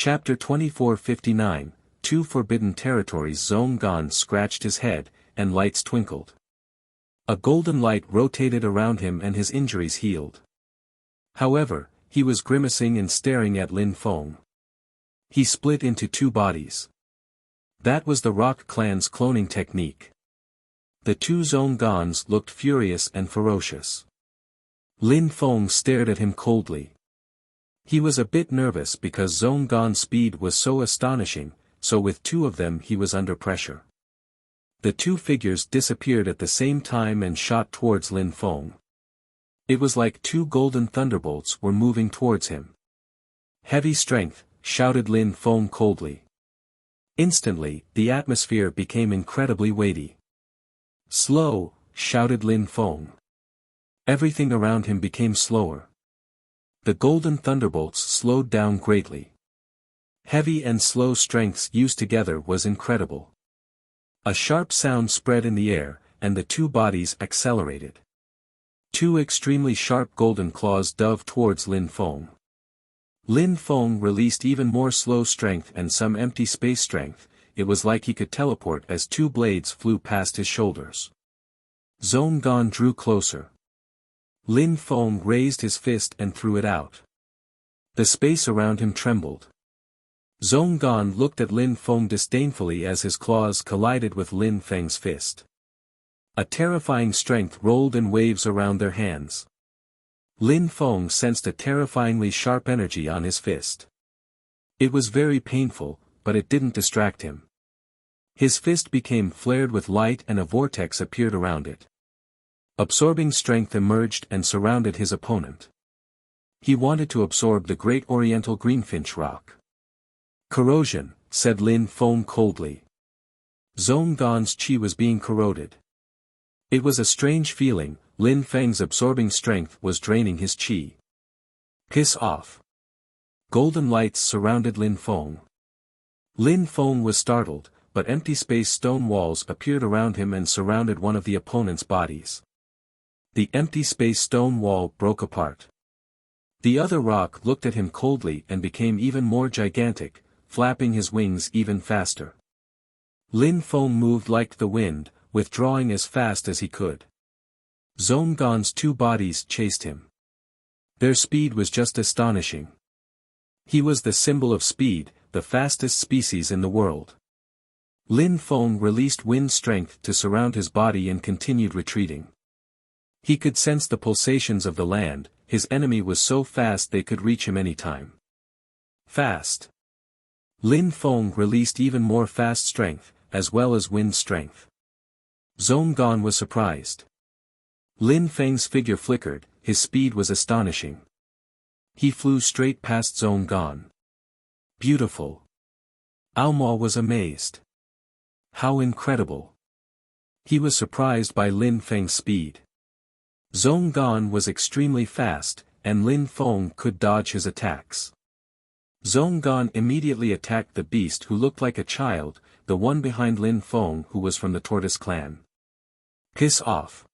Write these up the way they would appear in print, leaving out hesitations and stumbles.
Chapter 2459, Two Forbidden Territories. Zone Gone scratched his head, and lights twinkled. A golden light rotated around him and his injuries healed. However, he was grimacing and staring at Lin Feng. He split into two bodies. That was the Rock Clan's cloning technique. The two Zone Gons looked furious and ferocious. Lin Feng stared at him coldly. He was a bit nervous because Zone Gon's speed was so astonishing, so with two of them he was under pressure. The two figures disappeared at the same time and shot towards Lin Feng. It was like two golden thunderbolts were moving towards him. Heavy strength, shouted Lin Feng coldly. Instantly, the atmosphere became incredibly weighty. Slow, shouted Lin Feng. Everything around him became slower. The golden thunderbolts slowed down greatly. Heavy and slow strengths used together was incredible. A sharp sound spread in the air, and the two bodies accelerated. Two extremely sharp golden claws dove towards Lin Feng. Lin Feng released even more slow strength and some empty space strength. It was like he could teleport as two blades flew past his shoulders. Zone Gone drew closer. Lin Feng raised his fist and threw it out. The space around him trembled. Zone Gone looked at Lin Feng disdainfully as his claws collided with Lin Feng's fist. A terrifying strength rolled in waves around their hands. Lin Feng sensed a terrifyingly sharp energy on his fist. It was very painful, but it didn't distract him. His fist became flared with light and a vortex appeared around it. Absorbing strength emerged and surrounded his opponent. He wanted to absorb the great oriental greenfinch rock. Corrosion, said Lin Feng coldly. Zone Gon's chi was being corroded. It was a strange feeling. Lin Feng's absorbing strength was draining his chi. Piss off. Golden lights surrounded Lin Feng. Lin Feng was startled, but empty space stone walls appeared around him and surrounded one of the opponent's bodies. The empty space stone wall broke apart. The other rock looked at him coldly and became even more gigantic, flapping his wings even faster. Lin Feng moved like the wind, withdrawing as fast as he could. Zone Gon's two bodies chased him. Their speed was just astonishing. He was the symbol of speed, the fastest species in the world. Lin Feng released wind strength to surround his body and continued retreating. He could sense the pulsations of the land. His enemy was so fast they could reach him anytime. Fast. Lin Feng released even more fast strength, as well as wind strength. Zone Gone was surprised. Lin Feng's figure flickered, his speed was astonishing. He flew straight past Zone Gone. Beautiful. Aomo was amazed. How incredible. He was surprised by Lin Feng's speed. Zone Gone was extremely fast, and Lin Feng could dodge his attacks. Zone Gone immediately attacked the beast who looked like a child, the one behind Lin Feng who was from the Tortoise clan. Piss off,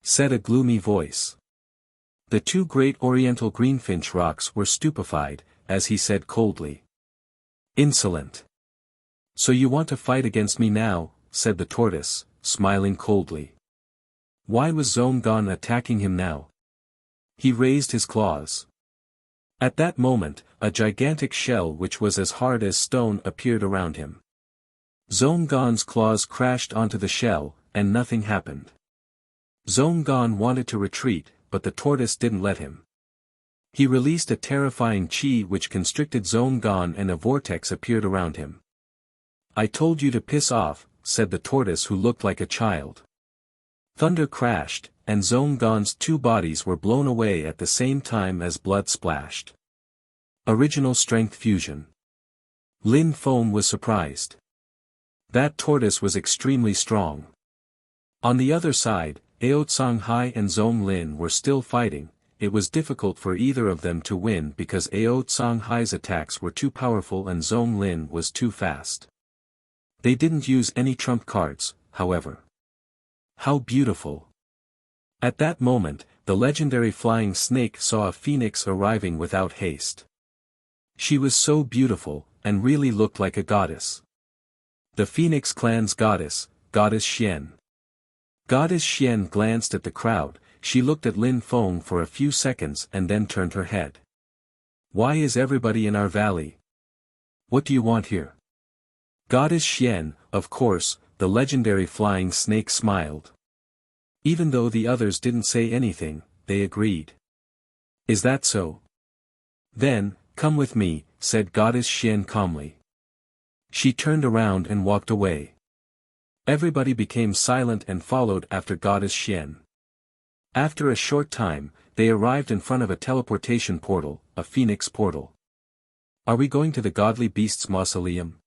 said a gloomy voice. The two great oriental greenfinch rocks were stupefied, as he said coldly. Insolent. So you want to fight against me now, said the tortoise, smiling coldly. Why was Zone Gone attacking him now? He raised his claws. At that moment, a gigantic shell which was as hard as stone appeared around him. Zone Gone's claws crashed onto the shell, and nothing happened. Zone Gone wanted to retreat, but the tortoise didn't let him. He released a terrifying chi which constricted Zone Gone and a vortex appeared around him. I told you to piss off, said the tortoise who looked like a child. Thunder crashed, and Zone Gone's two bodies were blown away at the same time as blood splashed. Original strength fusion. Lin Feng was surprised. That tortoise was extremely strong. On the other side, Ao Songhai and Zone Lin were still fighting. It was difficult for either of them to win because Ao Songhai's attacks were too powerful and Zone Lin was too fast. They didn't use any trump cards, however. How beautiful. At that moment, the legendary flying snake saw a phoenix arriving without haste. She was so beautiful, and really looked like a goddess. The Phoenix clan's goddess, Goddess Xian. Goddess Xian glanced at the crowd. She looked at Lin Feng for a few seconds and then turned her head. Why is everybody in our valley? What do you want here? Goddess Xian, of course, the legendary flying snake smiled. Even though the others didn't say anything, they agreed. Is that so? Then, come with me, said Goddess Xian calmly. She turned around and walked away. Everybody became silent and followed after Goddess Xian. After a short time, they arrived in front of a teleportation portal, a phoenix portal. Are we going to the godly beast's mausoleum?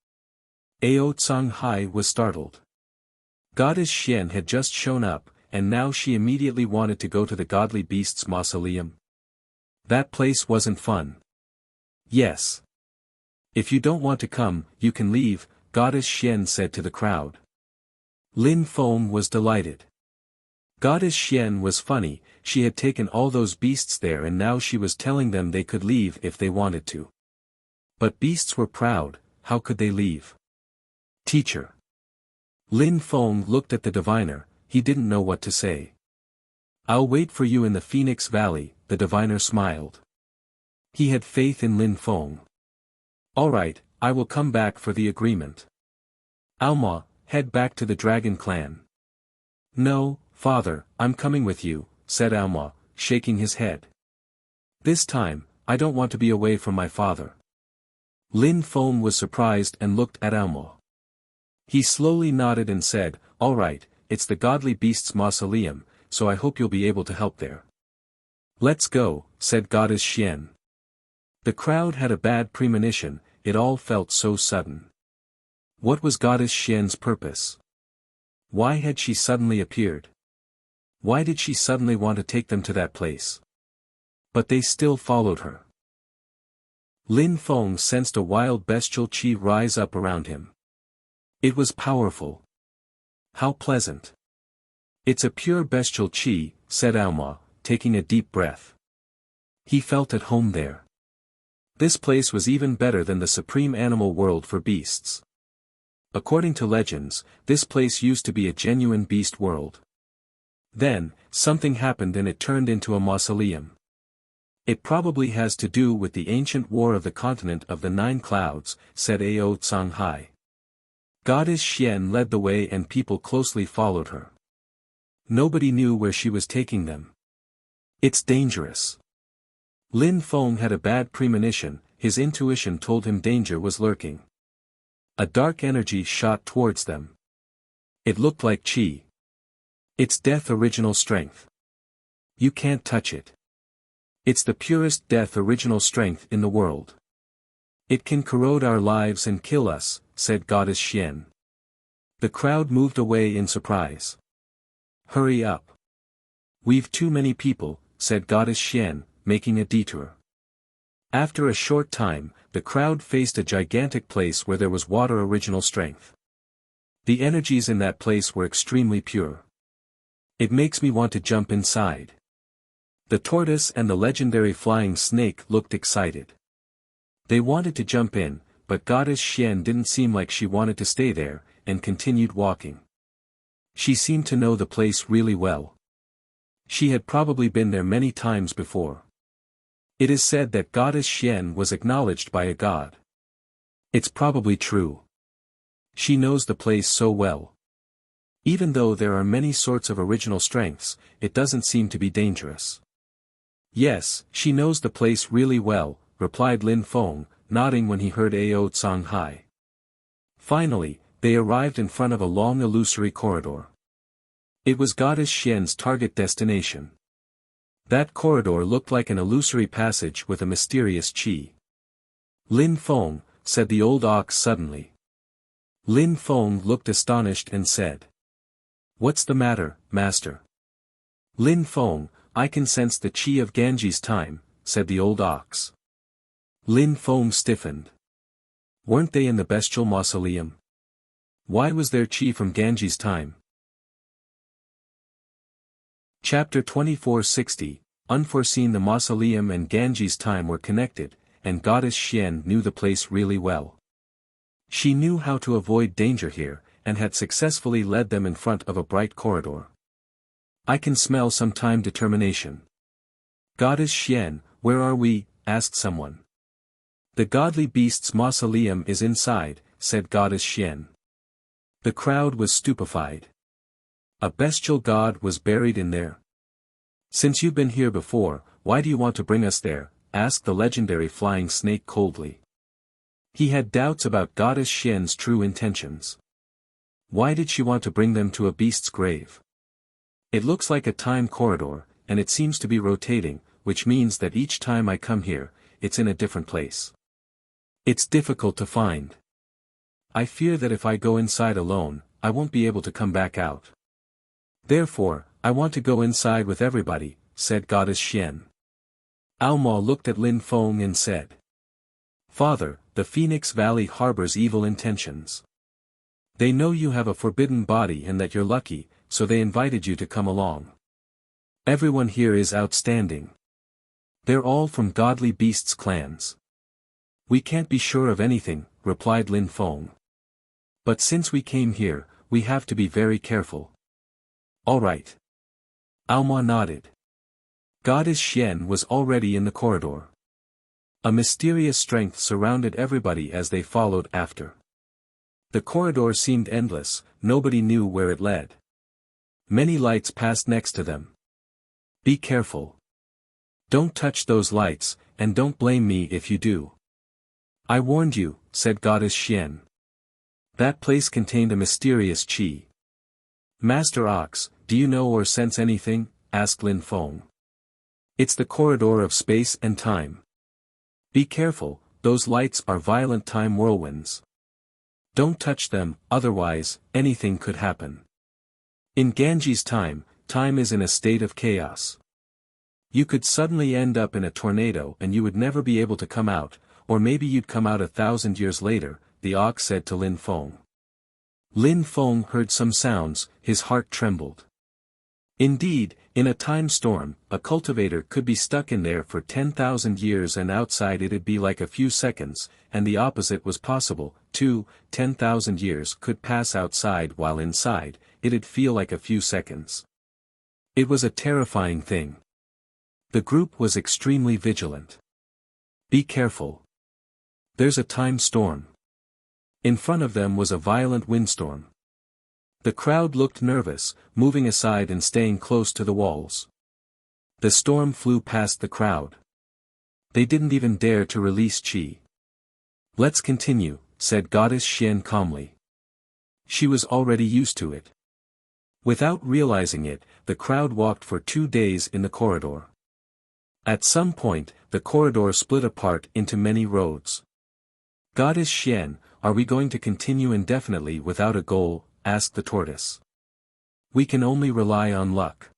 Ao Canghai was startled. Goddess Xian had just shown up, and now she immediately wanted to go to the godly beast's mausoleum. That place wasn't fun. Yes. If you don't want to come, you can leave, Goddess Xian said to the crowd. Lin Feng was delighted. Goddess Xian was funny, she had taken all those beasts there and now she was telling them they could leave if they wanted to. But beasts were proud, how could they leave? Teacher. Lin Feng looked at the diviner, he didn't know what to say. I'll wait for you in the Phoenix Valley, the diviner smiled. He had faith in Lin Feng. Alright, I will come back for the agreement. Alma, head back to the Dragon Clan. No, father, I'm coming with you, said Alma, shaking his head. This time, I don't want to be away from my father. Lin Feng was surprised and looked at Alma. He slowly nodded and said, Alright, it's the godly beast's mausoleum, so I hope you'll be able to help there. Let's go, said Goddess Xian. The crowd had a bad premonition, it all felt so sudden. What was Goddess Xian's purpose? Why had she suddenly appeared? Why did she suddenly want to take them to that place? But they still followed her. Lin Feng sensed a wild bestial qi rise up around him. It was powerful. How pleasant. It's a pure bestial qi, said Alma, taking a deep breath. He felt at home there. This place was even better than the supreme animal world for beasts. According to legends, this place used to be a genuine beast world. Then, something happened and it turned into a mausoleum. It probably has to do with the ancient war of the continent of the Nine Clouds, said Ao Canghai. Goddess Xian led the way and people closely followed her. Nobody knew where she was taking them. It's dangerous. Lin Feng had a bad premonition, his intuition told him danger was lurking. A dark energy shot towards them. It looked like qi. It's death original strength. You can't touch it. It's the purest death original strength in the world. It can corrode our lives and kill us, said Goddess Xian. The crowd moved away in surprise. Hurry up. We've too many people, said Goddess Xian, making a detour. After a short time, the crowd faced a gigantic place where there was water original strength. The energies in that place were extremely pure. It makes me want to jump inside. The tortoise and the legendary flying snake looked excited. They wanted to jump in, but Goddess Xian didn't seem like she wanted to stay there, and continued walking. She seemed to know the place really well. She had probably been there many times before. It is said that Goddess Xian was acknowledged by a god. It's probably true. She knows the place so well. Even though there are many sorts of original strengths, it doesn't seem to be dangerous. Yes, she knows the place really well, replied Lin Feng, nodding when he heard Ao Canghai. Finally, they arrived in front of a long illusory corridor. It was Goddess Xian's target destination. That corridor looked like an illusory passage with a mysterious qi. Lin Feng, said the old ox suddenly. Lin Feng looked astonished and said. What's the matter, master? Lin Feng, I can sense the qi of Ganji's time, said the old ox. Lin Feng stiffened. Weren't they in the bestial mausoleum? Why was there qi from Ganji's time? Chapter 2460, Unforeseen. The mausoleum and Ganji's time were connected, and Goddess Xian knew the place really well. She knew how to avoid danger here, and had successfully led them in front of a bright corridor. I can smell some time determination. Goddess Xian, where are we? Asked someone. The godly beast's mausoleum is inside, said Goddess Xian. The crowd was stupefied. A bestial god was buried in there. Since you've been here before, why do you want to bring us there? Asked the legendary flying snake coldly. He had doubts about Goddess Xian's true intentions. Why did she want to bring them to a beast's grave? It looks like a time corridor, and it seems to be rotating, which means that each time I come here, it's in a different place. It's difficult to find. I fear that if I go inside alone, I won't be able to come back out. Therefore, I want to go inside with everybody, said Goddess Xian. Auma looked at Lin Feng and said, Father, the Phoenix Valley harbors evil intentions. They know you have a forbidden body and that you're lucky, so they invited you to come along. Everyone here is outstanding. They're all from godly beasts' clans. We can't be sure of anything, replied Lin Feng. But since we came here, we have to be very careful. All right. Auma nodded. Goddess Xian was already in the corridor. A mysterious strength surrounded everybody as they followed after. The corridor seemed endless, nobody knew where it led. Many lights passed next to them. Be careful. Don't touch those lights, and don't blame me if you do. I warned you, said Goddess Xian. That place contained a mysterious qi. Master Ox, do you know or sense anything? Asked Lin Feng. It's the corridor of space and time. Be careful, those lights are violent time whirlwinds. Don't touch them, otherwise, anything could happen. In Ganji's time, time is in a state of chaos. You could suddenly end up in a tornado and you would never be able to come out, or maybe you'd come out 1,000 years later, the ox said to Lin Feng. Lin Feng heard some sounds, his heart trembled. Indeed, in a time storm, a cultivator could be stuck in there for 10,000 years and outside it'd be like a few seconds, and the opposite was possible, too. 10,000 years could pass outside while inside, it'd feel like a few seconds. It was a terrifying thing. The group was extremely vigilant. Be careful. There's a time storm. In front of them was a violent windstorm. The crowd looked nervous, moving aside and staying close to the walls. The storm flew past the crowd. They didn't even dare to release qi. Let's continue, said Goddess Xian calmly. She was already used to it. Without realizing it, the crowd walked for 2 days in the corridor. At some point, the corridor split apart into many roads. Goddess Xian, are we going to continue indefinitely without a goal? Asked the tortoise. We can only rely on luck.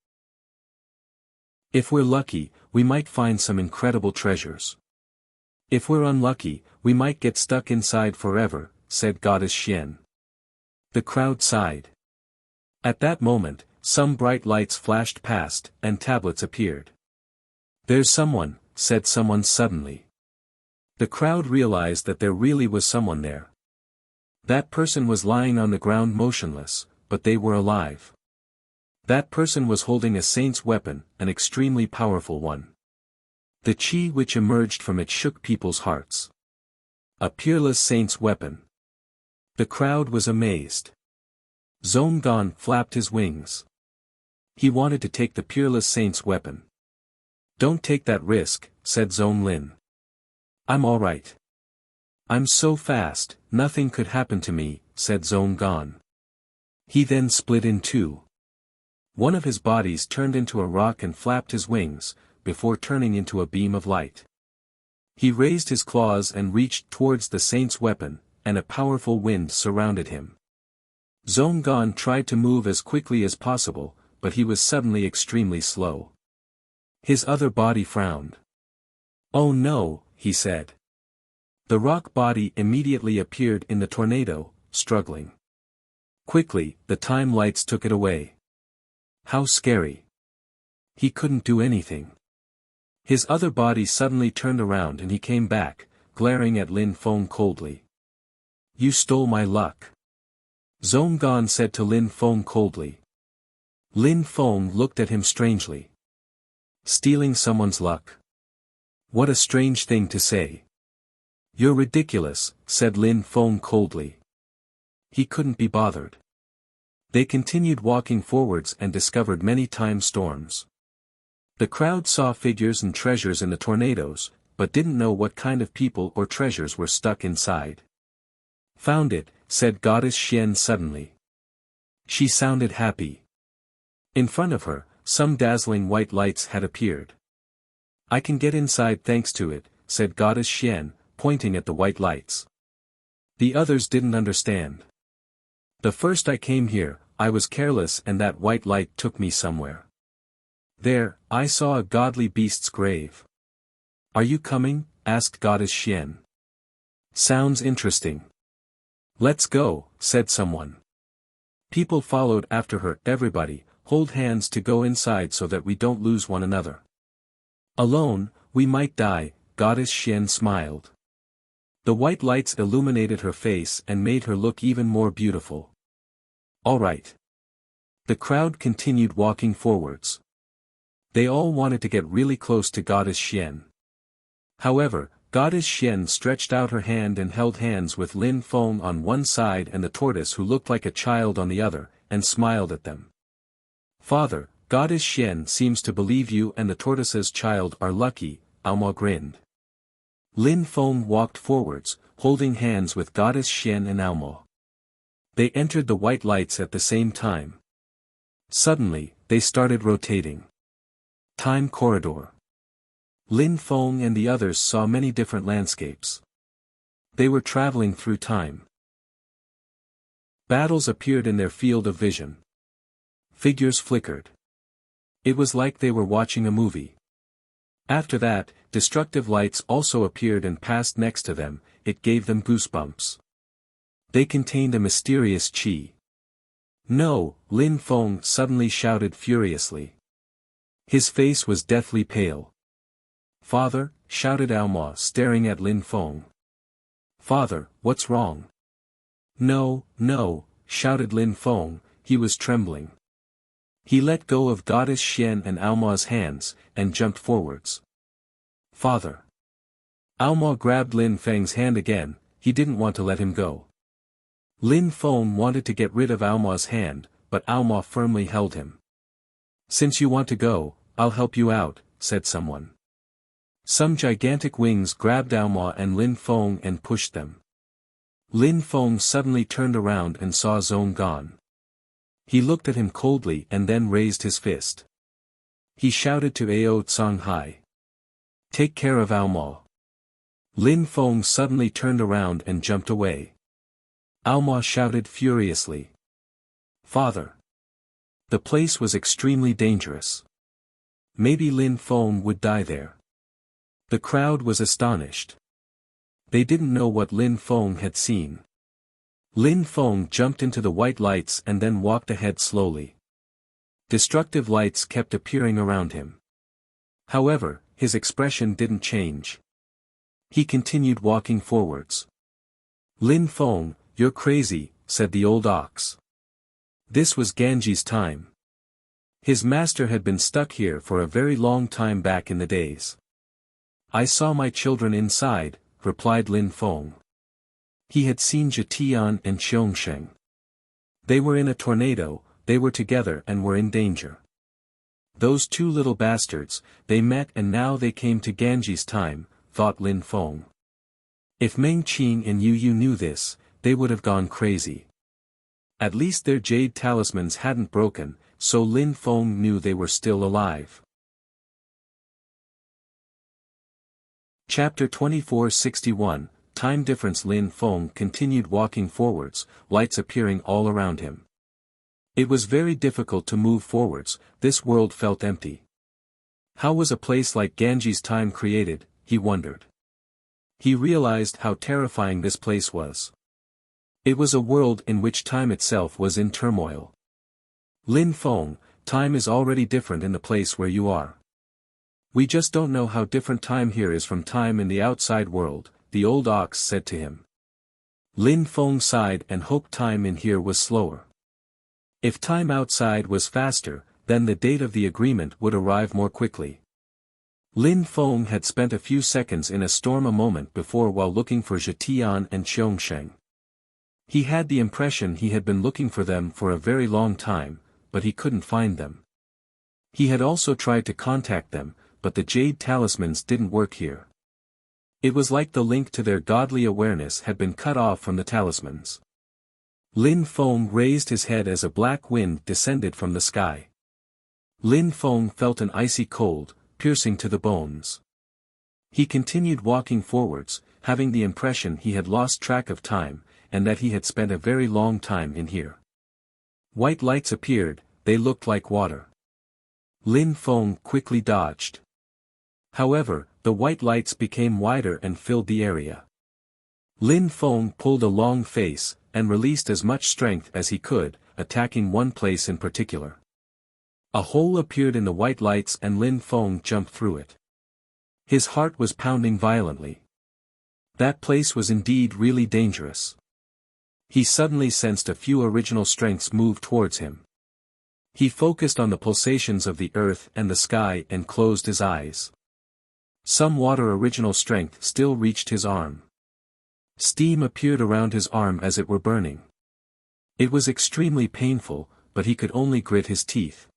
If we're lucky, we might find some incredible treasures. If we're unlucky, we might get stuck inside forever, said Goddess Xian. The crowd sighed. At that moment, some bright lights flashed past, and tablets appeared. There's someone, said someone suddenly. The crowd realized that there really was someone there. That person was lying on the ground motionless, but they were alive. That person was holding a saint's weapon, an extremely powerful one. The qi which emerged from it shook people's hearts. A peerless saint's weapon. The crowd was amazed. Zhonggan flapped his wings. He wanted to take the peerless saint's weapon. Don't take that risk, said Zonglin. I'm all right. I'm so fast, nothing could happen to me, said Zhonggan. He then split in two. One of his bodies turned into a rock and flapped his wings, before turning into a beam of light. He raised his claws and reached towards the saint's weapon, and a powerful wind surrounded him. Zhonggan tried to move as quickly as possible, but he was suddenly extremely slow. His other body frowned. Oh no, he said. The rock body immediately appeared in the tornado, struggling. Quickly, the time lights took it away. How scary. He couldn't do anything. His other body suddenly turned around and he came back, glaring at Lin Feng coldly. You stole my luck. Zhonggan said to Lin Feng coldly. Lin Feng looked at him strangely. Stealing someone's luck? What a strange thing to say. You're ridiculous, said Lin Feng coldly. He couldn't be bothered. They continued walking forwards and discovered many time storms. The crowd saw figures and treasures in the tornadoes, but didn't know what kind of people or treasures were stuck inside. Found it, said Goddess Xian suddenly. She sounded happy. In front of her, some dazzling white lights had appeared. I can get inside thanks to it, said Goddess Xian, pointing at the white lights. The others didn't understand. The first I came here, I was careless and that white light took me somewhere. There, I saw a godly beast's grave. Are you coming? Asked Goddess Xian. Sounds interesting. Let's go, said someone. People followed after her. Everybody, hold hands to go inside so that we don't lose one another. Alone, we might die, Goddess Xian smiled. The white lights illuminated her face and made her look even more beautiful. All right. The crowd continued walking forwards. They all wanted to get really close to Goddess Xian. However, Goddess Xian stretched out her hand and held hands with Lin Feng on one side and the tortoise who looked like a child on the other, and smiled at them. Father, Goddess Xian seems to believe you and the tortoise's child are lucky, Auma grinned. Lin Feng walked forwards, holding hands with Goddess Xian and Auma. They entered the white lights at the same time. Suddenly, they started rotating. Time corridor. Lin Feng and the others saw many different landscapes. They were traveling through time. Battles appeared in their field of vision. Figures flickered. It was like they were watching a movie. After that, destructive lights also appeared and passed next to them. It gave them goosebumps. They contained a mysterious qi. No, Lin Feng suddenly shouted furiously. His face was deathly pale. Father, shouted Auma staring at Lin Feng. Father, what's wrong? No, no, shouted Lin Feng, he was trembling. He let go of Goddess Xian and Auma's hands, and jumped forwards. Father. Auma grabbed Lin Feng's hand again, he didn't want to let him go. Lin Feng wanted to get rid of Auma's hand, but Auma firmly held him. Since you want to go, I'll help you out, said someone. Some gigantic wings grabbed Auma and Lin Feng and pushed them. Lin Feng suddenly turned around and saw Zhonggan. He looked at him coldly and then raised his fist. He shouted to Ao Songhai. Take care of Auma. Lin Feng suddenly turned around and jumped away. Auma shouted furiously. Father. The place was extremely dangerous. Maybe Lin Feng would die there. The crowd was astonished. They didn't know what Lin Feng had seen. Lin Feng jumped into the white lights and then walked ahead slowly. Destructive lights kept appearing around him. However, his expression didn't change. He continued walking forwards. Lin Feng, you're crazy, said the old ox. This was Ganji's time. His master had been stuck here for a very long time back in the days. I saw my children inside, replied Lin Feng. He had seen Jitian and Xiongsheng. They were in a tornado, they were together and were in danger. Those two little bastards, they met and now they came to Ganji's time, thought Lin Feng. If Meng Qing and Yu knew this, they would have gone crazy. At least their jade talismans hadn't broken, so Lin Feng knew they were still alive. Chapter 2461, Time Difference. Lin Feng continued walking forwards, lights appearing all around him. It was very difficult to move forwards, this world felt empty. How was a place like Ganji's time created, he wondered. He realized how terrifying this place was. It was a world in which time itself was in turmoil. Lin Feng, time is already different in the place where you are. We just don't know how different time here is from time in the outside world, the old ox said to him. Lin Feng sighed and hoped time in here was slower. If time outside was faster, then the date of the agreement would arrive more quickly. Lin Feng had spent a few seconds in a storm a moment before while looking for Zhetian and Xiongsheng. He had the impression he had been looking for them for a very long time, but he couldn't find them. He had also tried to contact them, but the jade talismans didn't work here. It was like the link to their godly awareness had been cut off from the talismans. Lin Feng raised his head as a black wind descended from the sky. Lin Feng felt an icy cold, piercing to the bones. He continued walking forwards, having the impression he had lost track of time, and that he had spent a very long time in here. White lights appeared, they looked like water. Lin Feng quickly dodged. However, the white lights became wider and filled the area. Lin Feng pulled a long face, and released as much strength as he could, attacking one place in particular. A hole appeared in the white lights and Lin Feng jumped through it. His heart was pounding violently. That place was indeed really dangerous. He suddenly sensed a few original strengths move towards him. He focused on the pulsations of the earth and the sky and closed his eyes. Some water original strength still reached his arm. Steam appeared around his arm as it were burning. It was extremely painful, but he could only grit his teeth.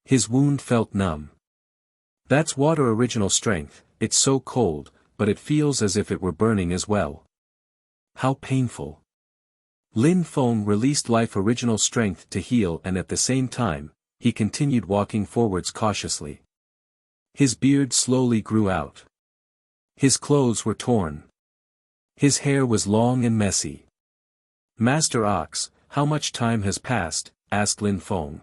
His wound felt numb. That's water original strength, it's so cold, but it feels as if it were burning as well. How painful. Lin Feng released life original strength to heal and at the same time, he continued walking forwards cautiously. His beard slowly grew out. His clothes were torn. His hair was long and messy. Master Ox, how much time has passed? Asked Lin Feng.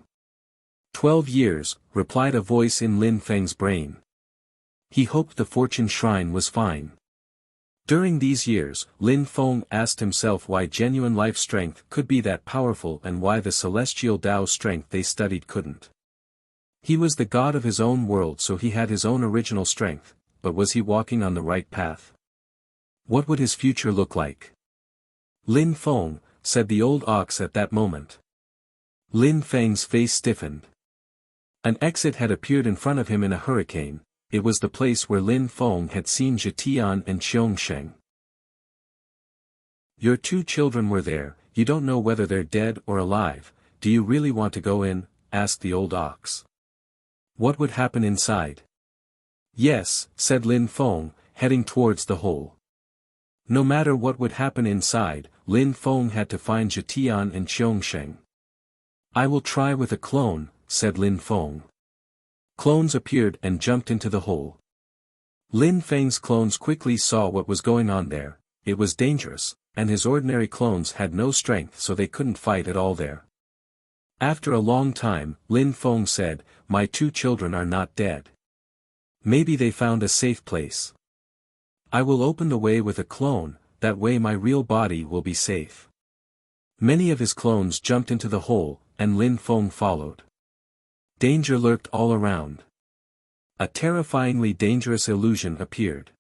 12 years, replied a voice in Lin Feng's brain. He hoped the fortune shrine was fine. During these years, Lin Feng asked himself why genuine life strength could be that powerful and why the celestial Tao strength they studied couldn't. He was the god of his own world, so he had his own original strength, but was he walking on the right path? What would his future look like? Lin Feng, said the old ox at that moment. Lin Feng's face stiffened. An exit had appeared in front of him in a hurricane. It was the place where Lin Feng had seen Zhetian and Xiongsheng. Your 2 children were there, you don't know whether they're dead or alive, do you really want to go in? Asked the old ox. What would happen inside? Yes, said Lin Feng, heading towards the hole. No matter what would happen inside, Lin Feng had to find Zhetian and Xiongsheng. I will try with a clone, said Lin Feng. Clones appeared and jumped into the hole. Lin Feng's clones quickly saw what was going on there. It was dangerous, and his ordinary clones had no strength, so they couldn't fight at all there. After a long time, Lin Feng said, my 2 children are not dead. Maybe they found a safe place. I will open the way with a clone, that way my real body will be safe. Many of his clones jumped into the hole, and Lin Feng followed. Danger lurked all around. A terrifyingly dangerous illusion appeared.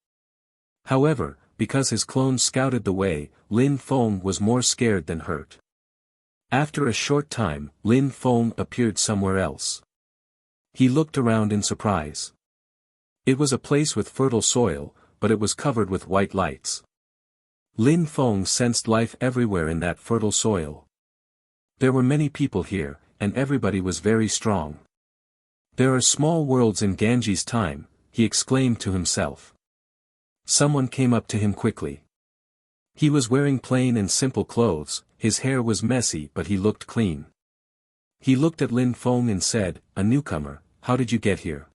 However, because his clones scouted the way, Lin Feng was more scared than hurt. After a short time, Lin Feng appeared somewhere else. He looked around in surprise. It was a place with fertile soil, but it was covered with white lights. Lin Feng sensed life everywhere in that fertile soil. There were many people here, and everybody was very strong. There are small worlds in Ganji's time, he exclaimed to himself. Someone came up to him quickly. He was wearing plain and simple clothes, his hair was messy but he looked clean. He looked at Lin Feng and said, a newcomer, how did you get here?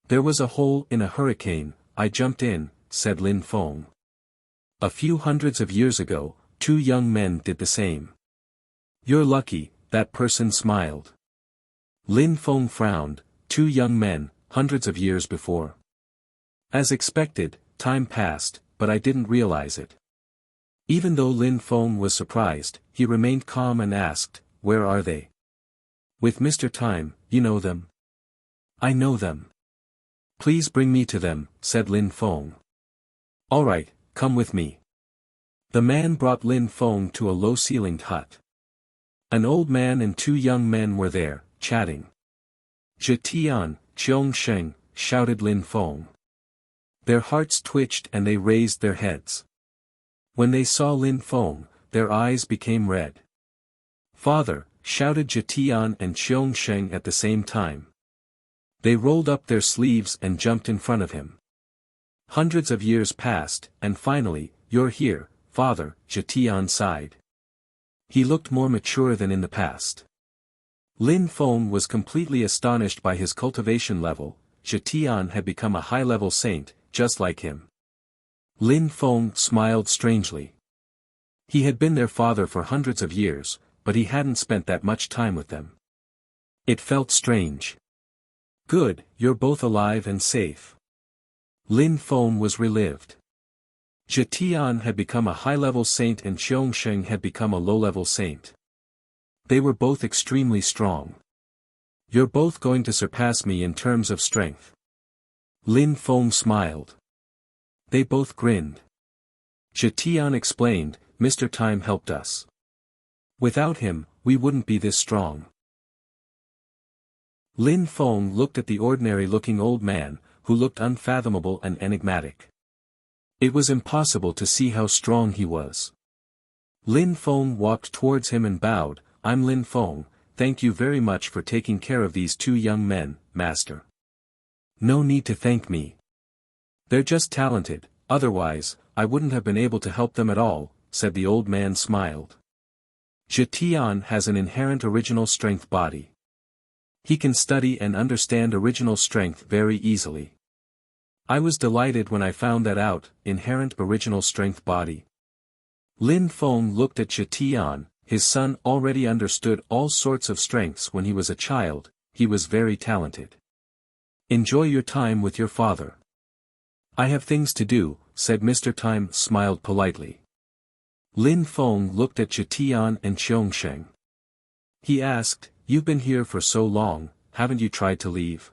There was a hole in a hurricane, I jumped in, said Lin Feng. A few hundreds of years ago, 2 young men did the same. You're lucky, that person smiled. Lin Feng frowned, 2 young men, hundreds of years before. As expected, time passed, but I didn't realize it. Even though Lin Feng was surprised, he remained calm and asked, where are they? With Mr. Time, you know them? I know them. Please bring me to them, said Lin Feng. All right, come with me. The man brought Lin Feng to a low-ceilinged hut. An old man and two young men were there, chatting. Zhetian, Qiongsheng, shouted Lin Feng. Their hearts twitched and they raised their heads. When they saw Lin Feng, their eyes became red. Father, shouted Zhetian and Qiongsheng at the same time. They rolled up their sleeves and jumped in front of him. Hundreds of years passed, and finally, you're here, Father, Zhetian sighed. He looked more mature than in the past. Lin Feng was completely astonished by his cultivation level. Zhetian had become a high-level saint, just like him. Lin Feng smiled strangely. He had been their father for hundreds of years, but he hadn't spent that much time with them. It felt strange. Good, you're both alive and safe. Lin Feng was relieved. Zhetian had become a high-level saint and Qiongsheng had become a low-level saint. They were both extremely strong. You're both going to surpass me in terms of strength. Lin Feng smiled. They both grinned. Zhetian explained, Mr. Time helped us. Without him, we wouldn't be this strong. Lin Feng looked at the ordinary-looking old man, who looked unfathomable and enigmatic. It was impossible to see how strong he was. Lin Feng walked towards him and bowed, I'm Lin Feng, thank you very much for taking care of these two young men, Master. No need to thank me. They're just talented, otherwise, I wouldn't have been able to help them at all, said the old man smiled. Zhetian has an inherent original strength body. He can study and understand original strength very easily. I was delighted when I found that out, inherent original strength body. Lin Feng looked at Zhetian, his son already understood all sorts of strengths when he was a child, he was very talented. Enjoy your time with your father. I have things to do, said Mr. Time smiled politely. Lin Feng looked at Zhetian and Qiongsheng. He asked, You've been here for so long, haven't you tried to leave?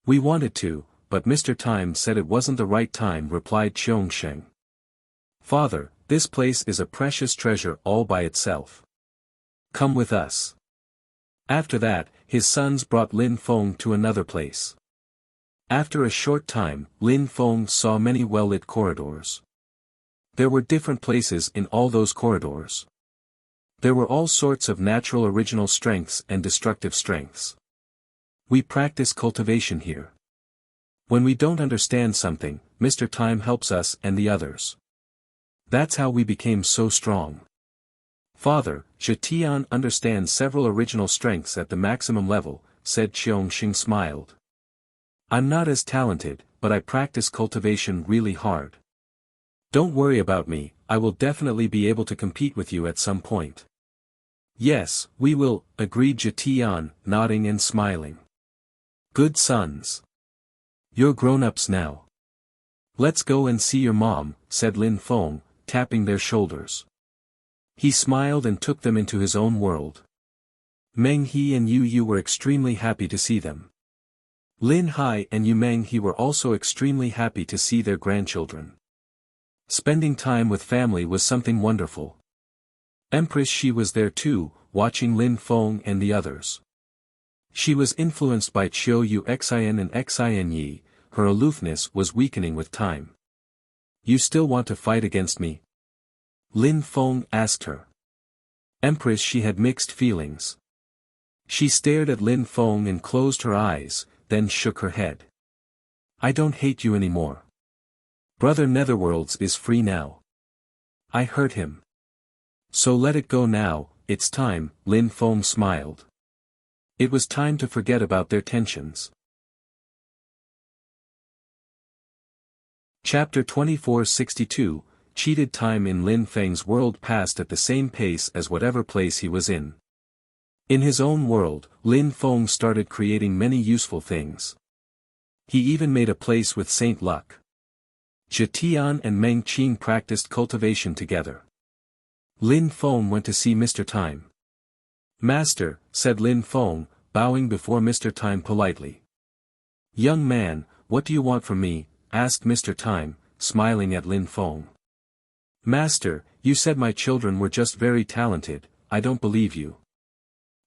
We wanted to, but Mr. Time said it wasn't the right time, replied Qiongsheng. Father, this place is a precious treasure all by itself. Come with us. After that, his sons brought Lin Feng to another place. After a short time, Lin Feng saw many well-lit corridors. There were different places in all those corridors. There were all sorts of natural original strengths and destructive strengths. We practice cultivation here. When we don't understand something, Mr. Time helps us and the others. That's how we became so strong. Father, Zhetian understands several original strengths at the maximum level, said Qiongsheng smiled. I'm not as talented, but I practice cultivation really hard. Don't worry about me, I will definitely be able to compete with you at some point. Yes, we will, agreed Zhetian, nodding and smiling. Good sons. You're grown-ups now. Let's go and see your mom, said Lin Feng, tapping their shoulders. He smiled and took them into his own world. Meng He and Yu Yu were extremely happy to see them. Lin Hai and Yu Meng He were also extremely happy to see their grandchildren. Spending time with family was something wonderful. Empress Shi was there too, watching Lin Feng and the others. She was influenced by Qiu Yu Xin and Xin Yi, her aloofness was weakening with time. You still want to fight against me? Lin Feng asked her. Empress Shi had mixed feelings. She stared at Lin Feng and closed her eyes, then shook her head. I don't hate you anymore. Brother Netherworlds is free now. I hurt him. So let it go now, it's time, Lin Feng smiled. It was time to forget about their tensions. Chapter 2462, Cheated time in Lin Feng's world passed at the same pace as whatever place he was in. In his own world, Lin Feng started creating many useful things. He even made a place with Saint Luck. Zhetian and Meng Qing practiced cultivation together. Lin Feng went to see Mr. Time. Master, said Lin Feng, bowing before Mr. Time politely. Young man, what do you want from me? Asked Mr. Time, smiling at Lin Feng. Master, you said my children were just very talented. I don't believe you.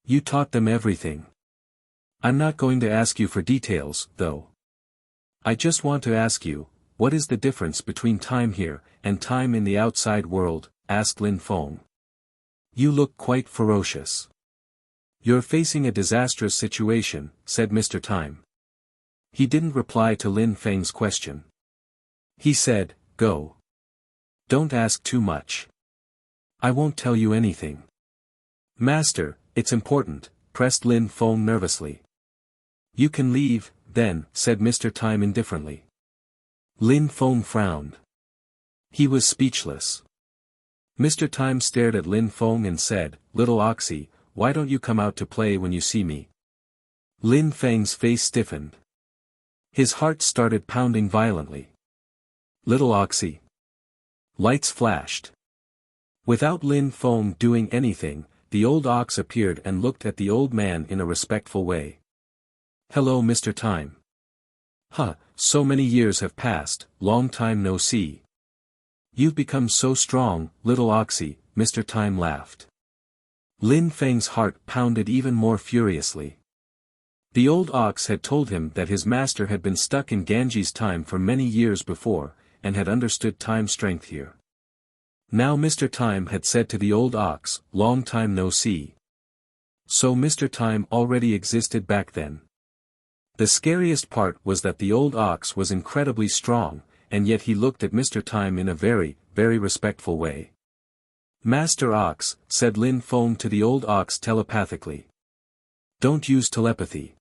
You taught them everything. I'm not going to ask you for details, though. I just want to ask you, what is the difference between time here and time in the outside world? Asked Lin Feng. You look quite ferocious. You're facing a disastrous situation, said Mr. Time. He didn't reply to Lin Feng's question. He said, go. Don't ask too much. I won't tell you anything. Master, it's important, pressed Lin Feng nervously. You can leave, then, said Mr. Time indifferently. Lin Feng frowned. He was speechless. Mr. Time stared at Lin Feng and said, Little Oxy, why don't you come out to play when you see me? Lin Feng's face stiffened. His heart started pounding violently. Little Oxy. Lights flashed. Without Lin Feng doing anything, the old ox appeared and looked at the old man in a respectful way. Hello, Mr. Time. Huh, so many years have passed, long time no see. You've become so strong, little Oxy, Mr. Time laughed. Lin Feng's heart pounded even more furiously. The old ox had told him that his master had been stuck in Ganji's time for many years before, and had understood time's strength here. Now Mr. Time had said to the old ox, long time no see. So Mr. Time already existed back then. The scariest part was that the old ox was incredibly strong, and yet he looked at Mr. Time in a very, very respectful way. Master Ox, said Lin Feng to the old ox telepathically. Don't use telepathy.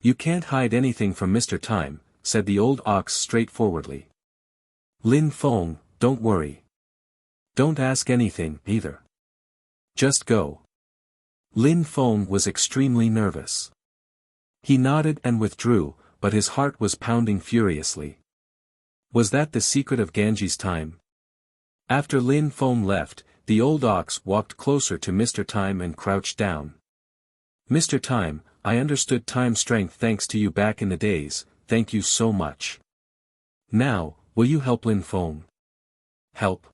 You can't hide anything from Mr. Time, said the old ox straightforwardly. Lin Feng, don't worry. Don't ask anything, either. Just go. Lin Feng was extremely nervous. He nodded and withdrew, but his heart was pounding furiously. Was that the secret of Ganji's time? After Lin Feng left, the old ox walked closer to Mr. Time and crouched down. Mr. Time, I understood time's strength thanks to you back in the days, thank you so much. Now, will you help Lin Feng? Help?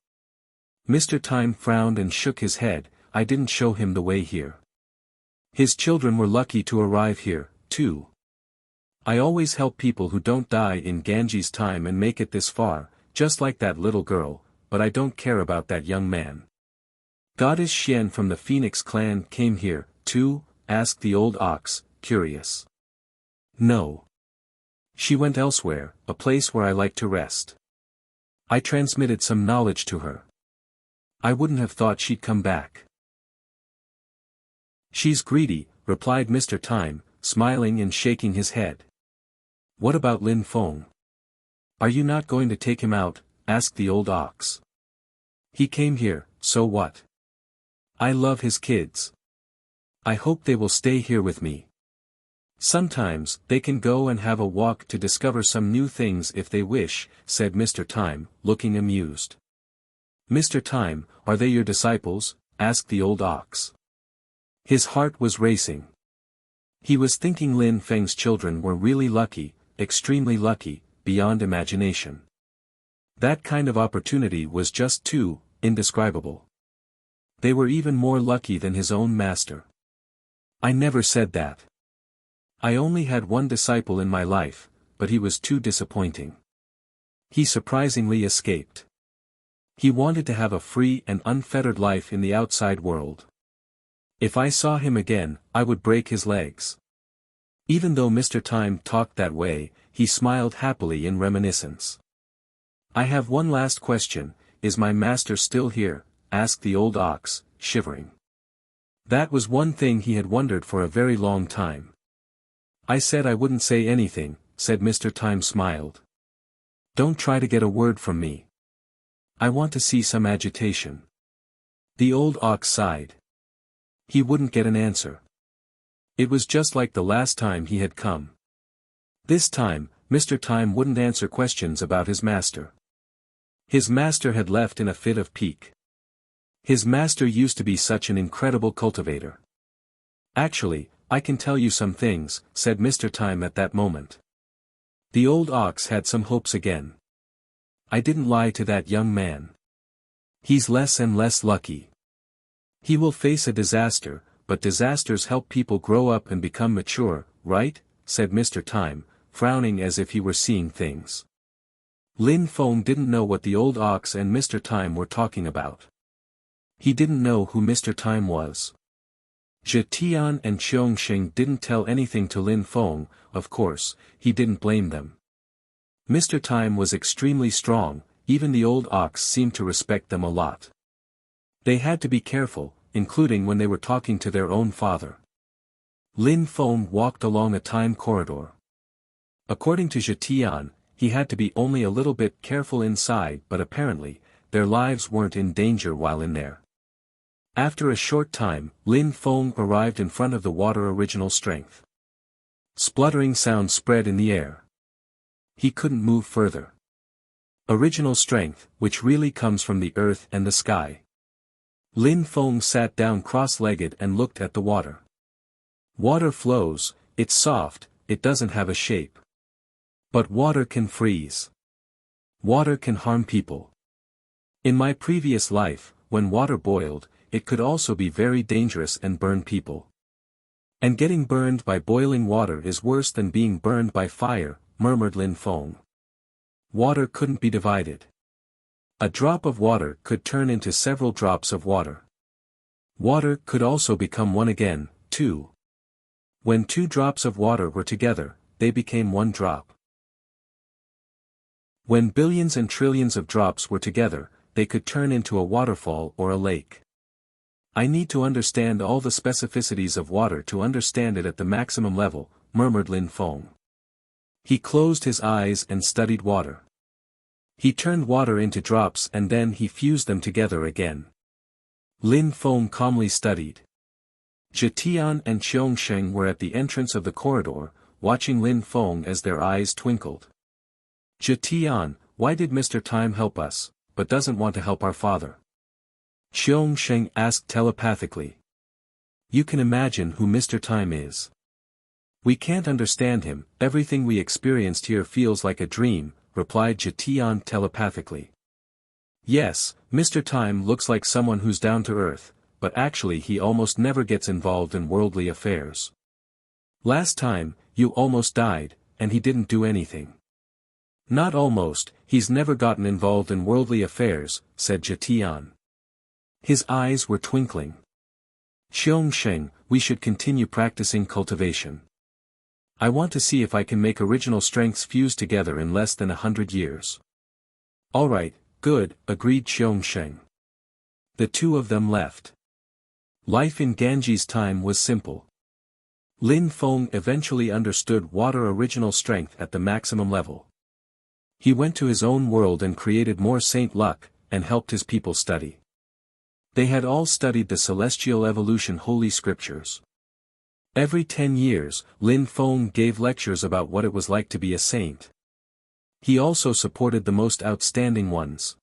Mr. Time frowned and shook his head, I didn't show him the way here. His children were lucky to arrive here, too. I always help people who don't die in Ganji's time and make it this far, just like that little girl, but I don't care about that young man. Goddess Xian from the Phoenix clan came here, too? Asked the old ox, curious. No. She went elsewhere, a place where I like to rest. I transmitted some knowledge to her. I wouldn't have thought she'd come back. She's greedy, replied Mr. Time, smiling and shaking his head. What about Lin Feng? Are you not going to take him out? Asked the old ox. He came here, so what? I love his kids. I hope they will stay here with me. Sometimes, they can go and have a walk to discover some new things if they wish, said Mr. Time, looking amused. Mr. Time, are they your disciples? Asked the old ox. His heart was racing. He was thinking Lin Feng's children were really lucky, extremely lucky, beyond imagination. That kind of opportunity was just too indescribable. They were even more lucky than his own master. I never said that. I only had one disciple in my life, but he was too disappointing. He surprisingly escaped. He wanted to have a free and unfettered life in the outside world. If I saw him again, I would break his legs. Even though Mr. Time talked that way, he smiled happily in reminiscence. I have one last question, is my master still here? Asked the old ox, shivering. That was one thing he had wondered for a very long time. I said I wouldn't say anything, said Mr. Time smiled. Don't try to get a word from me. I want to see some agitation. The old ox sighed. He wouldn't get an answer. It was just like the last time he had come. This time, Mr. Time wouldn't answer questions about his master. His master had left in a fit of pique. His master used to be such an incredible cultivator. Actually, I can tell you some things, said Mr. Time at that moment. The old ox had some hopes again. I didn't lie to that young man. He's less and less lucky. He will face a disaster, but disasters help people grow up and become mature, right? Said Mr. Time, frowning as if he were seeing things. Lin Feng didn't know what the old ox and Mr. Time were talking about. He didn't know who Mr. Time was. Zhe Tian and Qiong Sheng didn't tell anything to Lin Feng. Of course, he didn't blame them. Mr. Time was extremely strong, even the old ox seemed to respect them a lot. They had to be careful, including when they were talking to their own father. Lin Feng walked along a time corridor. According to Zhe Tian, he had to be only a little bit careful inside, but apparently, their lives weren't in danger while in there. After a short time, Lin Feng arrived in front of the water original strength. Spluttering sound spread in the air. He couldn't move further. Original strength, which really comes from the earth and the sky. Lin Feng sat down cross-legged and looked at the water. Water flows, it's soft, it doesn't have a shape. But water can freeze. Water can harm people. In my previous life, when water boiled, it could also be very dangerous and burn people. And getting burned by boiling water is worse than being burned by fire, murmured Lin Feng. Water couldn't be divided. A drop of water could turn into several drops of water. Water could also become one again, too. When 2 drops of water were together, they became 1 drop. When billions and trillions of drops were together, they could turn into a waterfall or a lake. I need to understand all the specificities of water to understand it at the maximum level, murmured Lin Feng. He closed his eyes and studied water. He turned water into drops and then he fused them together again. Lin Feng calmly studied. Zhe Tian and Qiong Sheng were at the entrance of the corridor, watching Lin Feng as their eyes twinkled. Zhe Tian, why did Mr. Time help us, but doesn't want to help our father? Qiong Sheng asked telepathically. You can imagine who Mr. Time is. We can't understand him, everything we experienced here feels like a dream, replied Zhe Tian telepathically. Yes, Mr. Time looks like someone who's down to earth, but actually he almost never gets involved in worldly affairs. Last time, you almost died, and he didn't do anything. Not almost, he's never gotten involved in worldly affairs, said Zhe Tian. His eyes were twinkling. Qiong Sheng, we should continue practicing cultivation. I want to see if I can make original strengths fuse together in less than 100 years. Alright, good, agreed Qiong Sheng. The 2 of them left. Life in Ganji's time was simple. Lin Feng eventually understood water original strength at the maximum level. He went to his own world and created more Saint Luck, and helped his people study. They had all studied the celestial evolution holy scriptures. Every 10 years, Lin Feng gave lectures about what it was like to be a saint. He also supported the most outstanding ones.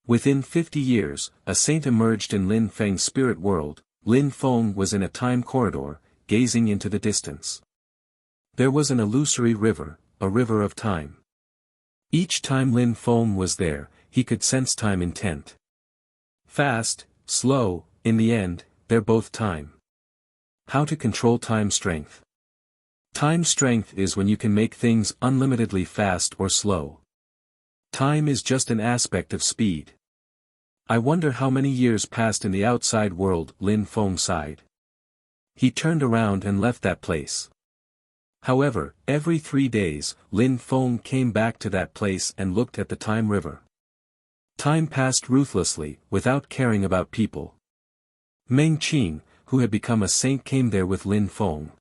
Within 50 years, a saint emerged in Lin Feng's spirit world. Lin Feng was in a time corridor, gazing into the distance. There was an illusory river, a river of time. Each time Lin Feng was there, he could sense time intent. Fast, slow, in the end, they're both time. How to control time strength. Time strength is when you can make things unlimitedly fast or slow. Time is just an aspect of speed. I wonder how many years passed in the outside world, Lin Feng sighed. He turned around and left that place. However, every 3 days, Lin Feng came back to that place and looked at the time river. Time passed ruthlessly, without caring about people. Meng Qing, who had become a saint, came there with Lin Feng.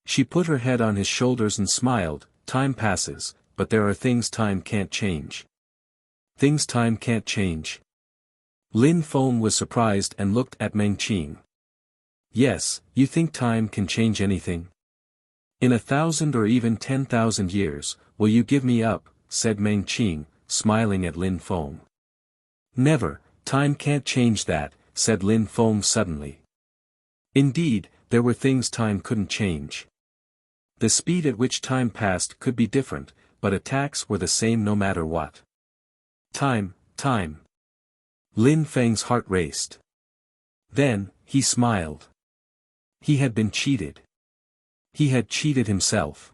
She put her head on his shoulders and smiled. Time passes, but there are things time can't change. Things time can't change. Lin Feng was surprised and looked at Meng Qing. Yes, you think time can change anything? In 1,000 or even 10,000 years, will you give me up, said Meng Qing, smiling at Lin Feng. Never, time can't change that, said Lin Feng suddenly. Indeed, there were things time couldn't change. The speed at which time passed could be different, but attacks were the same no matter what. Time. Lin Feng's heart raced. Then, he smiled. He had been cheated. He had cheated himself.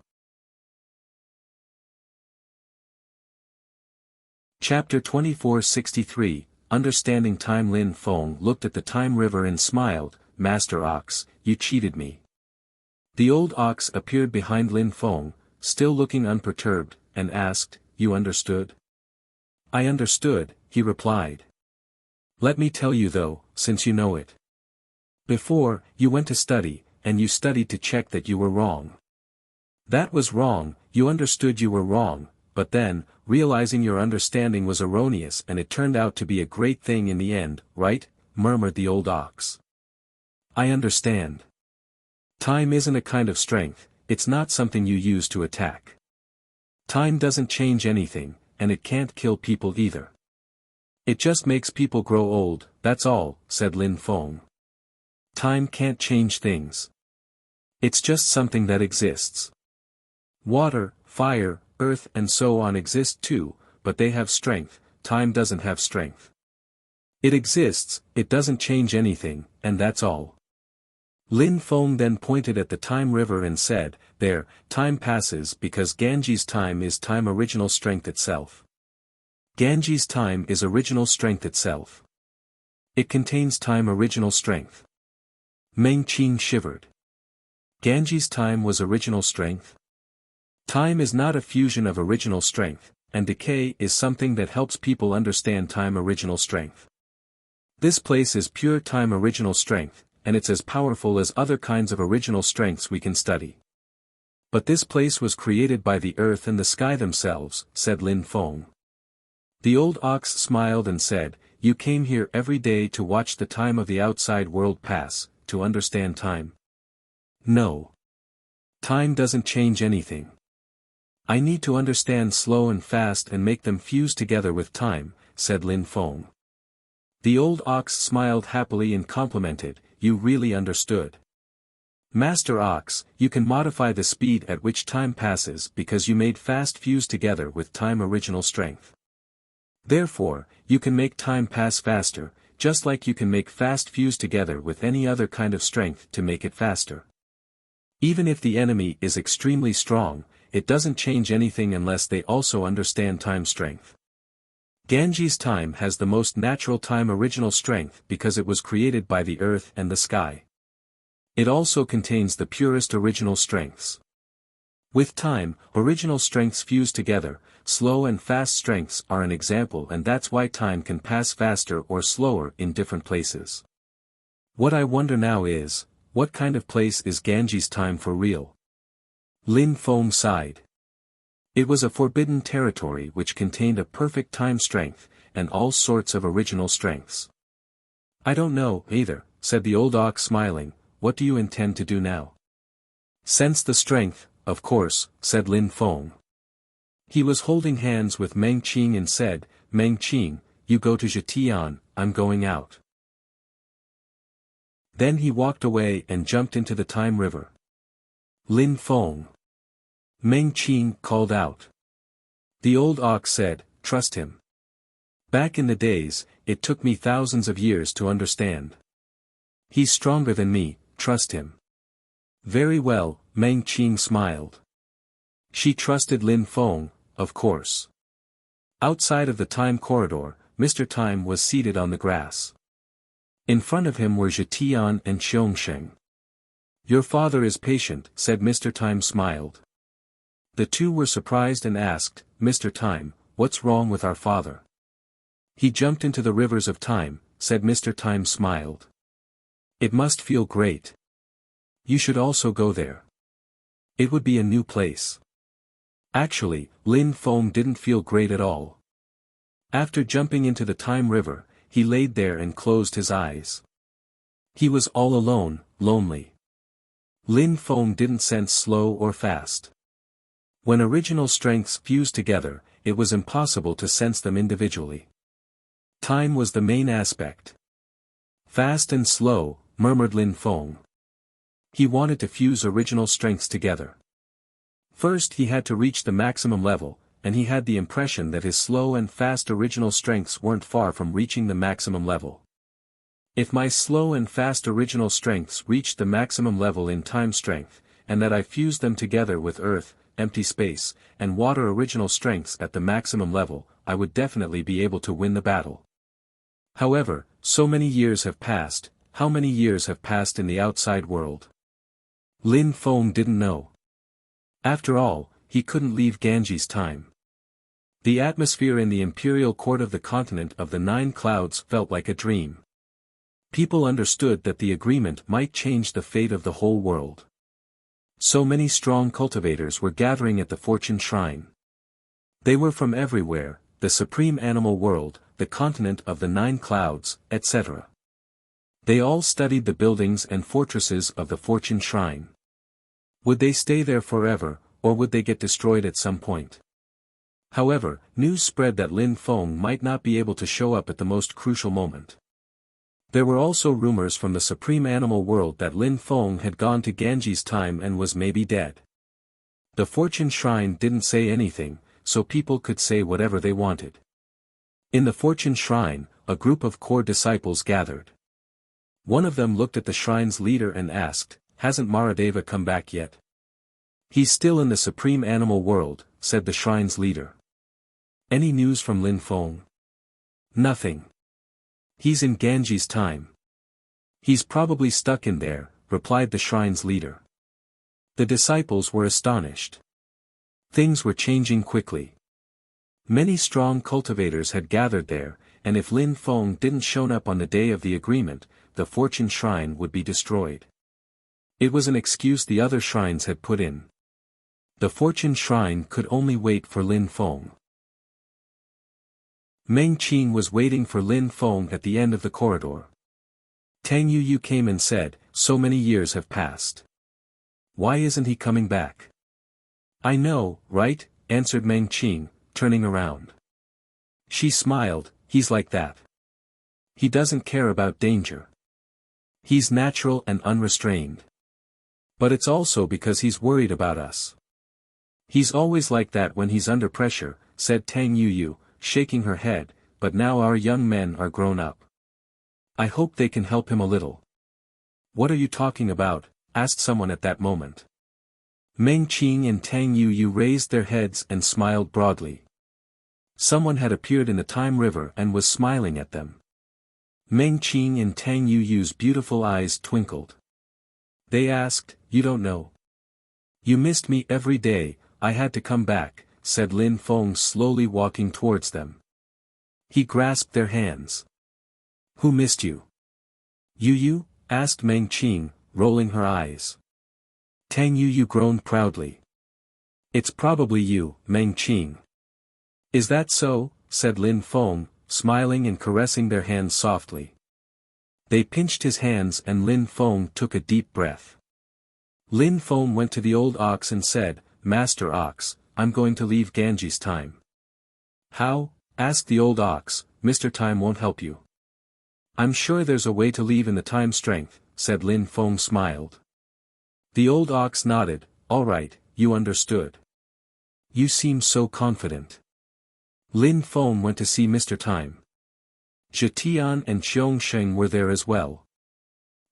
Chapter 2463, Understanding Time. Lin Feng looked at the Time River and smiled. Master Ox, you cheated me. The old ox appeared behind Lin Feng, still looking unperturbed, and asked, You understood? I understood, he replied. Let me tell you though, since you know it. Before, you went to study, and you studied to check that you were wrong. That was wrong, you understood you were wrong, but then, realizing your understanding was erroneous and it turned out to be a great thing in the end, right? Murmured the old ox. I understand. Time isn't a kind of strength, it's not something you use to attack. Time doesn't change anything, and it can't kill people either. It just makes people grow old, that's all, said Lin Feng. Time can't change things. It's just something that exists. Water, fire, earth and so on exist too, but they have strength, time doesn't have strength. It exists, it doesn't change anything, and that's all. Lin Feng then pointed at the Time River and said, There, time passes because Ganji's time is time original strength itself. Ganji's time is original strength itself. It contains time original strength. Meng Qing shivered. Ganji's time was original strength? Time is not a fusion of original strength, and decay is something that helps people understand time original strength. This place is pure time original strength, and it's as powerful as other kinds of original strengths we can study. But this place was created by the earth and the sky themselves, said Lin Feng. The old ox smiled and said, You came here every day to watch the time of the outside world pass, to understand time. No. Time doesn't change anything. I need to understand slow and fast and make them fuse together with time, said Lin Feng. The old ox smiled happily and complimented, You really understood. Master Ox, you can modify the speed at which time passes because you made fast fuse together with time original strength. Therefore, you can make time pass faster, just like you can make fast fuse together with any other kind of strength to make it faster. Even if the enemy is extremely strong, it doesn't change anything unless they also understand time strength. Ganji's time has the most natural time original strength because it was created by the earth and the sky. It also contains the purest original strengths. With time, original strengths fuse together, slow and fast strengths are an example, and that's why time can pass faster or slower in different places. What I wonder now is, what kind of place is Ganji's time for real? Lin Feng sighed. It was a forbidden territory which contained a perfect time strength, and all sorts of original strengths. I don't know, either, said the old ox smiling. What do you intend to do now? Sense the strength, of course, said Lin Feng. He was holding hands with Meng Qing and said, Meng Qing, you go to Zhetian, I'm going out. Then he walked away and jumped into the Time River. Lin Feng. Meng Qing called out. The old ox said, Trust him. Back in the days, it took me thousands of years to understand. He's stronger than me, trust him. Very well, Meng Qing smiled. She trusted Lin Feng, of course. Outside of the time corridor, Mr. Time was seated on the grass. In front of him were Zhetian and Xiongsheng. Your father is patient, said Mr. Time smiled. The two were surprised and asked, Mr. Time, what's wrong with our father? He jumped into the rivers of time, said Mr. Time smiled. It must feel great. You should also go there. It would be a new place. Actually, Lin Feng didn't feel great at all. After jumping into the Time River, he laid there and closed his eyes. He was all alone, lonely. Lin Feng didn't sense slow or fast. When original strengths fused together, it was impossible to sense them individually. Time was the main aspect. Fast and slow, murmured Lin Feng. He wanted to fuse original strengths together. First he had to reach the maximum level, and he had the impression that his slow and fast original strengths weren't far from reaching the maximum level. If my slow and fast original strengths reached the maximum level in time strength, and that I fused them together with earth, empty space, and water original strengths at the maximum level, I would definitely be able to win the battle. However, so many years have passed. How many years have passed in the outside world? Lin Feng didn't know. After all, he couldn't leave Ganji's time. The atmosphere in the imperial court of the continent of the 9 clouds felt like a dream. People understood that the agreement might change the fate of the whole world. So many strong cultivators were gathering at the Fortune Shrine. They were from everywhere, the supreme animal world, the continent of the 9 clouds, etc. They all studied the buildings and fortresses of the Fortune Shrine. Would they stay there forever, or would they get destroyed at some point? However, news spread that Lin Feng might not be able to show up at the most crucial moment. There were also rumors from the supreme animal world that Lin Feng had gone to Ganji's time and was maybe dead. The Fortune Shrine didn't say anything, so people could say whatever they wanted. In the Fortune Shrine, a group of core disciples gathered. One of them looked at the shrine's leader and asked, "Hasn't Maradeva come back yet?" "He's still in the supreme animal world," said the shrine's leader. "Any news from Lin Feng?" "Nothing. He's in Ganji's time." "He's probably stuck in there," replied the shrine's leader. The disciples were astonished. Things were changing quickly. Many strong cultivators had gathered there, and if Lin Feng didn't show up on the day of the agreement, the Fortune Shrine would be destroyed. It was an excuse the other shrines had put in. The Fortune Shrine could only wait for Lin Feng. Meng Qing was waiting for Lin Feng at the end of the corridor. Tang Yuyu came and said, "So many years have passed. Why isn't he coming back?" "I know, right?" answered Meng Qing, turning around. She smiled, "He's like that. He doesn't care about danger. He's natural and unrestrained. But it's also because he's worried about us." "He's always like that when he's under pressure," said Tang Yuyu, shaking her head, "but now our young men are grown up. I hope they can help him a little." "What are you talking about?" asked someone at that moment. Meng Qing and Tang Yuyu raised their heads and smiled broadly. Someone had appeared in the Time River and was smiling at them. Meng Qing and Tang Yuyu's beautiful eyes twinkled. They asked, "You don't know? You missed me every day, I had to come back," said Lin Feng slowly walking towards them. He grasped their hands. "Who missed you?" "Yuyu?" asked Meng Qing, rolling her eyes. Tang Yuyu groaned proudly. "It's probably you, Meng Qing." "Is that so?" said Lin Feng, smiling and caressing their hands softly. They pinched his hands and Lin Feng took a deep breath. Lin Feng went to the old ox and said, "Master Ox, I'm going to leave Ganji's time." "How?" asked the old ox. "Mr. Time won't help you." "I'm sure there's a way to leave in the time strength," said Lin Feng smiled. The old ox nodded, "All right, you understood. You seem so confident." Lin Feng went to see Mr. Time. Zhetian and Xiongsheng were there as well.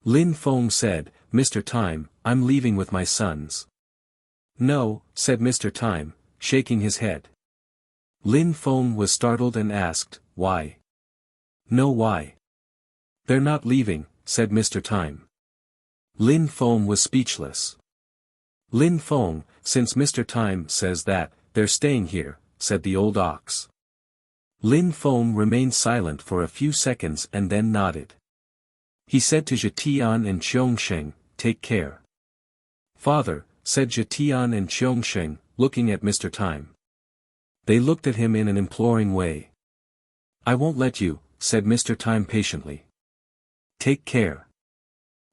Lin Feng said, "Mr. Time, I'm leaving with my sons." "No," said Mr. Time, shaking his head. Lin Feng was startled and asked, "Why?" "No, why?" "They're not leaving," said Mr. Time. Lin Feng was speechless. "Lin Feng, since Mr. Time says that, they're staying here," said the old ox. Lin Feng remained silent for a few seconds and then nodded. He said to Zhetian and Xiongsheng, "Take care." "Father," said Zhetian and Xiongsheng, looking at Mr. Time. They looked at him in an imploring way. "I won't let you," said Mr. Time patiently. "Take care.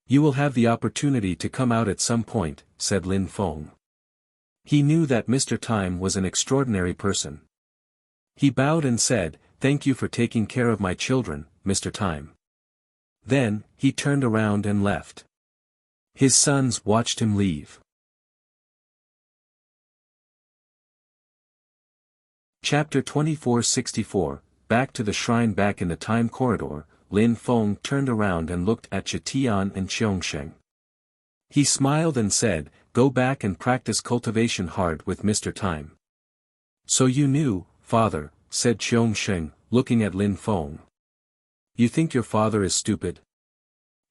You will have the opportunity to come out at some point," said Lin Feng. He knew that Mr. Time was an extraordinary person. He bowed and said, "Thank you for taking care of my children, Mr. Time." Then, he turned around and left. His sons watched him leave. Chapter 2464, Back to the shrine. Back in the time corridor, Lin Feng turned around and looked at Zetian and Qiongsheng. He smiled and said, "Go back and practice cultivation hard with Mr. Time." "So you knew, father," said Qiongsheng, looking at Lin Feng. "You think your father is stupid?"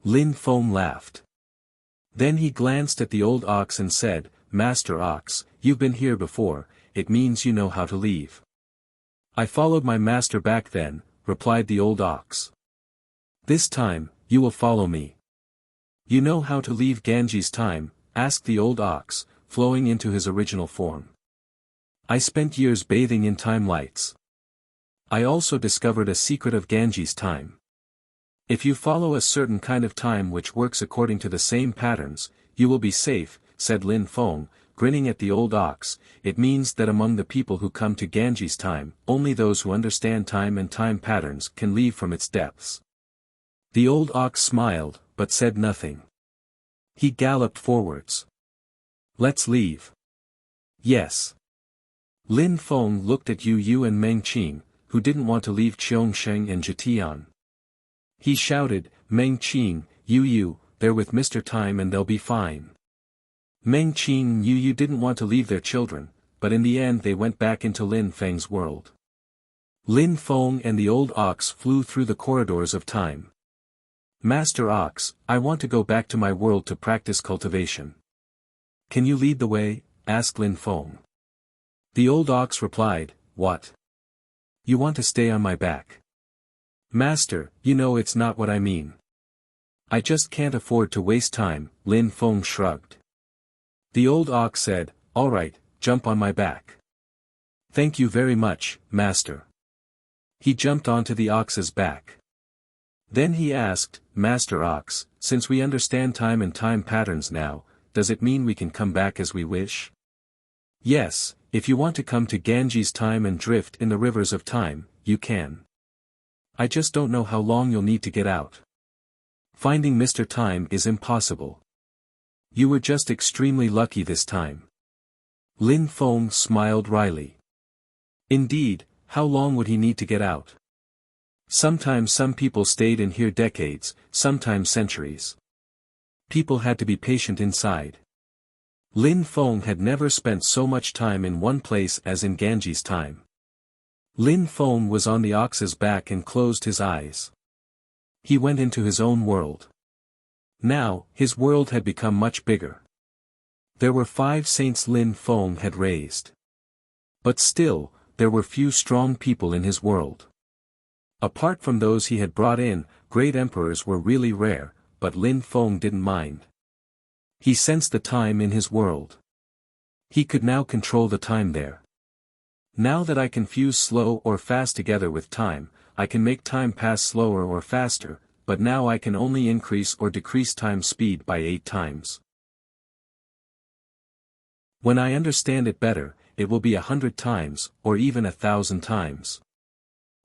Lin Feng laughed. Then he glanced at the old ox and said, "Master Ox, you've been here before, it means you know how to leave." "I followed my master back then," replied the old ox. "This time, you will follow me." "You know how to leave Ganges time?" asked the old ox, flowing into his original form. "I spent years bathing in time lights. I also discovered a secret of Ganges time. If you follow a certain kind of time which works according to the same patterns, you will be safe," said Lin Feng, grinning at the old ox. "It means that among the people who come to Ganges time, only those who understand time and time patterns can leave from its depths." The old ox smiled, but said nothing. He galloped forwards. "Let's leave." "Yes." Lin Feng looked at Yu Yu and Meng Qing, who didn't want to leave Qiongsheng and Zetian. He shouted, "Meng Qing, Yu Yu, they're with Mr. Time and they'll be fine." Meng Qing and Yu Yu didn't want to leave their children, but in the end they went back into Lin Feng's world. Lin Feng and the old ox flew through the corridors of time. "Master Ox, I want to go back to my world to practice cultivation. Can you lead the way?" asked Lin Feng. The old ox replied, "What? You want to stay on my back?" "Master, you know it's not what I mean. I just can't afford to waste time," Lin Feng shrugged. The old ox said, "All right, jump on my back." "Thank you very much, master." He jumped onto the ox's back. Then he asked, "Master Ox, since we understand time and time patterns now, does it mean we can come back as we wish?" "Yes, if you want to come to Ganges time and drift in the rivers of time, you can. I just don't know how long you'll need to get out. Finding Mr. Time is impossible. You were just extremely lucky this time." Lin Feng smiled wryly. Indeed, how long would he need to get out? Sometimes some people stayed in here decades, sometimes centuries. People had to be patient inside. Lin Feng had never spent so much time in one place as in Ganges time. Lin Feng was on the ox's back and closed his eyes. He went into his own world. Now, his world had become much bigger. There were 5 saints Lin Feng had raised. But still, there were few strong people in his world. Apart from those he had brought in, great emperors were really rare, but Lin Feng didn't mind. He sensed the time in his world. He could now control the time there. "Now that I can fuse slow or fast together with time, I can make time pass slower or faster, but now I can only increase or decrease time speed by 8 times. When I understand it better, it will be 100 times, or even 1,000 times.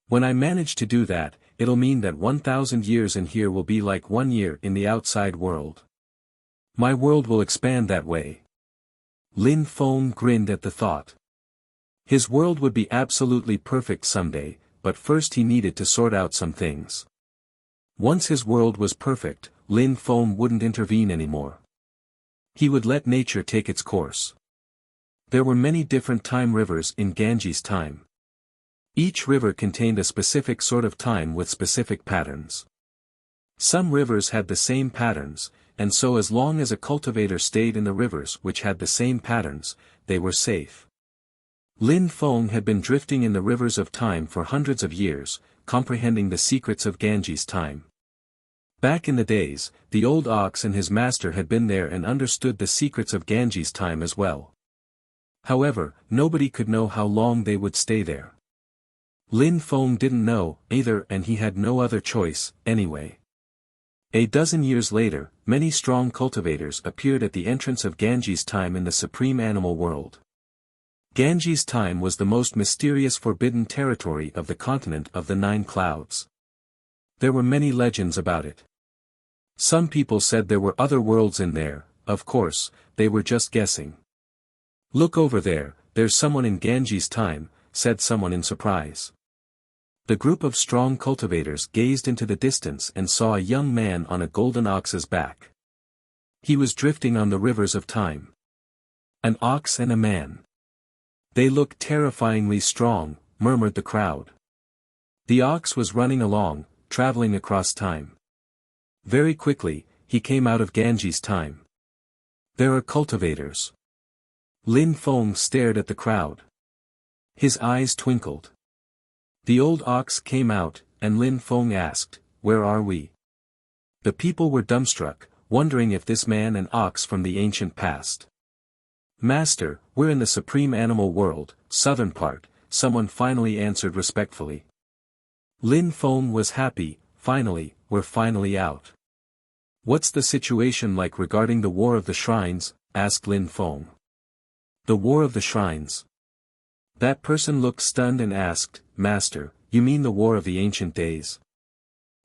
When I manage to do that, it'll mean that 1,000 years in here will be like 1 year in the outside world. My world will expand that way." Lin Feng grinned at the thought. His world would be absolutely perfect someday, but first he needed to sort out some things. Once his world was perfect, Lin Feng wouldn't intervene anymore. He would let nature take its course. There were many different time rivers in Ganges time. Each river contained a specific sort of time with specific patterns. Some rivers had the same patterns, and so as long as a cultivator stayed in the rivers which had the same patterns, they were safe. Lin Feng had been drifting in the rivers of time for hundreds of years, comprehending the secrets of Ganges time. Back in the days, the old ox and his master had been there and understood the secrets of Ganges time as well. However, nobody could know how long they would stay there. Lin Feng didn't know, either, and he had no other choice, anyway. A dozen years later, many strong cultivators appeared at the entrance of Ganges time in the supreme animal world. Ganges time was the most mysterious forbidden territory of the continent of the 9 clouds. There were many legends about it. Some people said there were other worlds in there, of course, they were just guessing. "Look over there, there's someone in Ganges time," said someone in surprise. The group of strong cultivators gazed into the distance and saw a young man on a golden ox's back. He was drifting on the rivers of time. An ox and a man. They looked terrifyingly strong, murmured the crowd. The ox was running along, traveling across time. Very quickly, he came out of Ganges time. There are cultivators. Lin Feng stared at the crowd. His eyes twinkled. The old ox came out, and Lin Feng asked, "Where are we?" The people were dumbstruck, wondering if this man an ox from the ancient past. "Master, we're in the supreme animal world, southern part," someone finally answered respectfully. Lin Feng was happy. "Finally, we're finally out." "What's the situation like regarding the War of the Shrines?" asked Lin Feng. "The War of the Shrines?" That person looked stunned and asked, "Master, you mean the War of the Ancient Days?"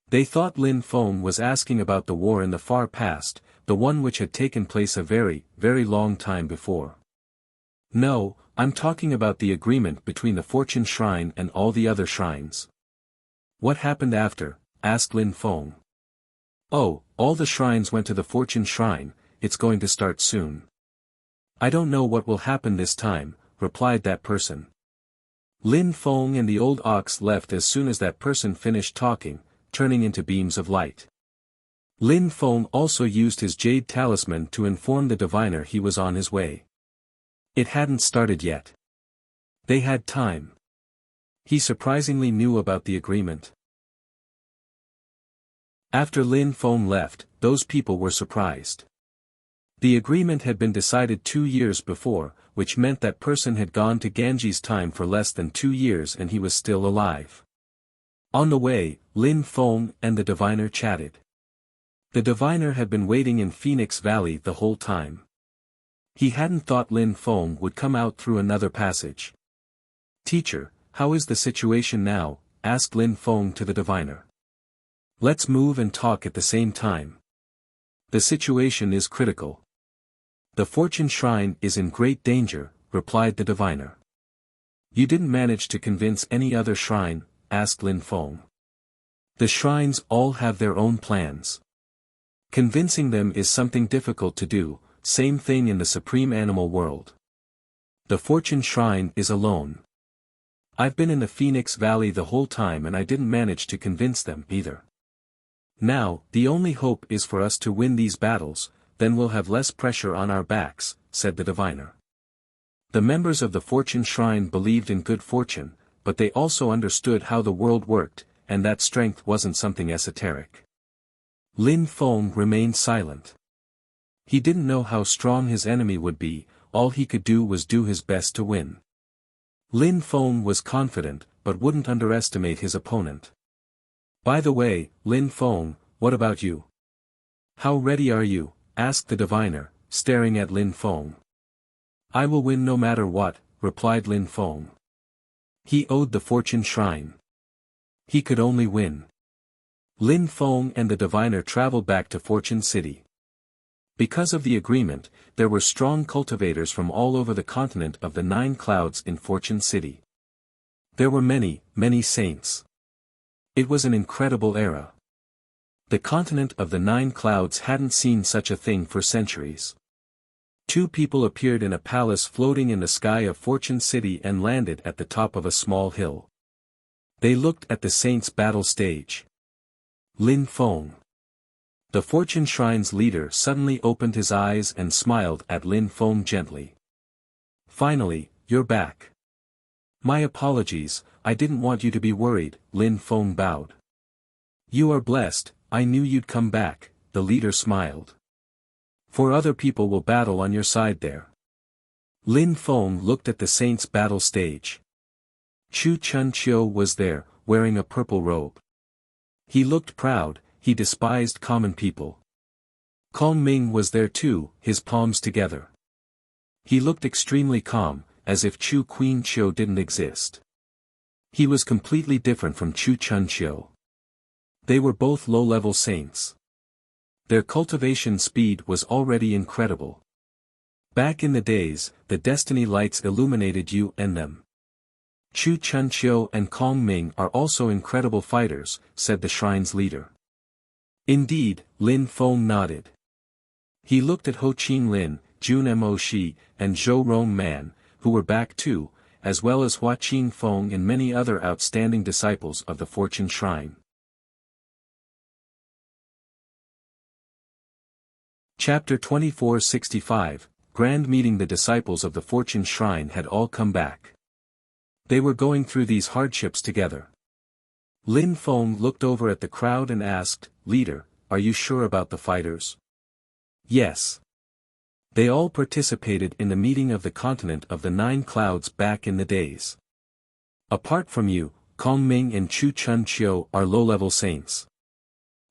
They thought Lin Feng was asking about the war in the far past, the one which had taken place a very, very long time before. "No, I'm talking about the agreement between the Fortune Shrine and all the other shrines." "What happened after?" asked Lin Feng. "Oh, all the shrines went to the Fortune Shrine, it's going to start soon." "I don't know what will happen this time," replied that person. Lin Feng and the old ox left as soon as that person finished talking, turning into beams of light. Lin Feng also used his jade talisman to inform the diviner he was on his way. It hadn't started yet. They had time. He surprisingly knew about the agreement. After Lin Feng left, those people were surprised. The agreement had been decided 2 years before, which meant that person had gone to Ganges time for less than 2 years and he was still alive. On the way, Lin Feng and the diviner chatted. The diviner had been waiting in Phoenix Valley the whole time. He hadn't thought Lin Feng would come out through another passage. "Teacher, how is the situation now?" asked Lin Feng to the diviner. "Let's move and talk at the same time. The situation is critical. The Fortune Shrine is in great danger," replied the diviner. "You didn't manage to convince any other shrine?" asked Lin Feng. "The shrines all have their own plans. Convincing them is something difficult to do, same thing in the supreme animal world. The Fortune Shrine is alone. I've been in the Phoenix Valley the whole time and I didn't manage to convince them either. Now, the only hope is for us to win these battles, then we'll have less pressure on our backs," said the diviner. The members of the Fortune Shrine believed in good fortune, but they also understood how the world worked, and that strength wasn't something esoteric. Lin Feng remained silent. He didn't know how strong his enemy would be, all he could do was do his best to win. Lin Feng was confident, but wouldn't underestimate his opponent. "By the way, Lin Feng, what about you? How ready are you?" asked the diviner, staring at Lin Feng. "I will win no matter what," replied Lin Feng. He owed the Fortune Shrine. He could only win. Lin Feng and the diviner traveled back to Fortune City. Because of the agreement, there were strong cultivators from all over the continent of the 9 clouds in Fortune City. There were many, many saints. It was an incredible era. The continent of the 9 clouds hadn't seen such a thing for centuries. 2 people appeared in a palace floating in the sky of Fortune City and landed at the top of a small hill. They looked at the saints' battle stage. Lin Feng. The Fortune Shrine's leader suddenly opened his eyes and smiled at Lin Feng gently. "Finally, you're back. My apologies, I didn't want you to be worried," Lin Feng bowed. "You are blessed, I knew you'd come back," the leader smiled. "For other people will battle on your side there." Lin Feng looked at the saints' battle stage. Chu Chun Chiu was there, wearing a purple robe. He looked proud, he despised common people. Kong Ming was there too, his palms together. He looked extremely calm, as if Chu Queen Chiu didn't exist. He was completely different from Chu Chun Chiu. They were both low-level saints. Their cultivation speed was already incredible. Back in the days, the destiny lights illuminated you and them. Chu Chunqiu and Kong Ming are also incredible fighters, said the shrine's leader. Indeed, Lin Feng nodded. He looked at Ho Qin Lin, Jun Mo Shi, and Zhou Rong Man, who were back too, as well as Hua Qin Feng and many other outstanding disciples of the Fortune Shrine. Chapter 2465, Grand Meeting. The disciples of the Fortune Shrine had all come back. They were going through these hardships together. Lin Feng looked over at the crowd and asked, "Leader, are you sure about the fighters?" "Yes. They all participated in the meeting of the continent of the 9 clouds back in the days. Apart from you, Kong Ming and Chu Chunqiu are low-level saints.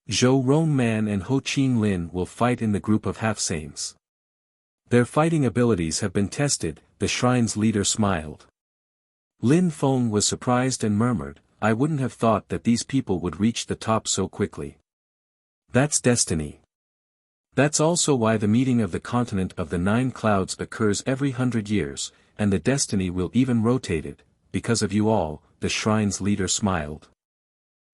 Zhou Rong Man and Ho Qin Lin will fight in the group of half-saints. Their fighting abilities have been tested," the shrine's leader smiled. Lin Feng was surprised and murmured, "I wouldn't have thought that these people would reach the top so quickly. That's destiny. That's also why the meeting of the continent of the 9 clouds occurs every 100 years, and the destiny will even rotate it, because of you all," the shrine's leader smiled.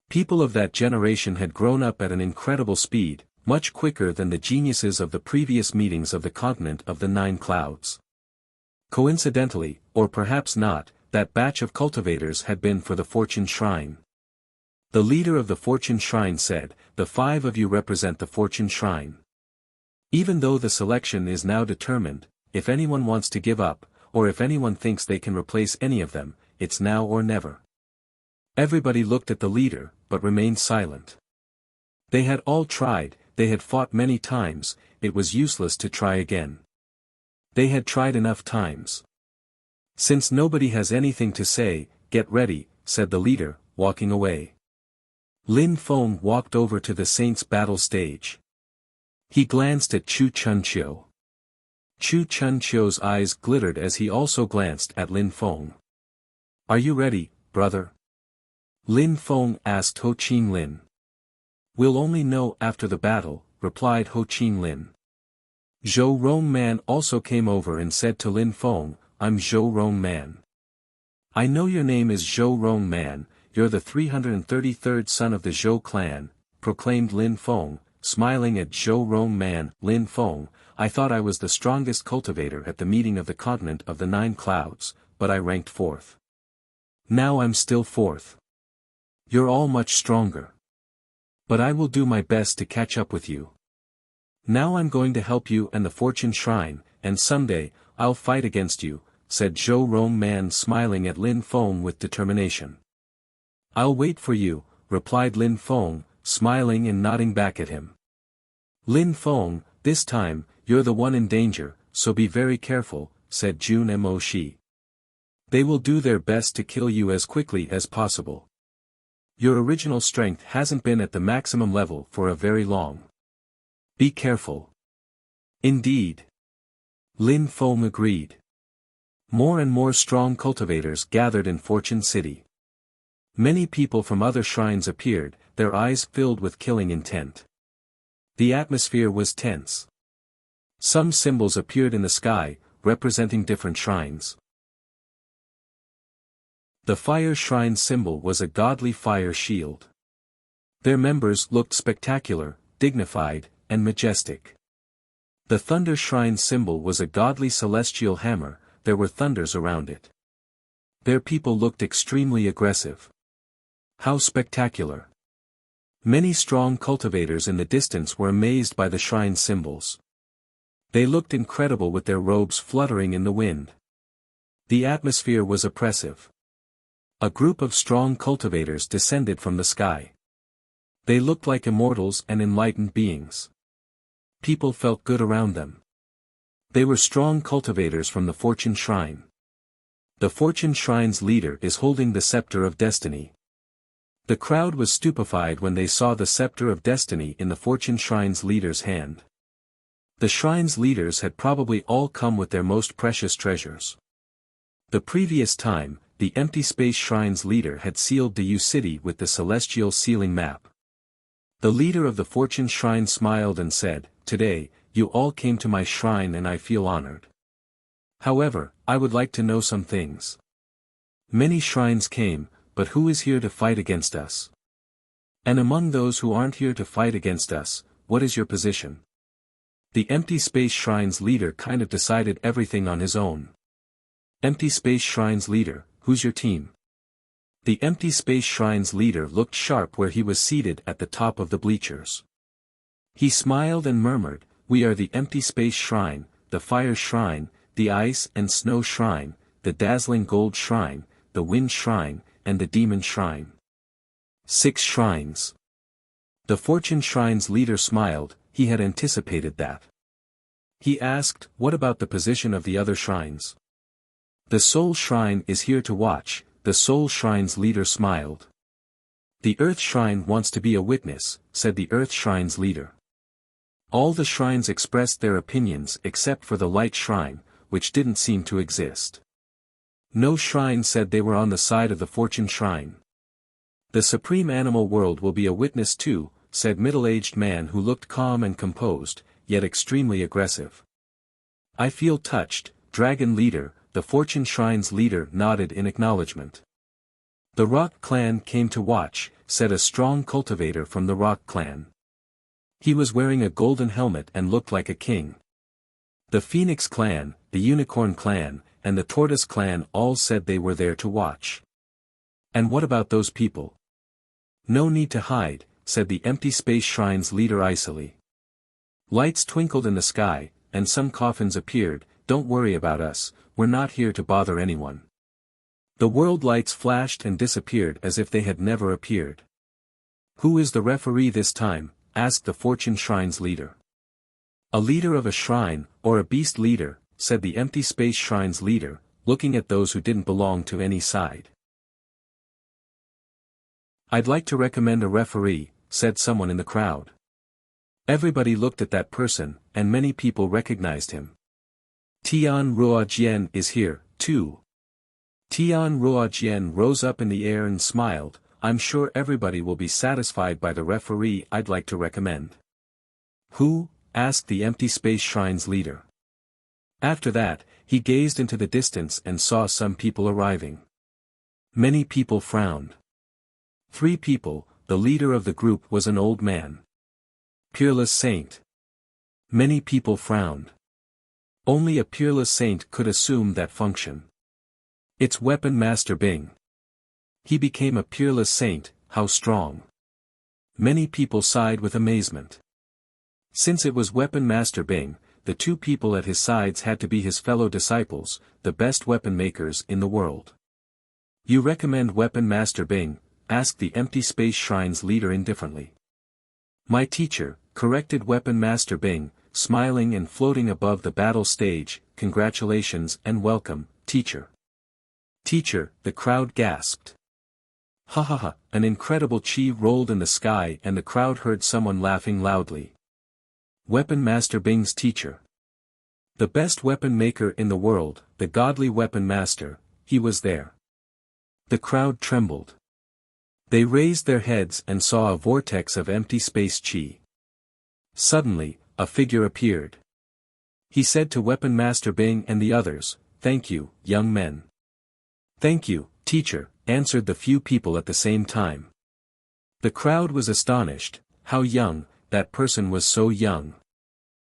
People of that generation had grown up at an incredible speed, much quicker than the geniuses of the previous meetings of the continent of the 9 clouds. Coincidentally, or perhaps not, that batch of cultivators had been for the Fortune Shrine. The leader of the Fortune Shrine said, "The 5 of you represent the Fortune Shrine. Even though the selection is now determined, if anyone wants to give up, or if anyone thinks they can replace any of them, it's now or never." Everybody looked at the leader, but remained silent. They had all tried, they had fought many times, it was useless to try again. They had tried enough times. "Since nobody has anything to say, get ready," said the leader, walking away. Lin Feng walked over to the saints' battle stage. He glanced at Chu Chunqiu. Chu Chunqiu's eyes glittered as he also glanced at Lin Feng. "Are you ready, brother?" Lin Feng asked Ho Qin Lin. "We'll only know after the battle," replied Ho Qin Lin. Zhou Rong Man also came over and said to Lin Feng, "I'm Zhou Rong Man." "I know your name is Zhou Rong Man, you're the 333rd son of the Zhou clan," proclaimed Lin Feng, smiling at Zhou Rong Man. "Lin Feng, I thought I was the strongest cultivator at the meeting of the continent of the 9 clouds, but I ranked 4th. Now I'm still 4th. You're all much stronger. But I will do my best to catch up with you. Now I'm going to help you and the Fortune Shrine, and someday, I'll fight against you," said Zhou Rong Man, smiling at Lin Feng with determination. "I'll wait for you," replied Lin Feng, smiling and nodding back at him. "Lin Feng, this time, you're the one in danger, so be very careful," said Jun Mo Shi. "They will do their best to kill you as quickly as possible. Your original strength hasn't been at the maximum level for a very long. Be careful." "Indeed." Lin Feng agreed. More and more strong cultivators gathered in Fortune City. Many people from other shrines appeared, their eyes filled with killing intent. The atmosphere was tense. Some symbols appeared in the sky, representing different shrines. The fire shrine symbol was a godly fire shield. Their members looked spectacular, dignified, and majestic. The thunder shrine symbol was a godly celestial hammer, there were thunders around it. Their people looked extremely aggressive. How spectacular! Many strong cultivators in the distance were amazed by the shrine symbols. They looked incredible with their robes fluttering in the wind. The atmosphere was oppressive. A group of strong cultivators descended from the sky. They looked like immortals and enlightened beings. People felt good around them. They were strong cultivators from the Fortune Shrine. The Fortune Shrine's leader is holding the scepter of destiny. The crowd was stupefied when they saw the scepter of destiny in the Fortune Shrine's leader's hand. The shrine's leaders had probably all come with their most precious treasures. The previous time, the empty space shrine's leader had sealed the U City with the celestial sealing map. The leader of the Fortune Shrine smiled and said, "Today, you all came to my shrine and I feel honored. However, I would like to know some things. Many shrines came, but who is here to fight against us? And among those who aren't here to fight against us, what is your position? The Empty Space Shrine's leader kind of decided everything on his own. Empty Space Shrine's leader, who's your team? The Empty Space Shrine's leader looked sharp where he was seated at the top of the bleachers. He smiled and murmured, "We are the Empty Space Shrine, the Fire Shrine, the Ice and Snow Shrine, the Dazzling Gold Shrine, the Wind Shrine, and the Demon Shrine." 6 shrines. The Fortune Shrine's leader smiled, he had anticipated that. He asked, "What about the position of the other shrines?" "The Soul Shrine is here to watch," the Soul Shrine's leader smiled. "The Earth Shrine wants to be a witness," said the Earth Shrine's leader. All the shrines expressed their opinions except for the Light Shrine, which didn't seem to exist. No shrine said they were on the side of the Fortune Shrine. "The Supreme Animal World will be a witness too," said middle-aged man who looked calm and composed, yet extremely aggressive. "I feel touched, Dragon Leader," the Fortune Shrine's leader nodded in acknowledgement. "The Rock Clan came to watch," said a strong cultivator from the Rock Clan. He was wearing a golden helmet and looked like a king. The Phoenix Clan, the Unicorn Clan, and the Tortoise Clan all said they were there to watch. "And what about those people?" "No need to hide," said the Empty Space Shrine's leader icily. Lights twinkled in the sky, and some coffins appeared. "Don't worry about us, we're not here to bother anyone." The world lights flashed and disappeared as if they had never appeared. "Who is the referee this time?" asked the Fortune Shrine's leader. "A leader of a shrine, or a beast leader," said the Empty Space Shrine's leader, looking at those who didn't belong to any side. "I'd like to recommend a referee," said someone in the crowd. Everybody looked at that person, and many people recognized him. "Tian Ruojian is here, too." Tian Ruojian rose up in the air and smiled, "I'm sure everybody will be satisfied by the referee I'd like to recommend." "Who?" asked the Empty Space Shrine's leader. After that, he gazed into the distance and saw some people arriving. Many people frowned. 3 people, the leader of the group was an old man. Peerless Saint. Many people frowned. Only a Peerless Saint could assume that function. "It's Weapon Master Bing. He became a Peerless Saint, how strong." Many people sighed with amazement. Since it was Weapon Master Bing, the 2 people at his sides had to be his fellow disciples, the best weapon makers in the world. "You recommend Weapon Master Bing?" asked the Empty Space Shrine's leader indifferently. "My teacher," corrected Weapon Master Bing, smiling and floating above the battle stage. "Congratulations and welcome, teacher." "Teacher," the crowd gasped. "Ha ha ha," an incredible chi rolled in the sky and the crowd heard someone laughing loudly. Weapon Master Bing's teacher. The best weapon maker in the world, the godly weapon master, he was there. The crowd trembled. They raised their heads and saw a vortex of empty space chi. Suddenly, a figure appeared. He said to Weapon Master Bing and the others, "Thank you, young men." "Thank you, teacher," answered the few people at the same time. The crowd was astonished. How young, that person was so young.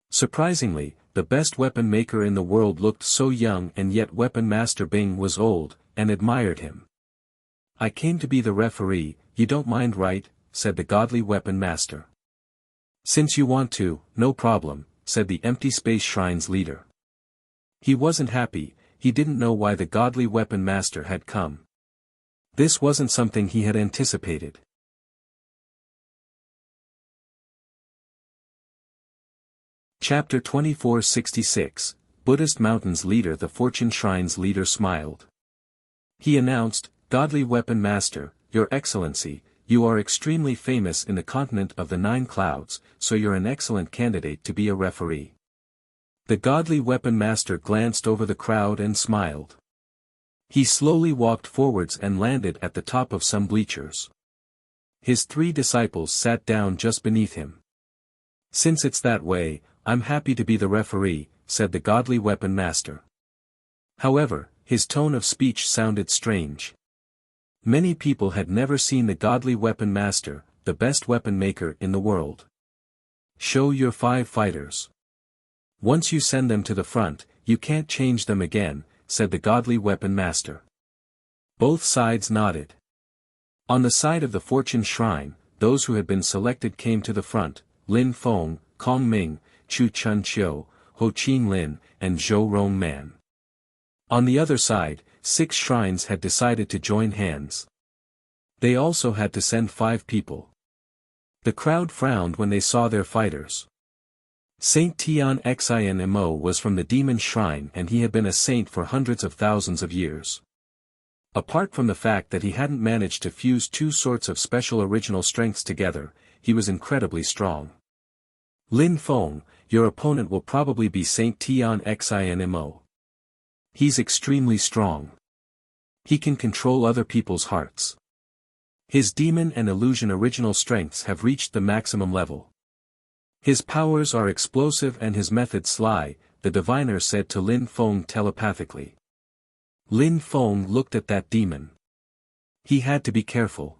Surprisingly, the best weapon maker in the world looked so young and yet Weapon Master Bing was old, and admired him. "I came to be the referee, you don't mind, right?" said the godly weapon master. "Since you want to, no problem," said the Empty Space Shrine's leader. He wasn't happy, he didn't know why the godly weapon master had come. This wasn't something he had anticipated. Chapter 2466, Buddhist Mountain's leader. The Fortune Shrine's leader smiled. He announced, "Godly Weapon Master, Your Excellency, you are extremely famous in the continent of the 9 clouds, so you're an excellent candidate to be a referee." The godly weapon master glanced over the crowd and smiled. He slowly walked forwards and landed at the top of some bleachers. His 3 disciples sat down just beneath him. "Since it's that way, I'm happy to be the referee," said the godly weapon master. "However, His tone of speech sounded strange. Many people had never seen the godly weapon master, the best weapon maker in the world. Show your 5 fighters. Once you send them to the front, you can't change them again, said the godly weapon master. Both sides nodded. On the side of the Fortune Shrine, those who had been selected came to the front: Lin Feng, Kong Ming, Chu Chun Chiu, Ho Qin Lin, and Zhou Rong Man. On the other side, 6 shrines had decided to join hands. They also had to send 5 people. The crowd frowned when they saw their fighters. Saint Tian Xin was from the Demon Shrine, and he had been a saint for hundreds of thousands of years. Apart from the fact that he hadn't managed to fuse 2 sorts of special original strengths together, he was incredibly strong. Lin Feng, your opponent will probably be Saint Tian Xin. He's extremely strong. He can control other people's hearts. His demon and illusion original strengths have reached the maximum level. His powers are explosive and his methods sly, the diviner said to Lin Feng telepathically. Lin Feng looked at that demon. He had to be careful.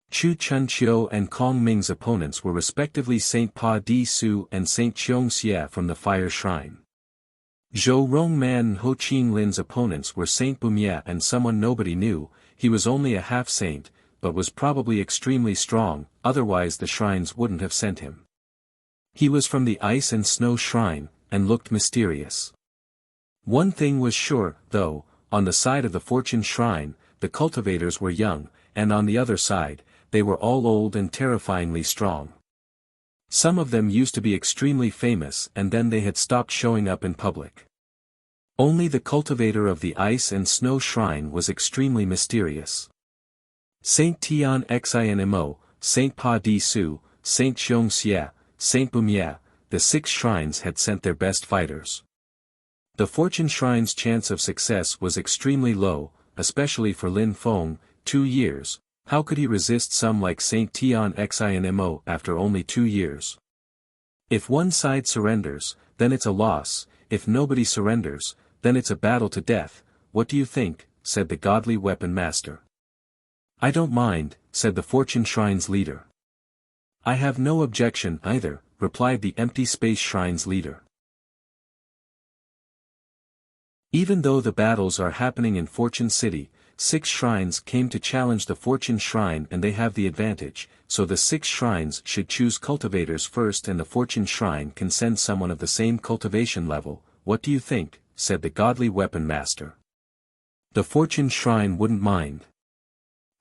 Chu Chun Chiu and Kong Ming's opponents were respectively Saint Pa Di Su and Saint Cheong Xie from the Fire Shrine. Zhou Rong Man and Ho Qin Lin's opponents were Saint Bumie and someone nobody knew. He was only a half-saint, but was probably extremely strong, otherwise the shrines wouldn't have sent him. He was from the Ice and Snow Shrine, and looked mysterious. One thing was sure, though: on the side of the Fortune Shrine, the cultivators were young, and on the other side, they were all old and terrifyingly strong. Some of them used to be extremely famous and then they had stopped showing up in public. Only the cultivator of the Ice and Snow Shrine was extremely mysterious. Saint Tian Xin, Saint Pa Di Su, Saint Cheong Xie, Saint Bumie, the 6 shrines had sent their best fighters. The Fortune Shrine's chance of success was extremely low, especially for Lin Feng. 2 years, how could he resist some like Saint Tian Xin after only 2 years? If one side surrenders, then it's a loss; if nobody surrenders, then it's a battle to death. What do you think? Said the godly weapon master. I don't mind, said the Fortune Shrine's leader. I have no objection either, replied the Empty Space Shrine's leader. Even though the battles are happening in Fortune City, 6 shrines came to challenge the Fortune Shrine and they have the advantage, so the 6 shrines should choose cultivators first and the Fortune Shrine can send someone of the same cultivation level. What do you think? Said the godly weapon master. The Fortune Shrine wouldn't mind.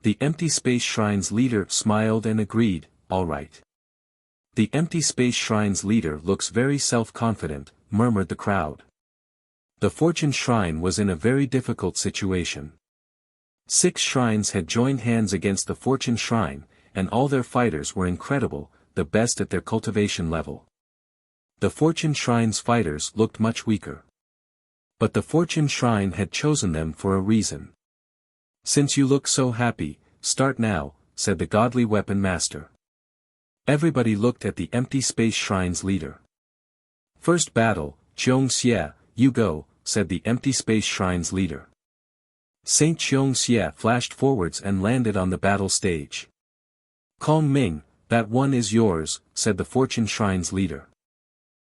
The Empty Space Shrine's leader smiled and agreed, all right. The Empty Space Shrine's leader looks very self-confident, murmured the crowd. The Fortune Shrine was in a very difficult situation. 6 shrines had joined hands against the Fortune Shrine, and all their fighters were incredible, the best at their cultivation level. The Fortune Shrine's fighters looked much weaker. But the Fortune Shrine had chosen them for a reason. Since you look so happy, start now, said the godly weapon master. Everybody looked at the Empty Space Shrine's leader. First battle, Cheong Xie, you go, said the Empty Space Shrine's leader. Saint Cheong Xie flashed forwards and landed on the battle stage. Kong Ming, that one is yours, said the Fortune Shrine's leader.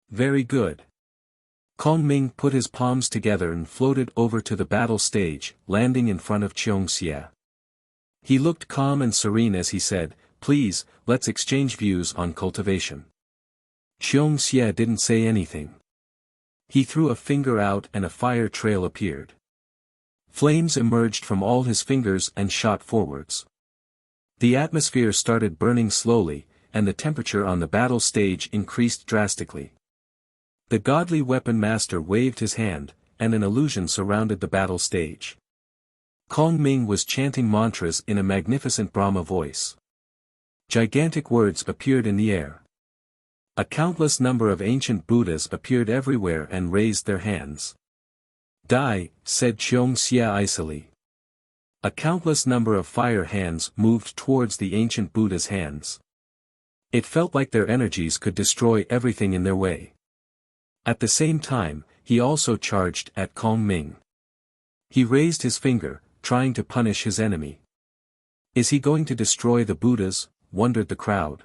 Very good. Kong Ming put his palms together and floated over to the battle stage, landing in front of Cheong Xie. He looked calm and serene as he said, please, let's exchange views on cultivation. Cheong Xie didn't say anything. He threw a finger out and a fire trail appeared. Flames emerged from all his fingers and shot forwards. The atmosphere started burning slowly, and the temperature on the battle stage increased drastically. The godly weapon master waved his hand, and an illusion surrounded the battle stage. Kong Ming was chanting mantras in a magnificent Brahma voice. Gigantic words appeared in the air. A countless number of ancient Buddhas appeared everywhere and raised their hands. Die, said Cheong Xie icily. A countless number of fire hands moved towards the ancient Buddha's hands. It felt like their energies could destroy everything in their way. At the same time, he also charged at Kong Ming. He raised his finger, trying to punish his enemy. Is he going to destroy the Buddhas? Wondered the crowd.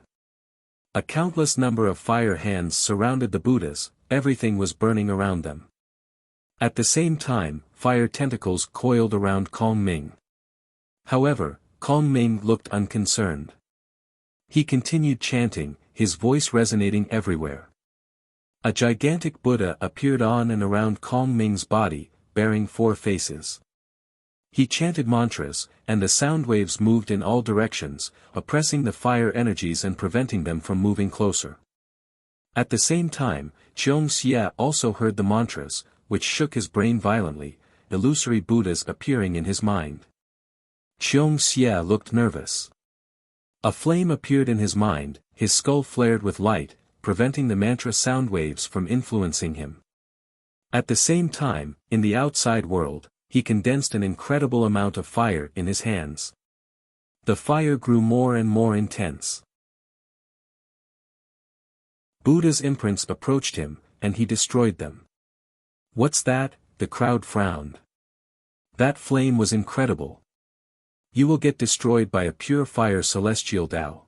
A countless number of fire hands surrounded the Buddhas, everything was burning around them. At the same time, fire tentacles coiled around Kong Ming. However, Kong Ming looked unconcerned. He continued chanting, his voice resonating everywhere. A gigantic Buddha appeared on and around Kong Ming's body, bearing 4 faces. He chanted mantras, and the sound waves moved in all directions, oppressing the fire energies and preventing them from moving closer. At the same time, Wuxia also heard the mantras, which shook his brain violently, illusory Buddhas appearing in his mind. Wuxia looked nervous. A flame appeared in his mind, his skull flared with light, preventing the mantra sound waves from influencing him. At the same time, in the outside world, he condensed an incredible amount of fire in his hands. The fire grew more and more intense. Buddha's imprints approached him, and he destroyed them. What's that? The crowd frowned. That flame was incredible. You will get destroyed by a pure fire celestial Tao.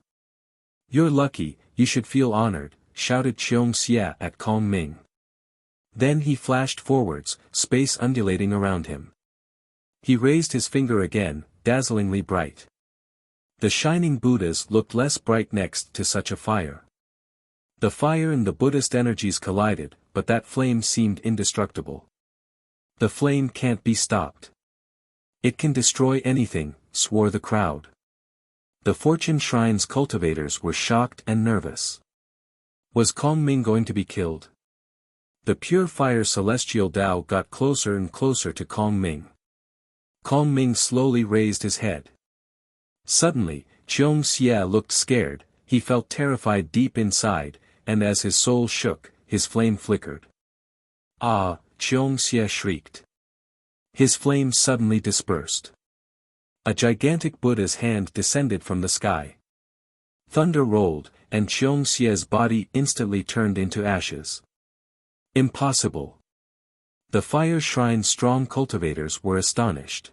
You're lucky, you should feel honored, shouted Wuxia at Kong Ming. Then he flashed forwards, space undulating around him. He raised his finger again, dazzlingly bright. The shining Buddhas looked less bright next to such a fire. The fire and the Buddhist energies collided, but that flame seemed indestructible. The flame can't be stopped. It can destroy anything, swore the crowd. The Fortune Shrine's cultivators were shocked and nervous. Was Kong Ming going to be killed? The pure fire celestial Tao got closer and closer to Kong Ming. Kong Ming slowly raised his head. Suddenly, Wuxia looked scared, he felt terrified deep inside, and as his soul shook, his flame flickered. Ah! Wuxia shrieked. His flame suddenly dispersed. A gigantic Buddha's hand descended from the sky. Thunder rolled, and Wuxia's body instantly turned into ashes. Impossible. The Fire Shrine's strong cultivators were astonished.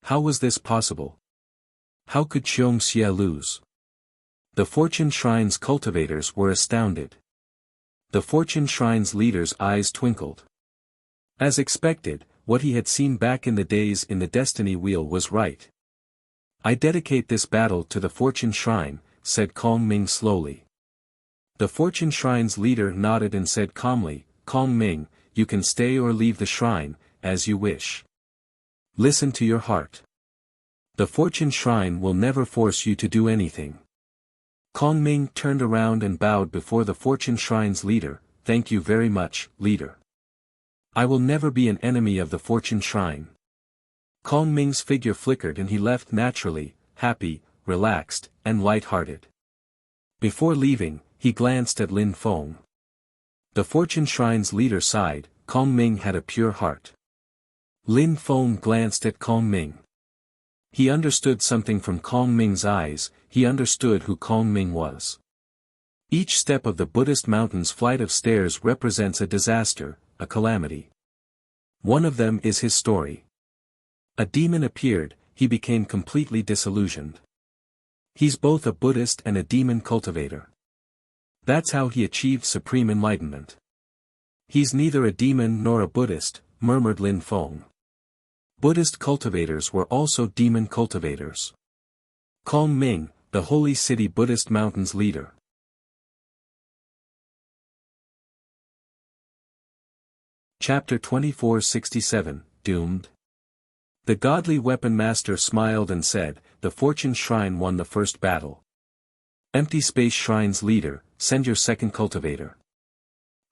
How was this possible? How could Wuxia lose? The Fortune Shrine's cultivators were astounded. The Fortune Shrine's leader's eyes twinkled. As expected, what he had seen back in the days in the Destiny Wheel was right. I dedicate this battle to the Fortune Shrine, said Kong Ming slowly. The Fortune Shrine's leader nodded and said calmly, Kong Ming, you can stay or leave the shrine, as you wish. Listen to your heart. The Fortune Shrine will never force you to do anything. Kong Ming turned around and bowed before the Fortune Shrine's leader, thank you very much, leader. I will never be an enemy of the Fortune Shrine. Kong Ming's figure flickered and he left naturally, happy, relaxed, and light-hearted. Before leaving, he glanced at Lin Feng. The Fortune Shrine's leader sighed, Kong Ming had a pure heart. Lin Feng glanced at Kong Ming. He understood something from Kong Ming's eyes, he understood who Kong Ming was. Each step of the Buddhist mountain's flight of stairs represents a disaster, a calamity. One of them is his story. A demon appeared, he became completely disillusioned. He's both a Buddhist and a demon cultivator. That's how he achieved supreme enlightenment. He's neither a demon nor a Buddhist, murmured Lin Feng. Buddhist cultivators were also demon cultivators. Kong Ming, the Holy City Buddhist Mountains leader. Chapter 2467, Doomed. The godly weapon master smiled and said, the Fortune Shrine won the first battle. Empty Space Shrine's leader, send your second cultivator.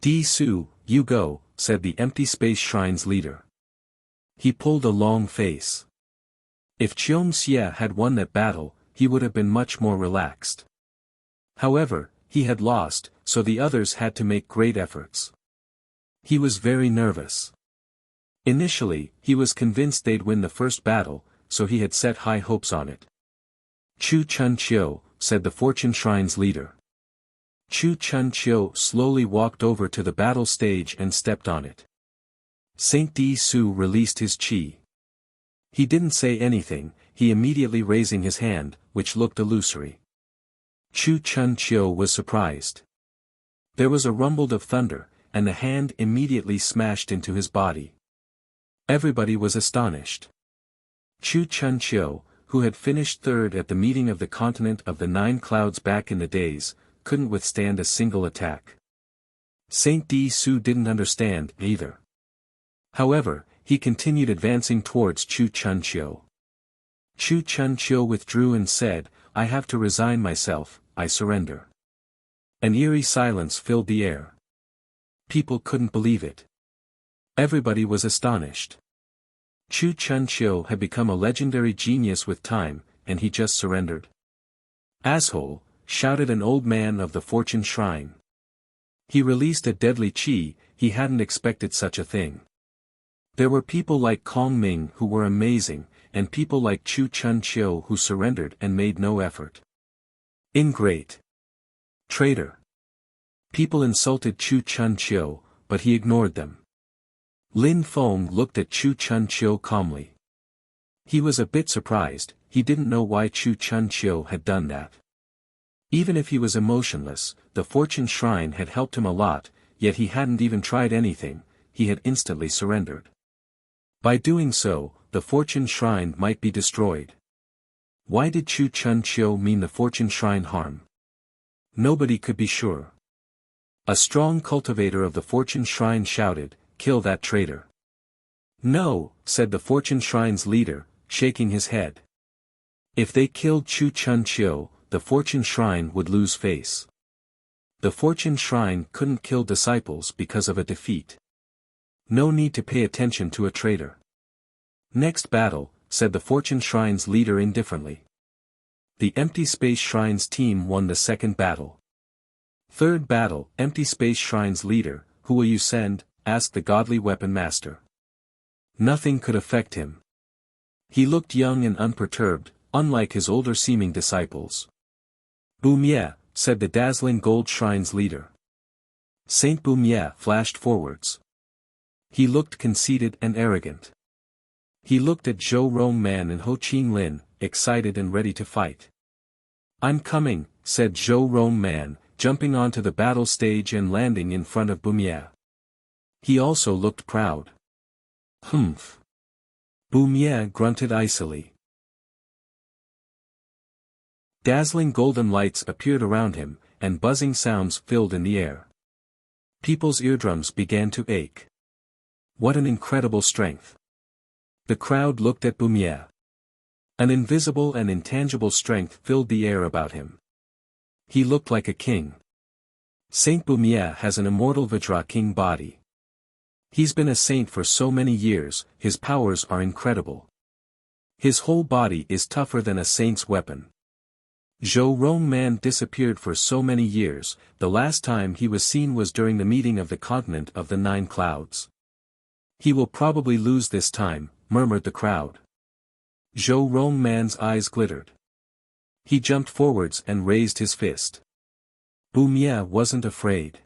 Di Su, you go, said the Empty Space Shrine's leader. He pulled a long face. If Wuxia had won that battle, he would have been much more relaxed. However, he had lost, so the others had to make great efforts. He was very nervous. Initially, he was convinced they'd win the first battle, so he had set high hopes on it. Chu Chun Chiu, said the Fortune Shrine's leader. Chu Chun Chiu slowly walked over to the battle stage and stepped on it. Saint Su released his chi. He didn't say anything, he immediately raising his hand, which looked illusory. Chu Chun Chiu was surprised. There was a rumble of thunder, and the hand immediately smashed into his body. Everybody was astonished. Chu Chun Chiu, who had finished third at the meeting of the continent of the 9 clouds back in the days, couldn't withstand a single attack. Saint Su didn't understand, either. However, he continued advancing towards Chu Chun Chiu. Chu Chun Chiu withdrew and said, "I have to resign myself, I surrender." An eerie silence filled the air. People couldn't believe it. Everybody was astonished. Chu Chun Chiu had become a legendary genius with time, and he just surrendered. "Asshole," shouted an old man of the Fortune Shrine. He released a deadly chi, he hadn't expected such a thing. There were people like Kong Ming who were amazing, and people like Chu Chun Chiu who surrendered and made no effort. Ingrate. Traitor. People insulted Chu Chun Chiu, but he ignored them. Lin Feng looked at Chu Chun Chiu calmly. He was a bit surprised, he didn't know why Chu Chun Chiu had done that. Even if he was emotionless, the Fortune Shrine had helped him a lot, yet he hadn't even tried anything, he had instantly surrendered. By doing so, the Fortune Shrine might be destroyed. Why did Chu Chun Chiu mean the Fortune Shrine harm? Nobody could be sure. A strong cultivator of the Fortune Shrine shouted, "Kill that traitor." "No," said the Fortune Shrine's leader, shaking his head. If they killed Chu Chun Chiu, the Fortune Shrine would lose face. The Fortune Shrine couldn't kill disciples because of a defeat. No need to pay attention to a traitor. "Next battle," said the Fortune Shrine's leader indifferently. The Empty Space Shrine's team won the second battle. Third battle, Empty Space Shrine's leader, "Who will you send?" asked the godly weapon master. Nothing could affect him. He looked young and unperturbed, unlike his older-seeming disciples. "Bumie," said the dazzling Gold Shrine's leader. Saint Bumie flashed forwards. He looked conceited and arrogant. He looked at Zhou Rongman and Ho Qing Lin, excited and ready to fight. "I'm coming," said Zhou Rongman, jumping onto the battle stage and landing in front of Bumie. He also looked proud. "Humph." Bumie grunted icily. Dazzling golden lights appeared around him, and buzzing sounds filled in the air. People's eardrums began to ache. What an incredible strength. The crowd looked at Bumie. An invisible and intangible strength filled the air about him. He looked like a king. Saint Bumie has an immortal Vajra King body. He's been a saint for so many years, his powers are incredible. His whole body is tougher than a saint's weapon. Zhou Rongman disappeared for so many years, the last time he was seen was during the meeting of the continent of the 9 clouds. "He will probably lose this time," murmured the crowd. Zhou Rongman's eyes glittered. He jumped forwards and raised his fist. Bumie wasn't afraid.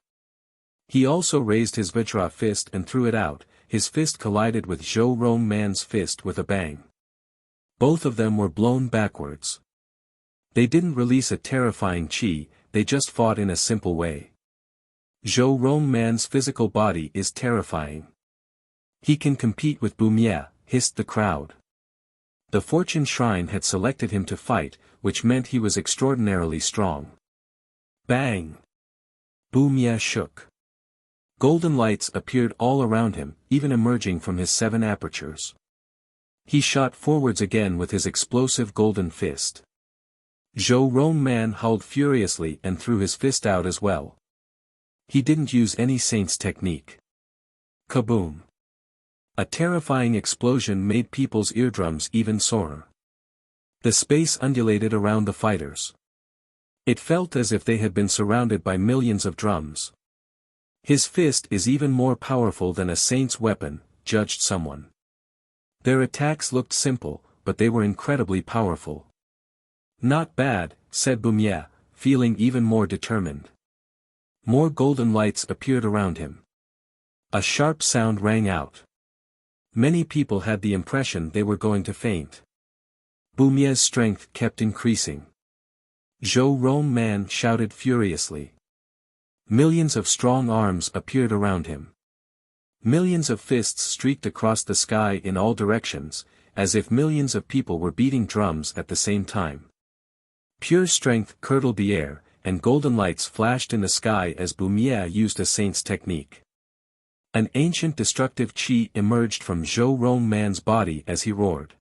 He also raised his Vajra fist and threw it out, his fist collided with Zhou Rongman's fist with a bang. Both of them were blown backwards. They didn't release a terrifying chi, they just fought in a simple way. Zhou Rongman's physical body is terrifying. "He can compete with Bumie," hissed the crowd. The Fortune Shrine had selected him to fight, which meant he was extraordinarily strong. Bang! Bumie shook. Golden lights appeared all around him, even emerging from his 7 apertures. He shot forwards again with his explosive golden fist. Zhou Rongman howled furiously and threw his fist out as well. He didn't use any saint's technique. Kaboom! A terrifying explosion made people's eardrums even sorer. The space undulated around the fighters. It felt as if they had been surrounded by millions of drums. "His fist is even more powerful than a saint's weapon," judged someone. Their attacks looked simple, but they were incredibly powerful. "Not bad," said Bumie, feeling even more determined. More golden lights appeared around him. A sharp sound rang out. Many people had the impression they were going to faint. Bumie's strength kept increasing. Zhou Rong Man shouted furiously. Millions of strong arms appeared around him. Millions of fists streaked across the sky in all directions, as if millions of people were beating drums at the same time. Pure strength curdled the air, and golden lights flashed in the sky as Bumie used a saint's technique. An ancient destructive qi emerged from Zhou Rong Man's body as he roared.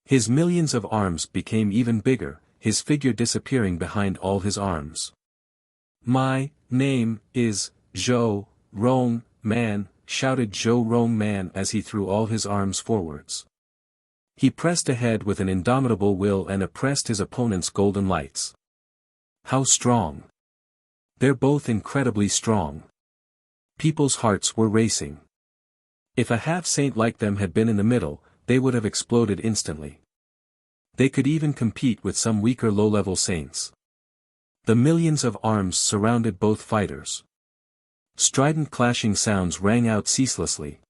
His millions of arms became even bigger, his figure disappearing behind all his arms. "My name is Zhou Rong Man," shouted Zhou Rong Man as he threw all his arms forwards. He pressed ahead with an indomitable will and oppressed his opponent's golden lights. How strong! They're both incredibly strong. People's hearts were racing. If a half-saint like them had been in the middle, they would have exploded instantly. They could even compete with some weaker low-level saints. The millions of arms surrounded both fighters. Strident clashing sounds rang out ceaselessly.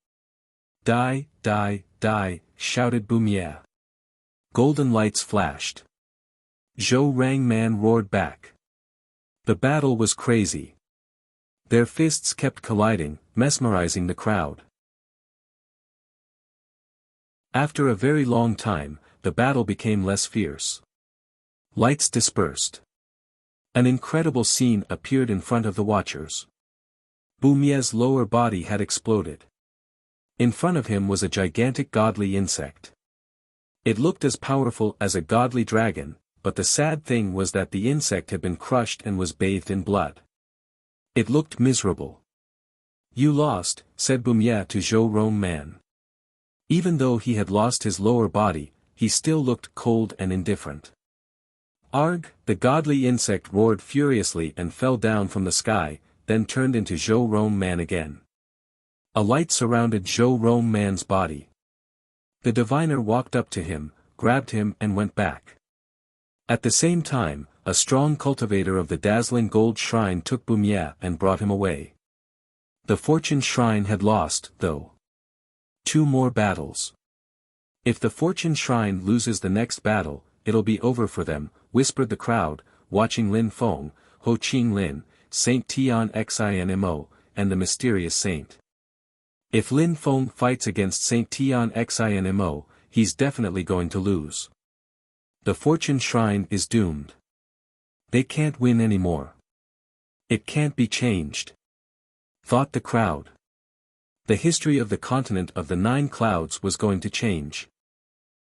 "Die, die, die," shouted Bumie. Golden lights flashed. Zhou Rong Man roared back. The battle was crazy. Their fists kept colliding, mesmerizing the crowd. After a very long time, the battle became less fierce. Lights dispersed. An incredible scene appeared in front of the watchers. Bumie's lower body had exploded. In front of him was a gigantic godly insect. It looked as powerful as a godly dragon, but the sad thing was that the insect had been crushed and was bathed in blood. It looked miserable. "You lost," said Bumie to Zhou Rong Man. Even though he had lost his lower body, he still looked cold and indifferent. "Arg!" The godly insect roared furiously and fell down from the sky, then turned into Zhou Rong Man again. A light surrounded Zhou Rong Man's body. The diviner walked up to him, grabbed him and went back. At the same time, a strong cultivator of the dazzling gold shrine took Bumie and brought him away. The fortune shrine had lost, though. 2 more battles. "If the fortune shrine loses the next battle, it'll be over for them," whispered the crowd, watching Lin Feng, Ho Qing Lin, Saint Tian Xinmo, and the mysterious saint. If Lin Feng fights against Saint Tian Xinmo, he's definitely going to lose. The fortune shrine is doomed. They can't win anymore. It can't be changed. Thought the crowd. The history of the continent of the 9 clouds was going to change.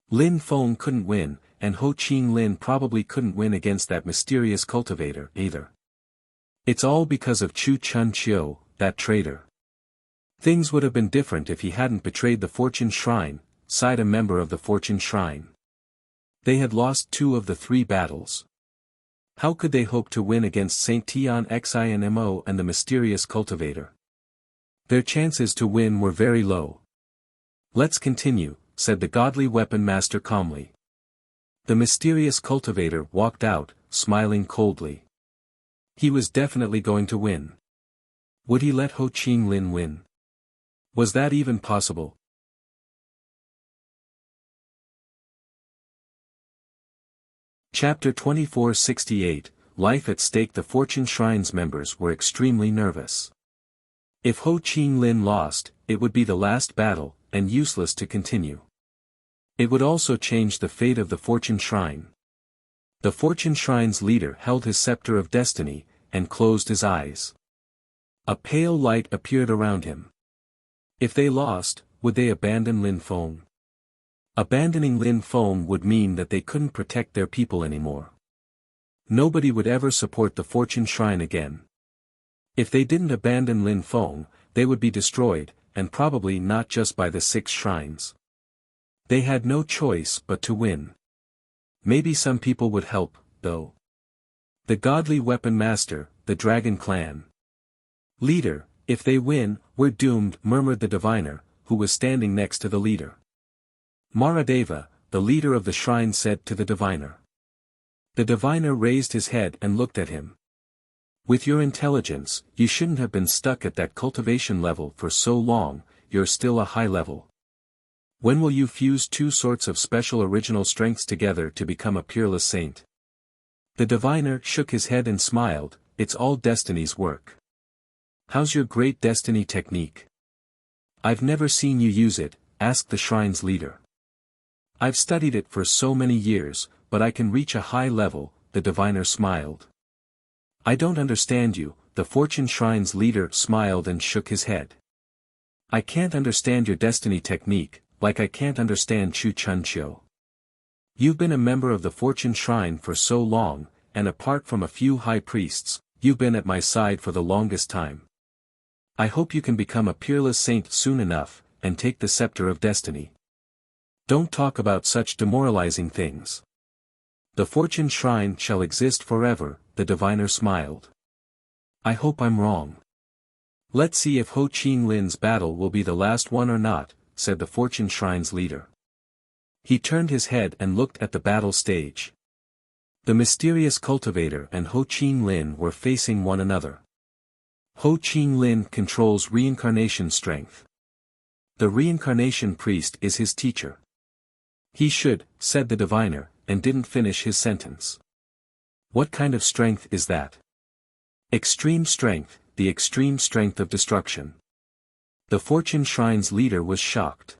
Lin Feng couldn't win, and Ho Qing Lin probably couldn't win against that mysterious cultivator either. It's all because of Chu Chun Chiu, that traitor. Things would have been different if he hadn't betrayed the fortune shrine, sighed a member of the fortune shrine. They had lost 2 of the 3 battles. How could they hope to win against Saint Tian Xinmo and the mysterious cultivator? Their chances to win were very low. "Let's continue," said the godly weapon master calmly. The mysterious cultivator walked out, smiling coldly. He was definitely going to win. Would he let Ho Qing Lin win? Was that even possible? Chapter 2468, Life at Stake. The Fortune Shrine's members were extremely nervous. If Ho Qing Lin lost, it would be the last battle, and useless to continue. It would also change the fate of the Fortune Shrine. The Fortune Shrine's leader held his scepter of destiny, and closed his eyes. A pale light appeared around him. If they lost, would they abandon Lin Feng? Abandoning Lin Feng would mean that they couldn't protect their people anymore. Nobody would ever support the Fortune Shrine again. If they didn't abandon Lin Feng, they would be destroyed, and probably not just by the 6 shrines. They had no choice but to win. Maybe some people would help, though. The godly weapon master, the Dragon Clan. "Leader, if they win, we're doomed," murmured the diviner, who was standing next to the leader. Maradeva, the leader of the shrine, said to the diviner. The diviner raised his head and looked at him. "With your intelligence, you shouldn't have been stuck at that cultivation level for so long, you're still a high level. When will you fuse two sorts of special original strengths together to become a peerless saint? The diviner shook his head and smiled, it's all destiny's work. How's your great destiny technique? I've never seen you use it, asked the shrine's leader. I've studied it for so many years, but I can reach a high level, the diviner smiled. I don't understand you, the fortune shrine's leader smiled and shook his head. I can't understand your destiny technique, like I can't understand Chu Chun Chiu. You've been a member of the fortune shrine for so long, and apart from a few high priests, you've been at my side for the longest time. I hope you can become a peerless saint soon enough, and take the scepter of destiny. Don't talk about such demoralizing things. The fortune shrine shall exist forever, the diviner smiled. I hope I'm wrong. Let's see if Ho Ching Lin's battle will be the last one or not, said the fortune shrine's leader. He turned his head and looked at the battle stage. The mysterious cultivator and Ho Ching Lin were facing one another. Ho Ching Lin controls reincarnation strength. The reincarnation priest is his teacher. He should, said the diviner, and didn't finish his sentence. What kind of strength is that? Extreme strength, the extreme strength of destruction. The fortune shrine's leader was shocked.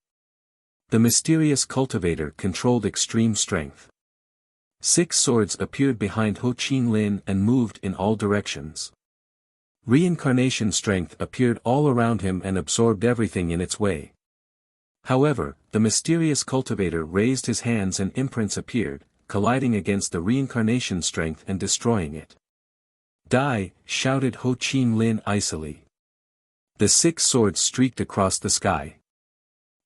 The mysterious cultivator controlled extreme strength. 6 swords appeared behind Ho Ching Lin and moved in all directions. Reincarnation strength appeared all around him and absorbed everything in its way. However, the mysterious cultivator raised his hands and imprints appeared, colliding against the reincarnation strength and destroying it. Die, shouted Ho Ching Lin icily. The 6 swords streaked across the sky.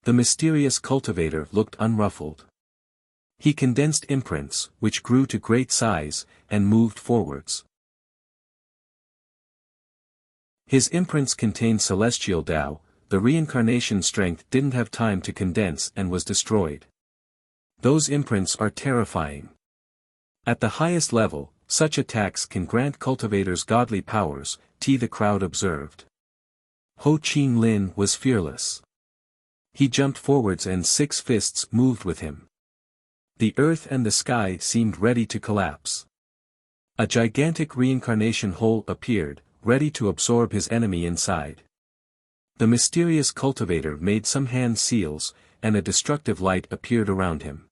The mysterious cultivator looked unruffled. He condensed imprints, which grew to great size, and moved forwards. His imprints contained celestial Tao, the reincarnation strength didn't have time to condense and was destroyed. Those imprints are terrifying. At the highest level, such attacks can grant cultivators godly powers, the crowd observed. Ho Ching Lin was fearless. He jumped forwards and 6 fists moved with him. The earth and the sky seemed ready to collapse. A gigantic reincarnation hole appeared, ready to absorb his enemy inside. The mysterious cultivator made some hand seals, and a destructive light appeared around him.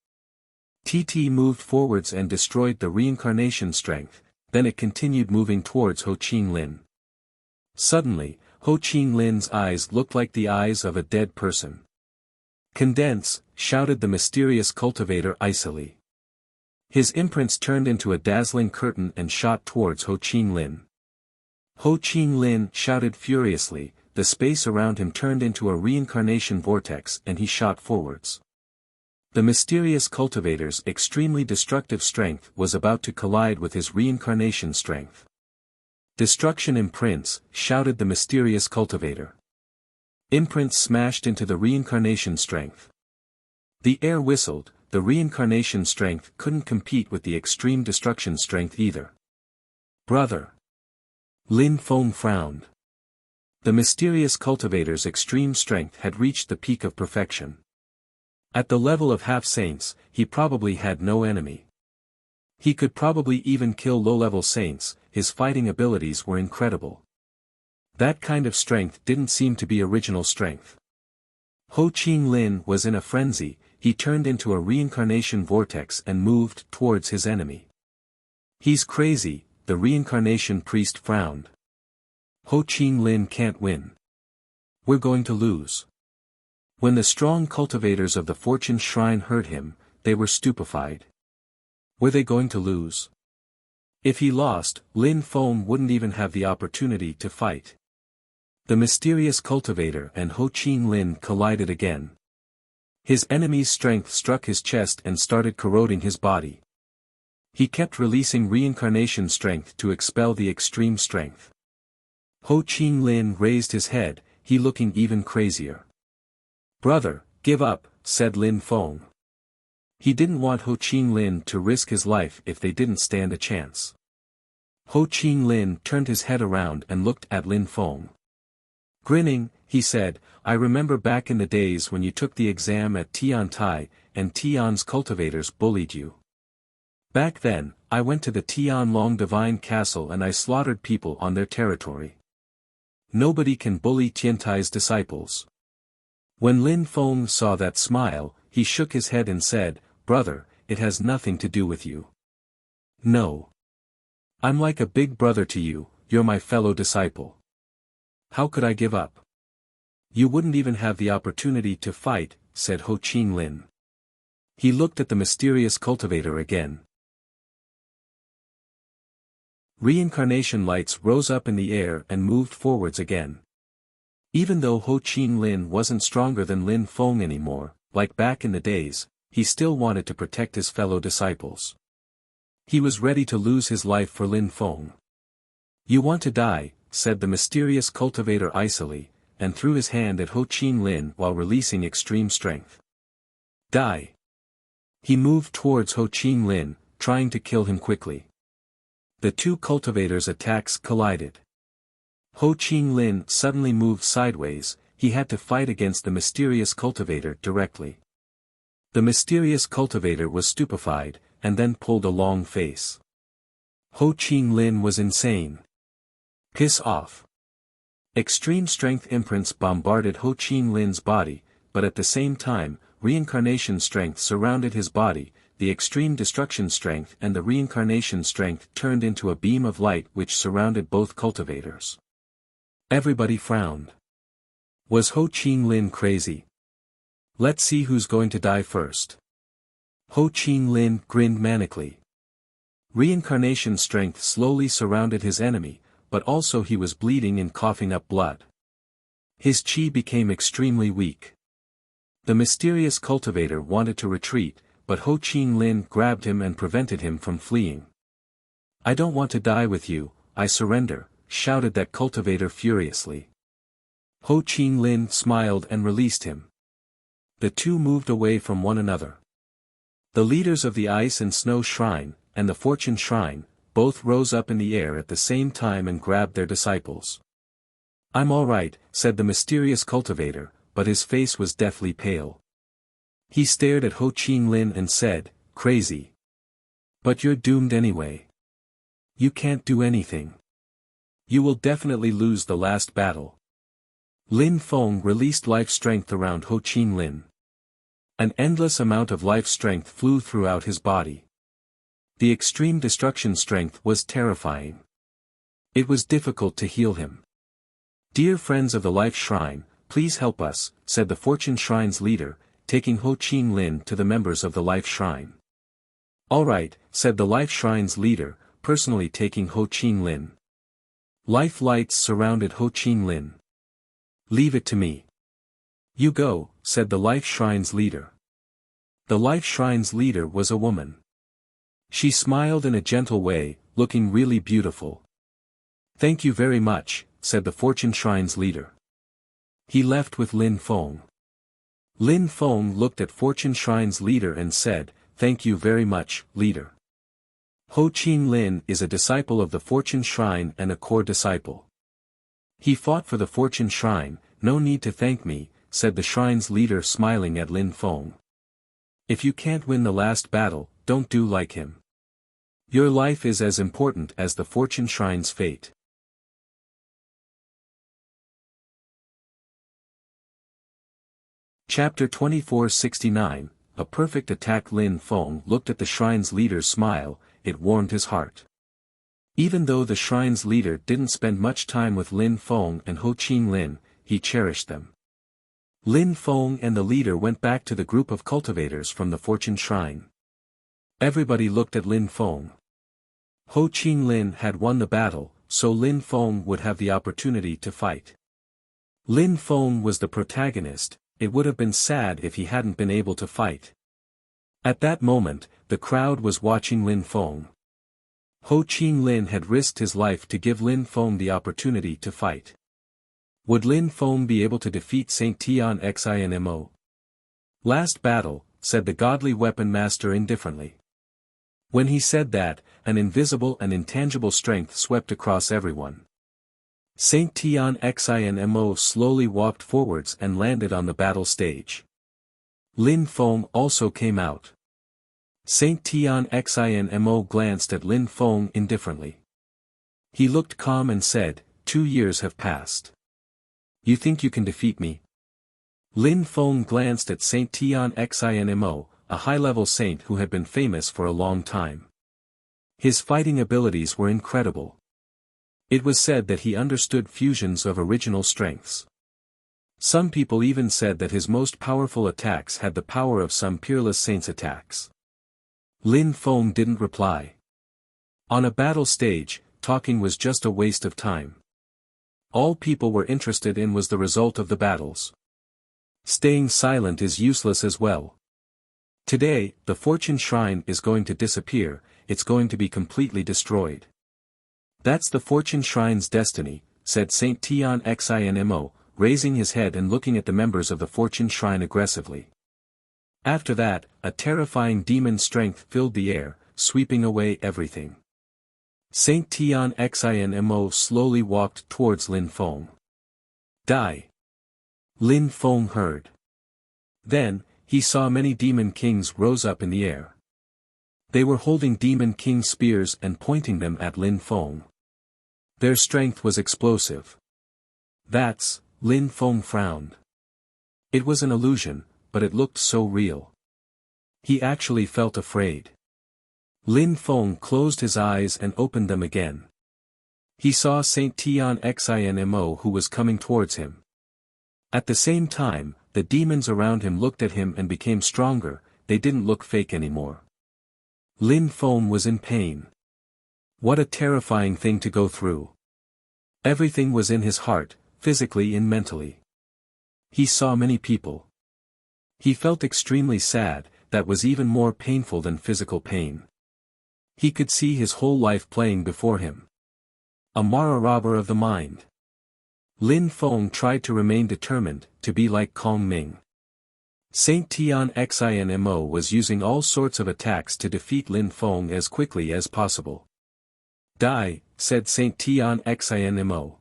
TT moved forwards and destroyed the reincarnation strength, then it continued moving towards Ho Ching Lin. Suddenly, Ho Ching Lin's eyes looked like the eyes of a dead person. Condense, shouted the mysterious cultivator icily. His imprints turned into a dazzling curtain and shot towards Ho Ching Lin. Ho Ching Lin shouted furiously, the space around him turned into a reincarnation vortex and he shot forwards. The mysterious cultivator's extremely destructive strength was about to collide with his reincarnation strength. Destruction imprints, shouted the mysterious cultivator. Imprints smashed into the reincarnation strength. The air whistled, the reincarnation strength couldn't compete with the extreme destruction strength either. Brother. Lin Feng frowned. The mysterious cultivator's extreme strength had reached the peak of perfection. At the level of half-saints, he probably had no enemy. He could probably even kill low-level saints, his fighting abilities were incredible. That kind of strength didn't seem to be original strength. Ho Ching Lin was in a frenzy, he turned into a reincarnation vortex and moved towards his enemy. He's crazy, the reincarnation priest frowned. Ho Ching Lin can't win. We're going to lose. When the strong cultivators of the fortune shrine heard him, they were stupefied. Were they going to lose? If he lost, Lin Feng wouldn't even have the opportunity to fight. The mysterious cultivator and Ho Ching Lin collided again. His enemy's strength struck his chest and started corroding his body. He kept releasing reincarnation strength to expel the extreme strength. Ho Ching Lin raised his head, he looking even crazier. Brother, give up, said Lin Feng. He didn't want Ho Ching Lin to risk his life if they didn't stand a chance. Ho Ching Lin turned his head around and looked at Lin Feng. Grinning, he said, I remember back in the days when you took the exam at Tian Tai, and Tian's cultivators bullied you. Back then, I went to the Tianlong Divine Castle and I slaughtered people on their territory. Nobody can bully Tiantai's disciples. When Lin Feng saw that smile, he shook his head and said, Brother, it has nothing to do with you. No. I'm like a big brother to you, you're my fellow disciple. How could I give up? You wouldn't even have the opportunity to fight, said Ho Qing Lin. He looked at the mysterious cultivator again. Reincarnation lights rose up in the air and moved forwards again. Even though Ho Qing Lin wasn't stronger than Lin Feng anymore, like back in the days, he still wanted to protect his fellow disciples. He was ready to lose his life for Lin Feng. You want to die, said the mysterious cultivator icily, and threw his hand at Ho Qing Lin while releasing extreme strength. Die. He moved towards Ho Qing Lin, trying to kill him quickly. The two cultivators' attacks collided. Ho Qing Lin suddenly moved sideways, he had to fight against the mysterious cultivator directly. The mysterious cultivator was stupefied, and then pulled a long face. Ho Qing Lin was insane. Piss off. Extreme strength imprints bombarded Ho Qing Lin's body, but at the same time, reincarnation strength surrounded his body. The extreme destruction strength and the reincarnation strength turned into a beam of light which surrounded both cultivators. Everybody frowned. Was Ho Qing Lin crazy? Let's see who's going to die first. Ho Qing Lin grinned manically. Reincarnation strength slowly surrounded his enemy, but also he was bleeding and coughing up blood. His chi became extremely weak. The mysterious cultivator wanted to retreat, but Ho Qing Lin grabbed him and prevented him from fleeing. I don't want to die with you, I surrender, shouted that cultivator furiously. Ho Qing Lin smiled and released him. The two moved away from one another. The leaders of the Ice and Snow Shrine, and the Fortune Shrine, both rose up in the air at the same time and grabbed their disciples. I'm all right, said the mysterious cultivator, but his face was deathly pale. He stared at Ho Qing Lin and said, Crazy. But you're doomed anyway. You can't do anything. You will definitely lose the last battle. Lin Feng released life strength around Ho Qing Lin. An endless amount of life strength flew throughout his body. The extreme destruction strength was terrifying. It was difficult to heal him. Dear friends of the Life Shrine, please help us, said the Fortune Shrine's leader, taking Ho Qing Lin to the members of the Life Shrine. All right, said the Life Shrine's leader, personally taking Ho Qing Lin. Life lights surrounded Ho Qing Lin. Leave it to me. You go, said the Life Shrine's leader. The Life Shrine's leader was a woman. She smiled in a gentle way, looking really beautiful. Thank you very much, said the Fortune Shrine's leader. He left with Lin Feng. Lin Feng looked at Fortune Shrine's leader and said, Thank you very much, leader. Ho Qing Lin is a disciple of the Fortune Shrine and a core disciple. He fought for the Fortune Shrine, no need to thank me, said the shrine's leader smiling at Lin Feng. If you can't win the last battle, don't do like him. Your life is as important as the Fortune Shrine's fate. Chapter 2469, A Perfect Attack. Lin Feng looked at the shrine's leader's smile, it warmed his heart. Even though the shrine's leader didn't spend much time with Lin Feng and Ho Qing Lin, he cherished them. Lin Feng and the leader went back to the group of cultivators from the Fortune Shrine. Everybody looked at Lin Feng. Ho Qing Lin had won the battle, so Lin Feng would have the opportunity to fight. Lin Feng was the protagonist. It would have been sad if he hadn't been able to fight. At that moment, the crowd was watching Lin Feng. Ho Qing Lin had risked his life to give Lin Feng the opportunity to fight. Would Lin Feng be able to defeat Saint Tian Xinmo? Last battle, said the godly weapon master indifferently. When he said that, an invisible and intangible strength swept across everyone. Saint Tian Xin slowly walked forwards and landed on the battle stage. Lin Feng also came out. Saint Tian Xin glanced at Lin Feng indifferently. He looked calm and said, 2 years have passed. You think you can defeat me? Lin Feng glanced at Saint Tian Xin, a high-level saint who had been famous for a long time. His fighting abilities were incredible. It was said that he understood fusions of original strengths. Some people even said that his most powerful attacks had the power of some Peerless saints' attacks. Lin Feng didn't reply. On a battle stage, talking was just a waste of time. All people were interested in was the result of the battles. Staying silent is useless as well. Today, the Fortune Shrine is going to disappear, it's going to be completely destroyed. That's the Fortune Shrine's destiny, said Saint Tian Xin, raising his head and looking at the members of the Fortune Shrine aggressively. After that, a terrifying demon strength filled the air, sweeping away everything. Saint Tian Xin slowly walked towards Lin Feng. Die! Lin Feng heard. Then, he saw many demon kings rose up in the air. They were holding demon king spears and pointing them at Lin Feng. Their strength was explosive. That's, Lin Feng frowned. It was an illusion, but it looked so real. He actually felt afraid. Lin Feng closed his eyes and opened them again. He saw Saint Tian Xin who was coming towards him. At the same time, the demons around him looked at him and became stronger, they didn't look fake anymore. Lin Feng was in pain. What a terrifying thing to go through. Everything was in his heart, physically and mentally. He saw many people. He felt extremely sad, that was even more painful than physical pain. He could see his whole life playing before him. A Mara robber of the mind. Lin Feng tried to remain determined, to be like Kong Ming. Saint Tian Xin was using all sorts of attacks to defeat Lin Feng as quickly as possible. Die, said Saint Tian Xin.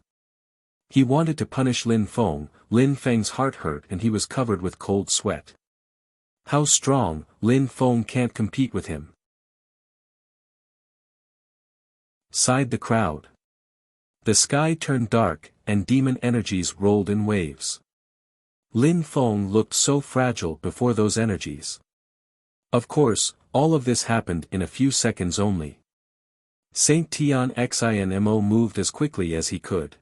He wanted to punish Lin Feng, Lin Feng's heart hurt and he was covered with cold sweat. How strong, Lin Feng can't compete with him. Sighed the crowd. The sky turned dark, and demon energies rolled in waves. Lin Feng looked so fragile before those energies. Of course, all of this happened in a few seconds only. Saint Tian Xin moved as quickly as he could.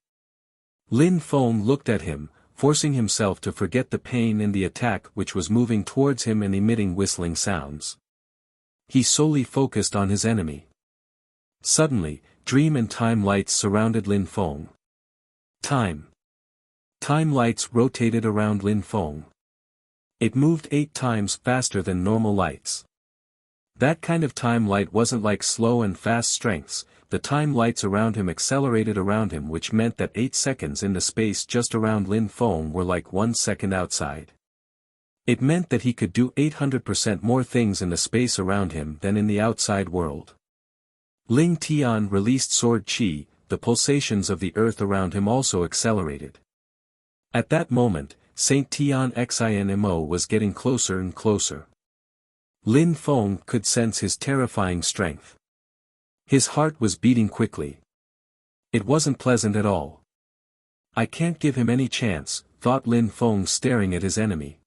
Lin Feng looked at him, forcing himself to forget the pain in the attack which was moving towards him and emitting whistling sounds. He solely focused on his enemy. Suddenly, dream and time lights surrounded Lin Feng. Time lights rotated around Lin Feng. It moved 8 times faster than normal lights. That kind of time light wasn't like slow and fast strengths, the time lights around him accelerated around him, which meant that 8 seconds in the space just around Lin Feng were like 1 second outside. It meant that he could do 800% more things in the space around him than in the outside world. Ling Tian released sword qi, the pulsations of the earth around him also accelerated. At that moment, Saint Tian Xin was getting closer and closer. Lin Feng could sense his terrifying strength. His heart was beating quickly. It wasn't pleasant at all. I can't give him any chance, thought Lin Feng staring at his enemy.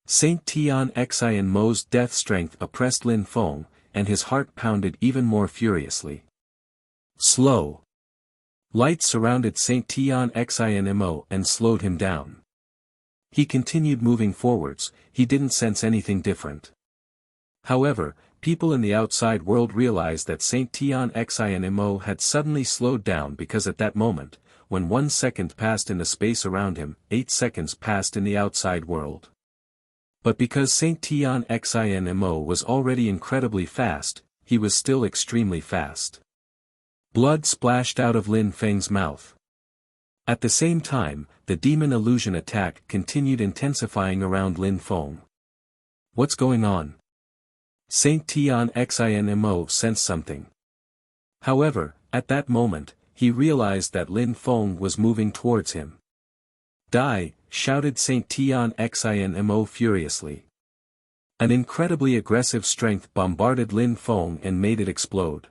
Saint Tian Xin's death strength oppressed Lin Feng, and his heart pounded even more furiously. Slow. Light surrounded Saint Tian Xin and slowed him down. He continued moving forwards, he didn't sense anything different. However, people in the outside world realized that Saint Tian Xin had suddenly slowed down because at that moment, when 1 second passed in the space around him, 8 seconds passed in the outside world. But because Saint Tian Xin was already incredibly fast, he was still extremely fast. Blood splashed out of Lin Feng's mouth. At the same time, the demon illusion attack continued intensifying around Lin Feng. What's going on? Saint Tian Xin sensed something. However, at that moment, he realized that Lin Feng was moving towards him. Die, shouted Saint Tian Xin furiously. An incredibly aggressive strength bombarded Lin Feng and made it explode.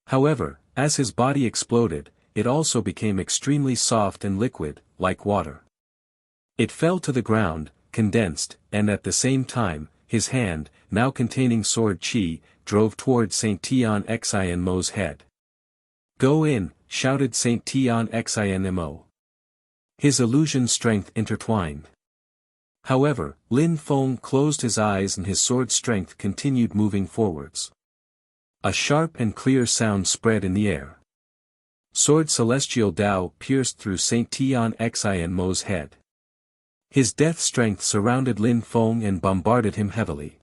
However, as his body exploded, it also became extremely soft and liquid, like water. It fell to the ground, condensed, and at the same time, his hand, now containing sword chi, drove towards Saint Tian Xinmo's head. Go in, shouted Saint Tian Xinmo. His illusion strength intertwined. However, Lin Feng closed his eyes and his sword strength continued moving forwards. A sharp and clear sound spread in the air. Sword Celestial Dao pierced through Saint Tian Xinmo's head. His death strength surrounded Lin Feng and bombarded him heavily.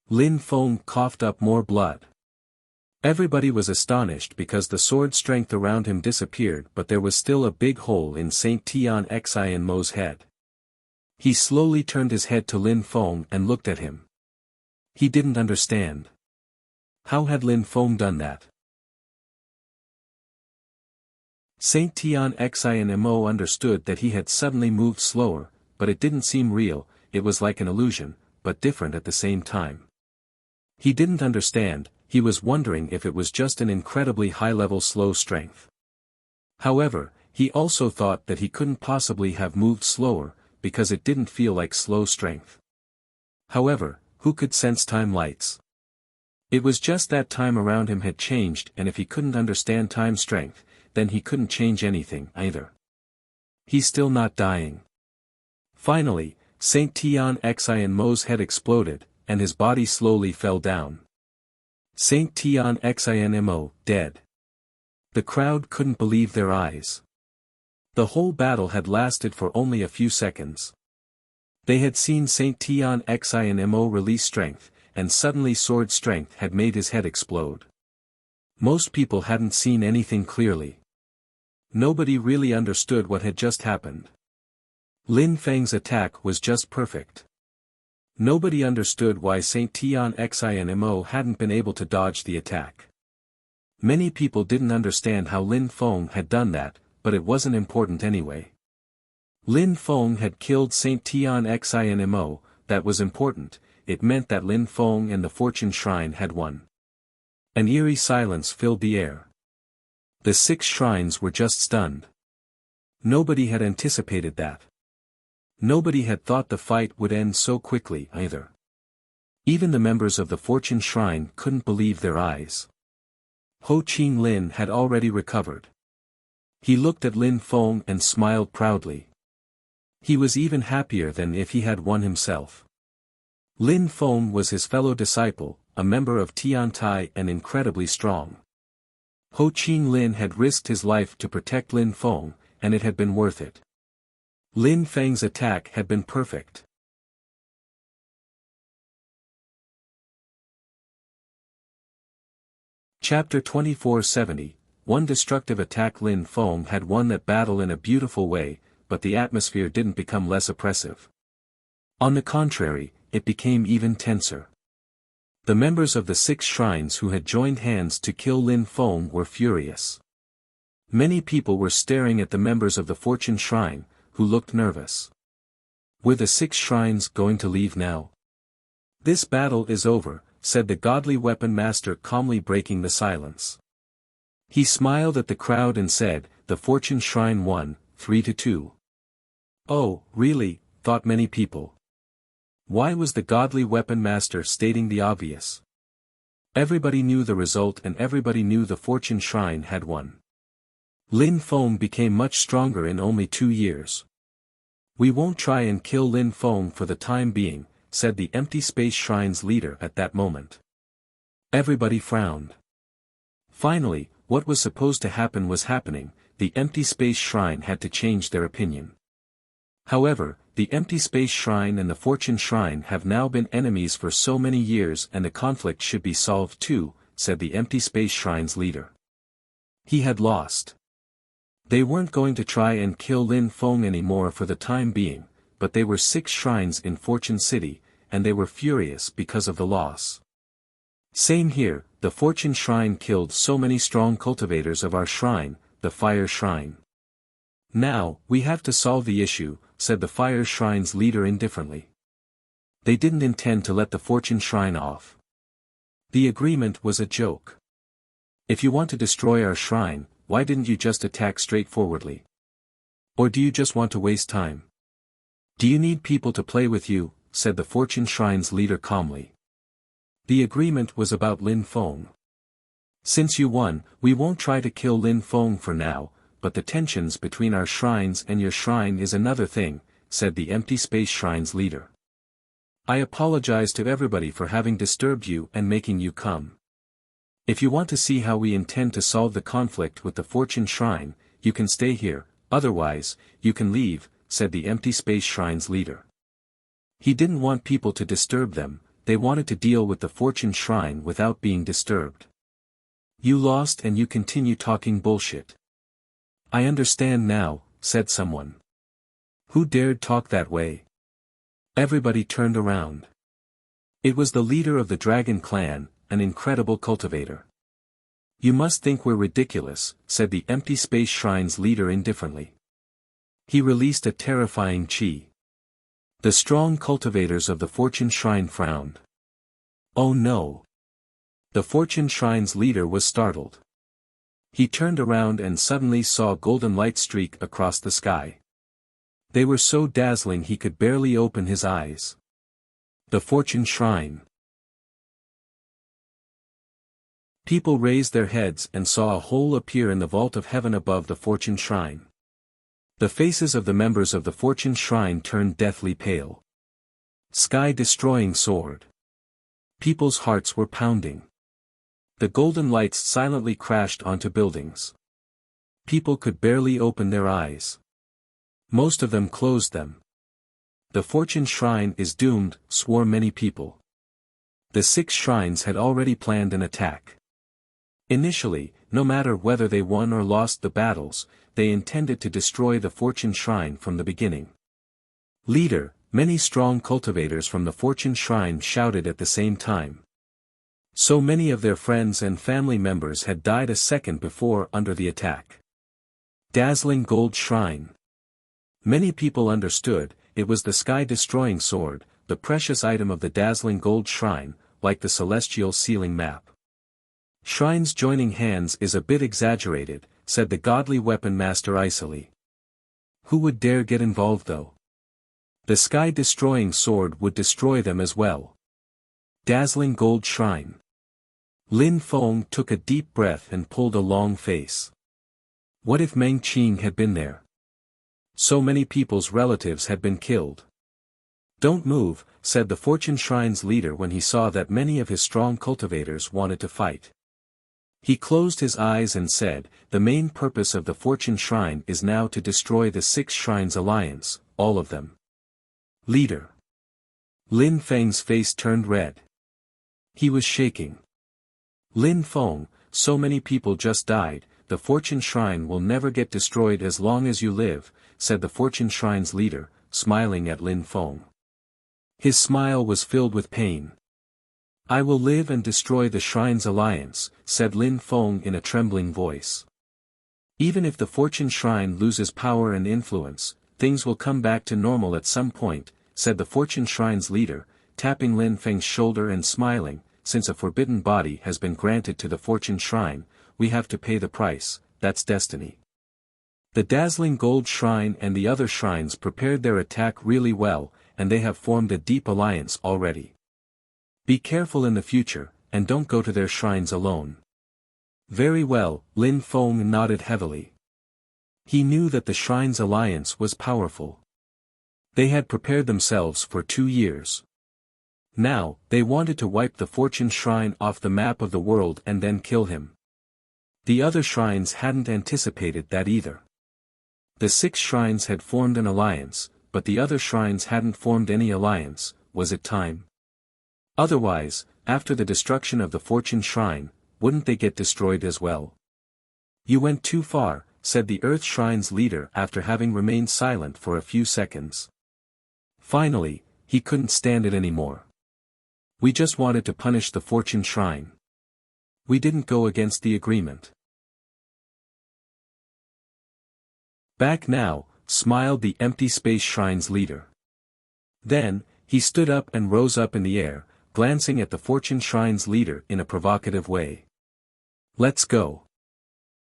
Lin Feng coughed up more blood. Everybody was astonished because the sword strength around him disappeared, but there was still a big hole in Saint Tian Xinmo's head. He slowly turned his head to Lin Feng and looked at him. He didn't understand. How had Lin Feng done that? Saint Tian Xinmo understood that he had suddenly moved slower, but it didn't seem real, it was like an illusion, but different at the same time. He didn't understand, he was wondering if it was just an incredibly high-level slow strength. However, he also thought that he couldn't possibly have moved slower, because it didn't feel like slow strength. However, who could sense time lights? It was just that time around him had changed, and if he couldn't understand time strength, then he couldn't change anything either. He's still not dying. Finally, Saint Tian Xinmo's head exploded, and his body slowly fell down. Saint Tian Xinmo, dead. The crowd couldn't believe their eyes. The whole battle had lasted for only a few seconds. They had seen Saint Tian Xinmo release strength, and suddenly sword strength had made his head explode. Most people hadn't seen anything clearly. Nobody really understood what had just happened. Lin Feng's attack was just perfect. Nobody understood why Saint Tian Xinmo hadn't been able to dodge the attack. Many people didn't understand how Lin Feng had done that, but it wasn't important anyway. Lin Feng had killed Saint Tian Xinmo, that was important. It meant that Lin Feng and the Fortune Shrine had won. An eerie silence filled the air. The 6 shrines were just stunned. Nobody had anticipated that. Nobody had thought the fight would end so quickly either. Even the members of the Fortune Shrine couldn't believe their eyes. Ho Qing Lin had already recovered. He looked at Lin Feng and smiled proudly. He was even happier than if he had won himself. Lin Feng was his fellow disciple, a member of Tiantai and incredibly strong. Ho Qing Lin had risked his life to protect Lin Feng, and it had been worth it. Lin Feng's attack had been perfect. Chapter 2470, One destructive attack. Lin Feng had won that battle in a beautiful way, but the atmosphere didn't become less oppressive. On the contrary, it became even tenser. The members of the 6 shrines who had joined hands to kill Lin Feng were furious. Many people were staring at the members of the Fortune Shrine, who looked nervous. Were the 6 shrines going to leave now? This battle is over, said the godly weapon master calmly, breaking the silence. He smiled at the crowd and said, the Fortune Shrine won, 3-2. Oh, really, thought many people. Why was the godly weapon master stating the obvious? Everybody knew the result and everybody knew the Fortune Shrine had won. Lin Feng became much stronger in only 2 years. We won't try and kill Lin Feng for the time being, said the Empty Space Shrine's leader at that moment. Everybody frowned. Finally, what was supposed to happen was happening. The Empty Space Shrine had to change their opinion. However, the Empty Space Shrine and the Fortune Shrine have now been enemies for so many years, and the conflict should be solved too, said the Empty Space Shrine's leader. He had lost. They weren't going to try and kill Lin Feng anymore for the time being, but they were 6 shrines in Fortune City, and they were furious because of the loss. Same here, the Fortune Shrine killed so many strong cultivators of our shrine, the Fire Shrine. Now, we have to solve the issue, said the Fire Shrine's leader indifferently. They didn't intend to let the Fortune Shrine off. The agreement was a joke. If you want to destroy our shrine, why didn't you just attack straightforwardly? Or do you just want to waste time? Do you need people to play with you, said the Fortune Shrine's leader calmly. The agreement was about Lin Feng. Since you won, we won't try to kill Lin Feng for now, but the tensions between our shrines and your shrine is another thing, said the Empty Space Shrine's leader. I apologize to everybody for having disturbed you and making you come. If you want to see how we intend to solve the conflict with the Fortune Shrine, you can stay here, otherwise, you can leave, said the Empty Space Shrine's leader. He didn't want people to disturb them, they wanted to deal with the Fortune Shrine without being disturbed. You lost and you continue talking bullshit. I understand now, said someone. Who dared talk that way? Everybody turned around. It was the leader of the Dragon Clan, an incredible cultivator. You must think we're ridiculous, said the Empty Space Shrine's leader indifferently. He released a terrifying chi. The strong cultivators of the Fortune Shrine frowned. Oh no! The Fortune Shrine's leader was startled. He turned around and suddenly saw a golden light streak across the sky. They were so dazzling he could barely open his eyes. The Fortune Shrine. People raised their heads and saw a hole appear in the vault of heaven above the Fortune Shrine. The faces of the members of the Fortune Shrine turned deathly pale. Sky-destroying sword. People's hearts were pounding. The golden lights silently crashed onto buildings. People could barely open their eyes. Most of them closed them. The Fortune Shrine is doomed, swore many people. The 6 shrines had already planned an attack. Initially, no matter whether they won or lost the battles, they intended to destroy the Fortune Shrine from the beginning. Leader, many strong cultivators from the Fortune Shrine shouted at the same time. So many of their friends and family members had died a second before under the attack. Dazzling Gold Shrine. Many people understood, it was the sky-destroying sword, the precious item of the dazzling gold shrine, like the celestial sealing map. Shrines joining hands is a bit exaggerated, said the godly weapon master icily. Who would dare get involved though? The sky-destroying sword would destroy them as well. Dazzling Gold Shrine. Lin Feng took a deep breath and pulled a long face. What if Meng Qing had been there? So many people's relatives had been killed. Don't move, said the Fortune Shrine's leader when he saw that many of his strong cultivators wanted to fight. He closed his eyes and said, the main purpose of the Fortune Shrine is now to destroy the 6 Shrines Alliance, all of them. Leader. Lin Feng's face turned red. He was shaking. Lin Feng, so many people just died, the Fortune Shrine will never get destroyed as long as you live, said the Fortune Shrine's leader, smiling at Lin Feng. His smile was filled with pain. I will live and destroy the Shrines Alliance, said Lin Feng in a trembling voice. Even if the Fortune Shrine loses power and influence, things will come back to normal at some point, said the Fortune Shrine's leader, tapping Lin Feng's shoulder and smiling, since a forbidden body has been granted to the Fortune Shrine, we have to pay the price, that's destiny. The dazzling gold shrine and the other shrines prepared their attack really well, and they have formed a deep alliance already. Be careful in the future, and don't go to their shrines alone. Very well, Lin Feng nodded heavily. He knew that the Shrines Alliance was powerful. They had prepared themselves for 2 years. Now, they wanted to wipe the Fortune Shrine off the map of the world and then kill him. The other shrines hadn't anticipated that either. The 6 shrines had formed an alliance, but the other shrines hadn't formed any alliance. Was it time? Otherwise, after the destruction of the Fortune Shrine, wouldn't they get destroyed as well? You went too far, said the Earth Shrine's leader after having remained silent for a few seconds. Finally, he couldn't stand it anymore. We just wanted to punish the fortune shrine. We didn't go against the agreement. Back now, smiled the empty space shrine's leader. Then, he stood up and rose up in the air, glancing at the fortune shrine's leader in a provocative way. Let's go.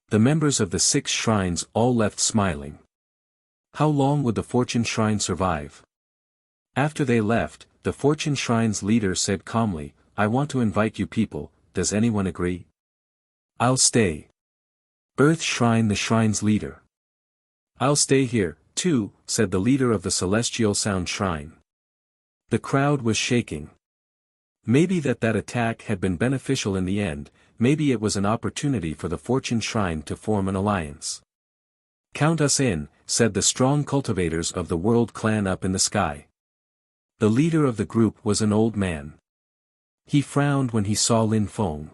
The members of the 6 shrines all left smiling. How long would the fortune shrine survive? After they left, the fortune shrine's leader said calmly, I want to invite you people, does anyone agree? I'll stay. Earth Shrine, the shrine's leader. I'll stay here, too, said the leader of the Celestial Sound Shrine. The crowd was shaking. Maybe that attack had been beneficial in the end, maybe it was an opportunity for the fortune shrine to form an alliance. Count us in, said the strong cultivators of the World Clan up in the sky. The leader of the group was an old man. He frowned when he saw Lin Feng.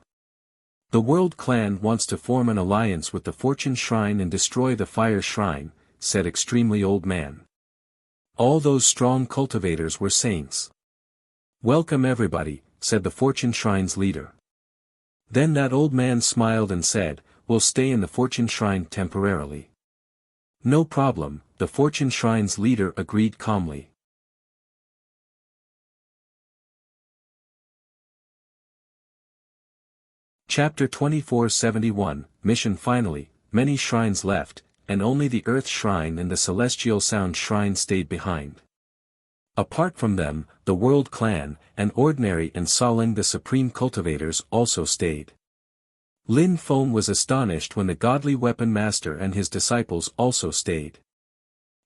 The World Clan wants to form an alliance with the Fortune Shrine and destroy the Fire Shrine, said extremely old man. All those strong cultivators were saints. Welcome everybody, said the Fortune Shrine's leader. Then that old man smiled and said, we'll stay in the Fortune Shrine temporarily. No problem, the Fortune Shrine's leader agreed calmly. Chapter 2471, Mission. Finally, many shrines left, and only the Earth Shrine and the Celestial Sound Shrine stayed behind. Apart from them, the World Clan, and Ordinary and Soling the Supreme Cultivators also stayed. Lin Feng was astonished when the Godly Weapon Master and his disciples also stayed.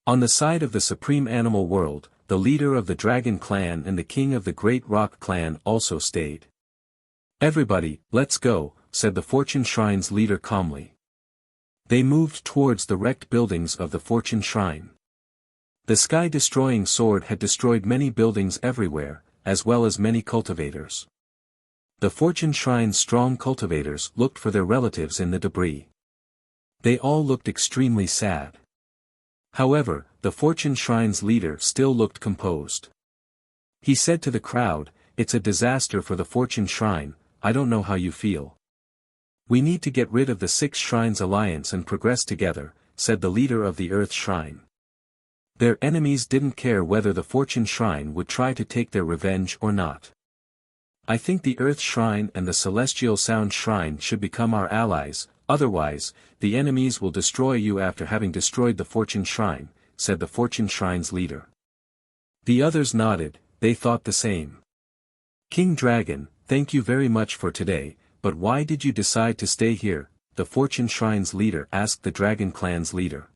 On the side of the Supreme Animal World, the leader of the Dragon Clan and the King of the Great Rock Clan also stayed. Everybody, let's go, said the Fortune Shrine's leader calmly. They moved towards the wrecked buildings of the Fortune Shrine. The sky-destroying sword had destroyed many buildings everywhere, as well as many cultivators. The Fortune Shrine's strong cultivators looked for their relatives in the debris. They all looked extremely sad. However, the Fortune Shrine's leader still looked composed. He said to the crowd, it's a disaster for the Fortune Shrine, I don't know how you feel. We need to get rid of the 6 Shrines Alliance and progress together, said the leader of the Earth Shrine. Their enemies didn't care whether the Fortune Shrine would try to take their revenge or not. I think the Earth Shrine and the Celestial Sound Shrine should become our allies, otherwise, the enemies will destroy you after having destroyed the Fortune Shrine, said the Fortune Shrine's leader. The others nodded, they thought the same. King Dragon, thank you very much for today, but why did you decide to stay here? The Fortune Shrine's leader asked the Dragon Clan's leader.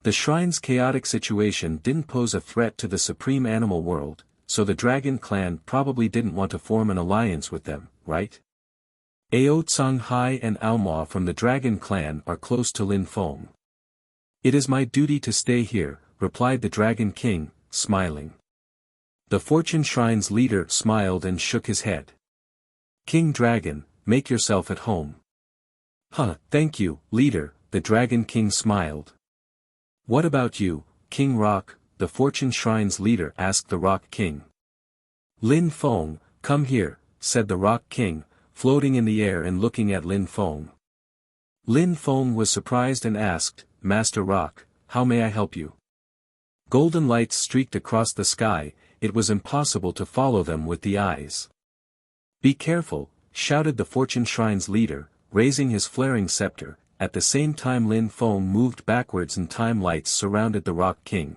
The shrine's chaotic situation didn't pose a threat to the Supreme Animal World, so the Dragon Clan probably didn't want to form an alliance with them, right? Ao Hai and Aomo from the Dragon Clan are close to Lin Feng. It is my duty to stay here, replied the Dragon King, smiling. The Fortune Shrine's leader smiled and shook his head. King Dragon, make yourself at home. Thank you, leader, the Dragon King smiled. What about you, King Rock? The Fortune Shrine's leader asked the Rock King. Lin Feng, come here, said the Rock King, floating in the air and looking at Lin Feng. Lin Feng was surprised and asked, Master Rock, how may I help you? Golden lights streaked across the sky, it was impossible to follow them with the eyes. Be careful, shouted the Fortune Shrine's leader, raising his flaring scepter. At the same time Lin Feng moved backwards and time lights surrounded the Rock King.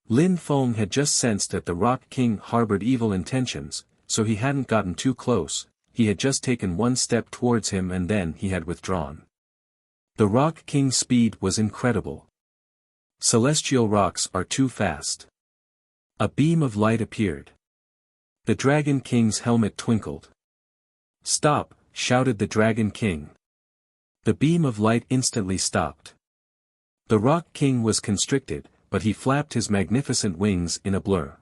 Lin Feng had just sensed that the Rock King harbored evil intentions, so he hadn't gotten too close, he had just taken one step towards him and then he had withdrawn. The Rock King's speed was incredible. Celestial rocks are too fast. A beam of light appeared. The Dragon King's helmet twinkled. Stop, shouted the Dragon King. The beam of light instantly stopped. The Rock King was constricted, but he flapped his magnificent wings in a blur.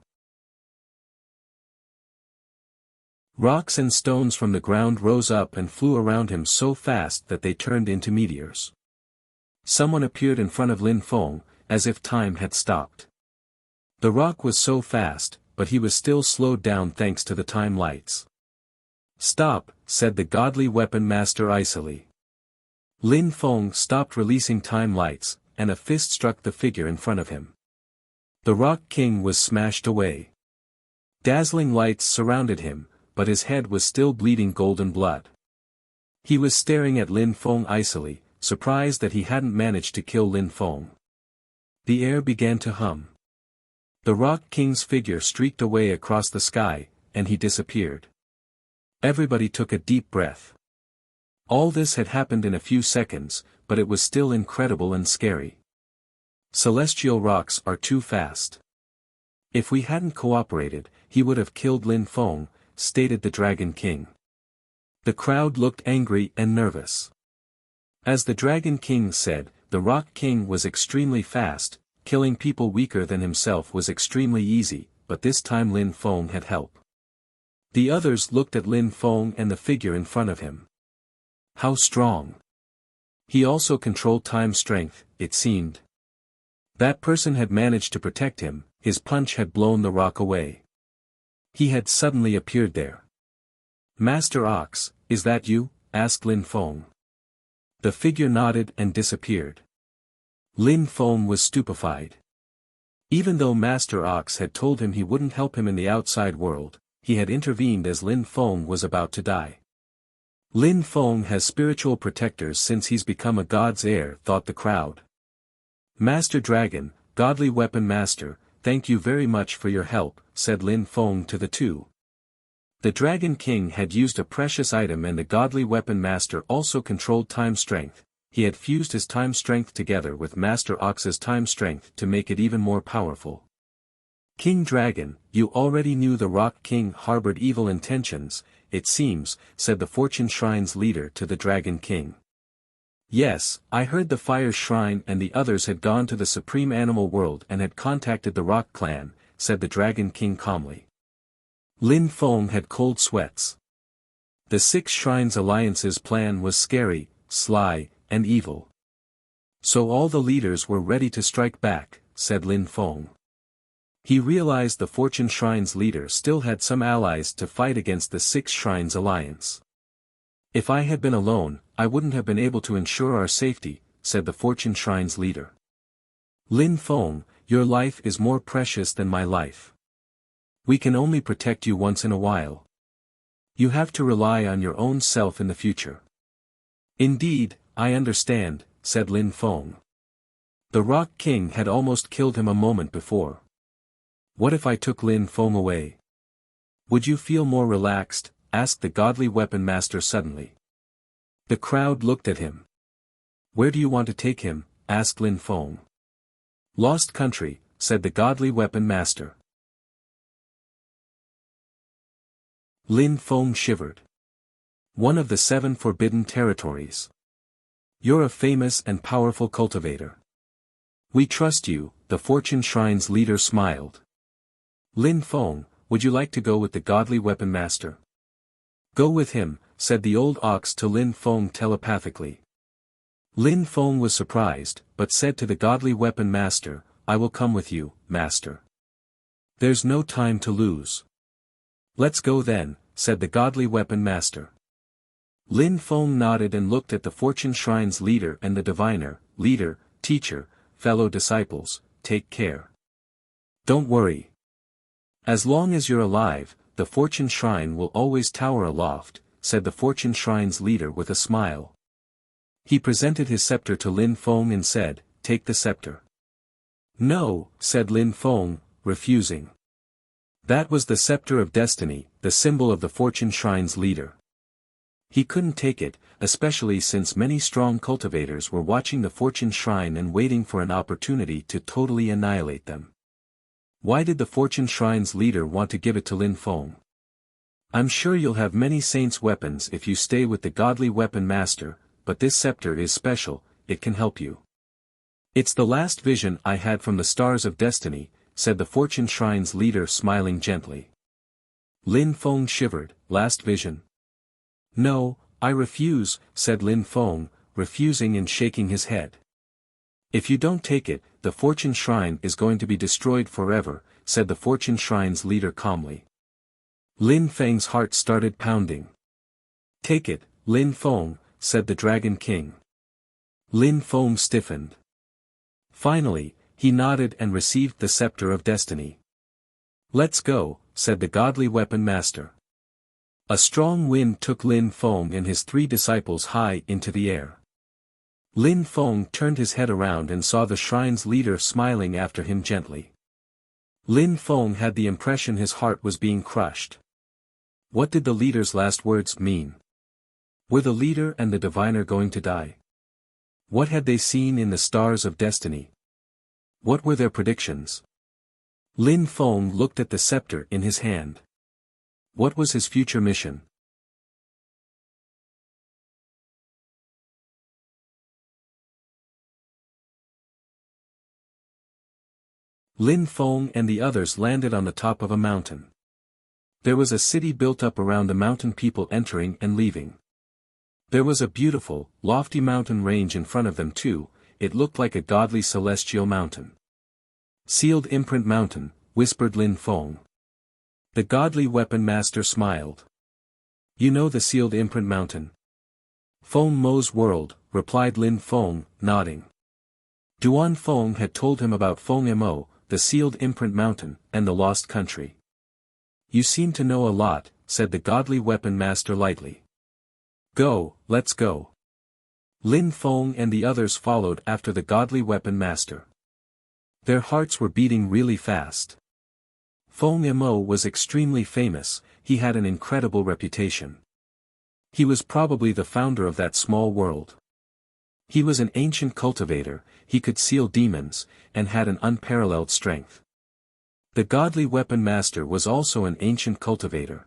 Rocks and stones from the ground rose up and flew around him so fast that they turned into meteors. Someone appeared in front of Lin Feng, as if time had stopped. The rock was so fast, but he was still slowed down thanks to the time lights. "Stop," said the godly weapon master icily. Lin Feng stopped releasing time lights, and a fist struck the figure in front of him. The Rock King was smashed away. Dazzling lights surrounded him, but his head was still bleeding golden blood. He was staring at Lin Feng icily, surprised that he hadn't managed to kill Lin Feng. The air began to hum. The Rock King's figure streaked away across the sky, and he disappeared. Everybody took a deep breath. All this had happened in a few seconds, but it was still incredible and scary. Celestial rocks are too fast. If we hadn't cooperated, he would have killed Lin Feng, stated the Dragon King. The crowd looked angry and nervous. As the Dragon King said, the Rock King was extremely fast, killing people weaker than himself was extremely easy, but this time Lin Feng had help. The others looked at Lin Feng and the figure in front of him. How strong! He also controlled time strength, it seemed. That person had managed to protect him, his punch had blown the rock away. He had suddenly appeared there. "Master Ox, is that you?" asked Lin Feng. The figure nodded and disappeared. Lin Feng was stupefied. Even though Master Ox had told him he wouldn't help him in the outside world, he had intervened as Lin Feng was about to die. Lin Feng has spiritual protectors since he's become a god's heir, thought the crowd. "Master Dragon, godly weapon master, thank you very much for your help," said Lin Feng to the two. The Dragon King had used a precious item and the godly weapon master also controlled time strength. He had fused his time strength together with Master Ox's time strength to make it even more powerful. "King Dragon, you already knew the Rock King harbored evil intentions, it seems," said the Fortune Shrine's leader to the Dragon King. "Yes, I heard the Fire Shrine and the others had gone to the Supreme Animal World and had contacted the Rock Clan," said the Dragon King calmly. Lin Feng had cold sweats. The Six Shrines Alliance's plan was scary, sly, and evil. "So all the leaders were ready to strike back," said Lin Feng. He realized the Fortune Shrine's leader still had some allies to fight against the Six Shrines Alliance. "If I had been alone, I wouldn't have been able to ensure our safety," said the Fortune Shrine's leader. "Lin Feng, your life is more precious than my life. We can only protect you once in a while. You have to rely on your own self in the future." "Indeed, I understand," said Lin Feng. The Rock King had almost killed him a moment before. "What if I took Lin Feng away? Would you feel more relaxed?" asked the godly weapon master suddenly. The crowd looked at him. "Where do you want to take him?" asked Lin Feng. "Lost country," said the godly weapon master. Lin Feng shivered. "One of the 7 forbidden territories. You're a famous and powerful cultivator. We trust you," the Fortune Shrine's leader smiled. "Lin Feng, would you like to go with the godly weapon master?" "Go with him," said the old ox to Lin Feng telepathically. Lin Feng was surprised, but said to the godly weapon master, "I will come with you, master. There's no time to lose." "Let's go then," said the godly weapon master. Lin Feng nodded and looked at the Fortune Shrine's leader and the diviner, "Leader, teacher, fellow disciples, take care. Don't worry. As long as you're alive, the Fortune Shrine will always tower aloft," said the Fortune Shrine's leader with a smile. He presented his scepter to Lin Feng and said, "Take the scepter." "No," said Lin Feng, refusing. That was the scepter of destiny, the symbol of the Fortune Shrine's leader. He couldn't take it, especially since many strong cultivators were watching the Fortune Shrine and waiting for an opportunity to totally annihilate them. Why did the Fortune Shrine's leader want to give it to Lin Feng? "I'm sure you'll have many saints' weapons if you stay with the godly weapon master, but this scepter is special, it can help you. It's the last vision I had from the stars of destiny," said the Fortune Shrine's leader smiling gently. Lin Feng shivered. "Last vision? No, I refuse," said Lin Feng, refusing and shaking his head. If you don't take it, the Fortune Shrine is going to be destroyed forever, said the Fortune Shrine's leader calmly. Lin Feng's heart started pounding. Take it, Lin Feng, said the Dragon King. Lin Feng stiffened. Finally, he nodded and received the scepter of destiny. Let's go, said the godly weapon master. A strong wind took Lin Feng and his 3 disciples high into the air. Lin Feng turned his head around and saw the shrine's leader smiling after him gently. Lin Feng had the impression his heart was being crushed. What did the leader's last words mean? Were the leader and the diviner going to die? What had they seen in the stars of destiny? What were their predictions? Lin Feng looked at the scepter in his hand. What was his future mission? Lin Feng and the others landed on the top of a mountain. There was a city built up around the mountain, people entering and leaving. There was a beautiful, lofty mountain range in front of them too. It looked like a godly celestial mountain. Sealed Imprint Mountain, whispered Lin Feng. The godly weapon master smiled. You know the Sealed Imprint Mountain? Feng Mo's world, replied Lin Feng, nodding. Duan Feng had told him about Feng Mo, the Sealed Imprint Mountain, and the Lost Country. You seem to know a lot, said the godly weapon master lightly. Go, let's go. Lin Feng and the others followed after the godly weapon master. Their hearts were beating really fast. Feng Mo was extremely famous, he had an incredible reputation. He was probably the founder of that small world. He was an ancient cultivator, he could seal demons, and had an unparalleled strength. The godly weapon master was also an ancient cultivator.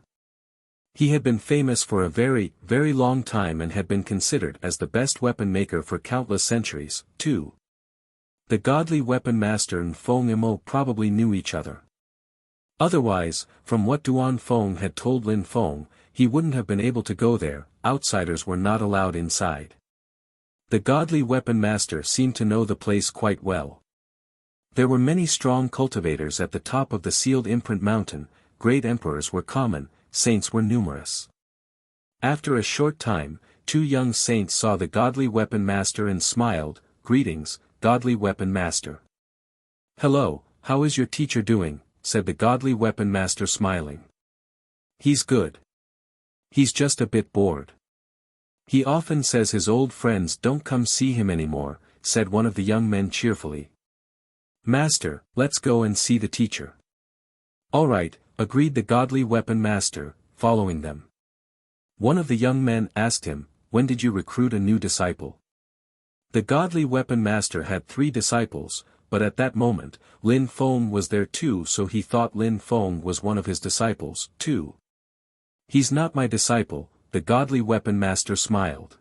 He had been famous for a very, very long time and had been considered as the best weapon maker for countless centuries, too. The godly weapon master and Feng Mo probably knew each other. Otherwise, from what Duan Feng had told Lin Feng, he wouldn't have been able to go there, outsiders were not allowed inside. The godly weapon master seemed to know the place quite well. There were many strong cultivators at the top of the Sealed Imprint Mountain, great emperors were common, saints were numerous. After a short time, 2 young saints saw the godly weapon master and smiled. Greetings, godly weapon master. Hello, how is your teacher doing? Said the godly weapon master smiling. He's good. He's just a bit bored. He often says his old friends don't come see him anymore, said one of the young men cheerfully. Master, let's go and see the teacher. All right, agreed the godly weapon master, following them. One of the young men asked him, when did you recruit a new disciple? The godly weapon master had 3 disciples, but at that moment, Lin Feng was there too, so he thought Lin Feng was one of his disciples, too. He's not my disciple, the godly weapon master smiled.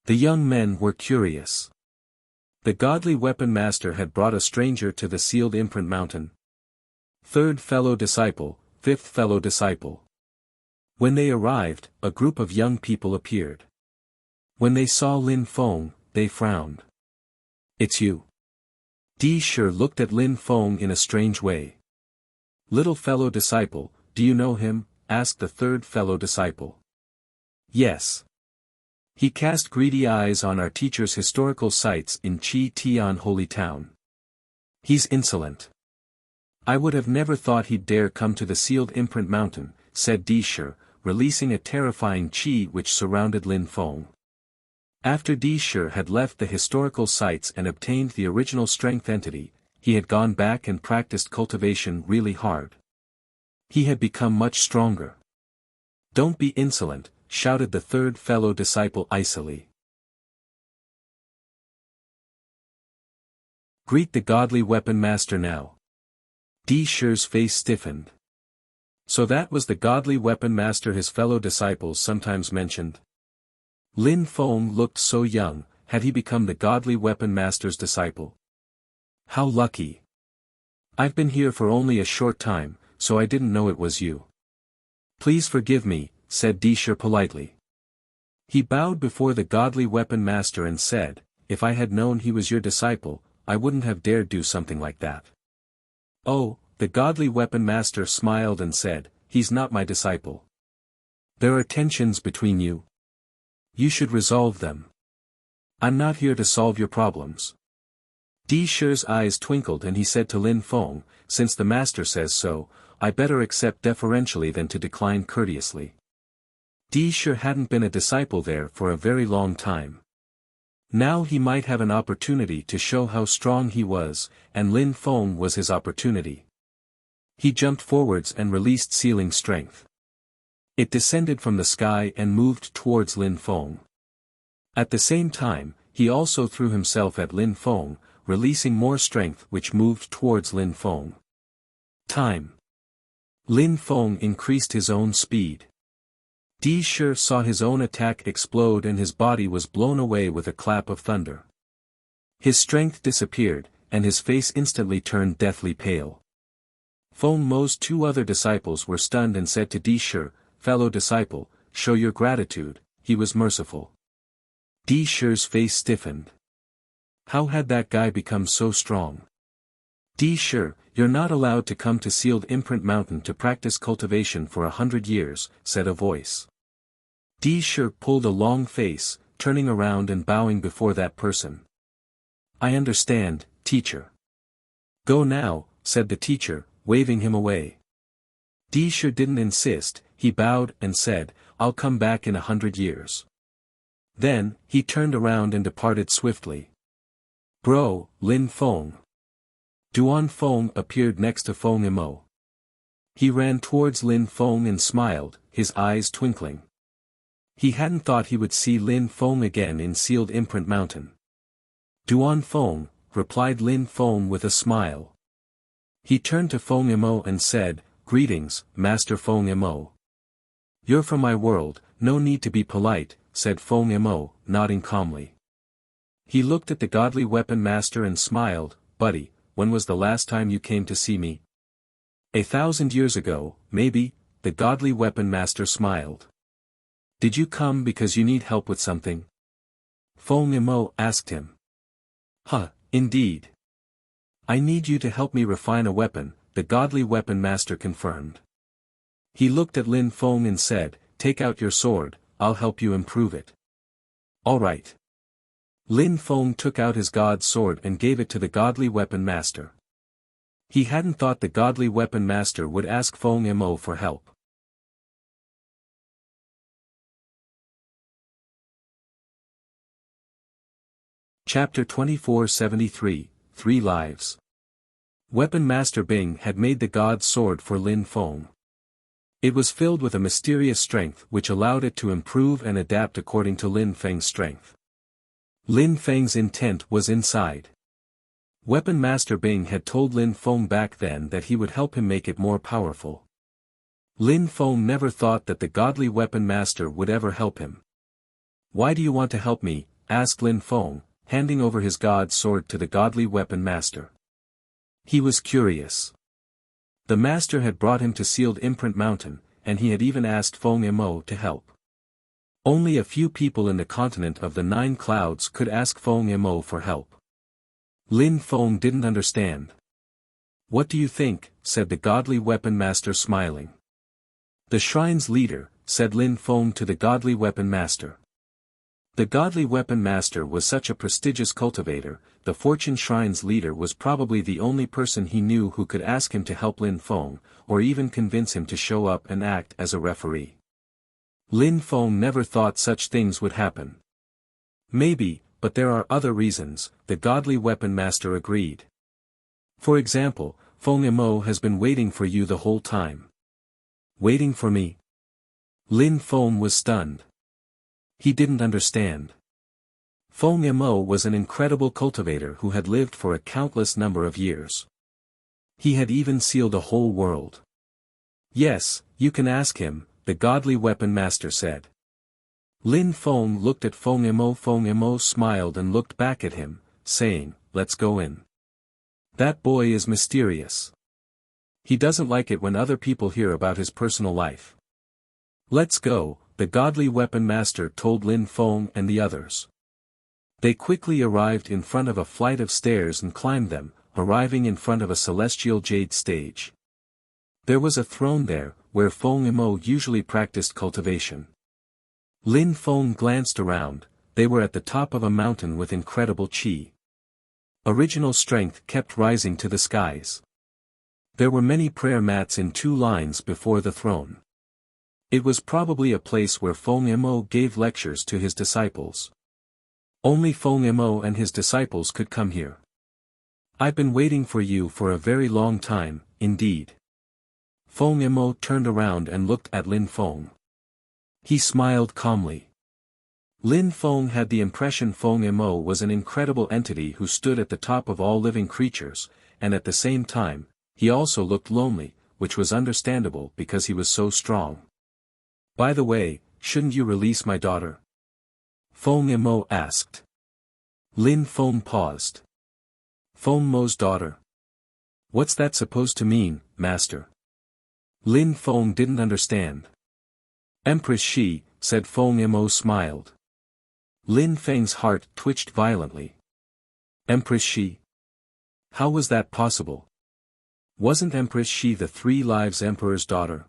The young men were curious. The godly weapon master had brought a stranger to the Sealed Imprint Mountain. 3rd fellow disciple, 5th fellow disciple. When they arrived, a group of young people appeared. When they saw Lin Feng, they frowned. It's you. Di Shi looked at Lin Feng in a strange way. Little fellow disciple, do you know him? Asked the 3rd fellow disciple. Yes. He cast greedy eyes on our teacher's historical sites in Chi Tian Holy Town. He's insolent. I would have never thought he'd dare come to the Sealed Imprint Mountain, said Di Shi, releasing a terrifying chi which surrounded Lin Feng. After Di Shi had left the historical sites and obtained the original strength entity, he had gone back and practiced cultivation really hard. He had become much stronger. Don't be insolent, shouted the 3rd fellow disciple icily. Greet the godly weapon master now. Di Shi's face stiffened. So that was the godly weapon master his fellow disciples sometimes mentioned. Lin Feng looked so young, had he become the godly weapon master's disciple? How lucky. I've been here for only a short time, so I didn't know it was you. Please forgive me, said Di Shi politely. He bowed before the godly weapon master and said, if I had known he was your disciple, I wouldn't have dared do something like that. Oh, the godly weapon master smiled and said, he's not my disciple. There are tensions between you. You should resolve them. I'm not here to solve your problems. Di Shi's eyes twinkled and he said to Lin Feng, since the master says so, I better accept deferentially than to decline courteously. Di Shi hadn't been a disciple there for a very long time. Now he might have an opportunity to show how strong he was, and Lin Feng was his opportunity. He jumped forwards and released sealing strength. It descended from the sky and moved towards Lin Feng. At the same time, he also threw himself at Lin Feng, releasing more strength which moved towards Lin Feng. Time. Lin Feng increased his own speed. Di Shi saw his own attack explode and his body was blown away with a clap of thunder. His strength disappeared, and his face instantly turned deathly pale. Feng Mo's two other disciples were stunned and said to Di Shi, fellow disciple, show your gratitude, he was merciful. Di Shi's face stiffened. How had that guy become so strong? Di Shi, you're not allowed to come to Sealed Imprint Mountain to practice cultivation for 100 years, said a voice. Di Shi pulled a long face, turning around and bowing before that person. I understand, teacher. Go now, said the teacher, waving him away. Di Shi didn't insist, he bowed and said, I'll come back in 100 years. Then, he turned around and departed swiftly. Bro, Lin Feng. Duan Feng appeared next to Feng Mo. He ran towards Lin Feng and smiled, his eyes twinkling. He hadn't thought he would see Lin Feng again in Sealed Imprint Mountain. Duan Feng, replied Lin Feng with a smile. He turned to Feng Mo and said, Greetings, Master Feng Mo. You're from my world, no need to be polite, said Feng Mo, nodding calmly. He looked at the godly weapon master and smiled, buddy, when was the last time you came to see me? 1,000 years ago, maybe, the godly weapon master smiled. Did you come because you need help with something? Feng Mo asked him. Indeed. I need you to help me refine a weapon, the godly weapon master confirmed. He looked at Lin Feng and said, take out your sword, I'll help you improve it. All right. Lin Feng took out his god's sword and gave it to the godly weapon master. He hadn't thought the godly weapon master would ask Feng Mo for help. Chapter 2473, 3 Lives. Weapon Master Bing had made the god's sword for Lin Feng. It was filled with a mysterious strength which allowed it to improve and adapt according to Lin Feng's strength. Lin Feng's intent was inside. Weapon Master Bing had told Lin Feng back then that he would help him make it more powerful. Lin Feng never thought that the godly weapon master would ever help him. Why do you want to help me? Asked Lin Feng, handing over his god's sword to the godly weapon master. He was curious. The master had brought him to Sealed Imprint Mountain, and he had even asked Feng Mo to help. Only a few people in the continent of the 9 clouds could ask Feng Mo for help. Lin Feng didn't understand. What do you think? Said the godly weapon master smiling. The shrine's leader, said Lin Feng to the godly weapon master. The godly weapon master was such a prestigious cultivator, the Fortune Shrine's leader was probably the only person he knew who could ask him to help Lin Feng, or even convince him to show up and act as a referee. Lin Feng never thought such things would happen. Maybe, but there are other reasons, the godly weapon master agreed. For example, Feng Mo has been waiting for you the whole time. Waiting for me? Lin Feng was stunned. He didn't understand. Feng Mo was an incredible cultivator who had lived for a countless number of years. He had even sealed a whole world. Yes, you can ask him, the godly weapon master said. Lin Feng looked at Feng Mo. Feng Mo smiled and looked back at him, saying, let's go in. That boy is mysterious. He doesn't like it when other people hear about his personal life. Let's go, the godly weapon master told Lin Feng and the others. They quickly arrived in front of a flight of stairs and climbed them, arriving in front of a celestial jade stage. There was a throne there, where Feng Imo usually practiced cultivation. Lin Feng glanced around. They were at the top of a mountain with incredible qi. Original strength kept rising to the skies. There were many prayer mats in 2 lines before the throne. It was probably a place where Feng Imo gave lectures to his disciples. Only Feng Imo and his disciples could come here. I've been waiting for you for a very long time, indeed. Feng Imo turned around and looked at Lin Feng. He smiled calmly. Lin Feng had the impression Feng Imo was an incredible entity who stood at the top of all living creatures, and at the same time, he also looked lonely, which was understandable because he was so strong. By the way, shouldn't you release my daughter? Feng Imo asked. Lin Feng paused. Feng Mo's daughter. What's that supposed to mean, master? Lin Feng didn't understand. Empress Shi, said Feng Imo smiled. Lin Feng's heart twitched violently. Empress Shi? How was that possible? Wasn't Empress Shi the 3 Lives Emperor's daughter?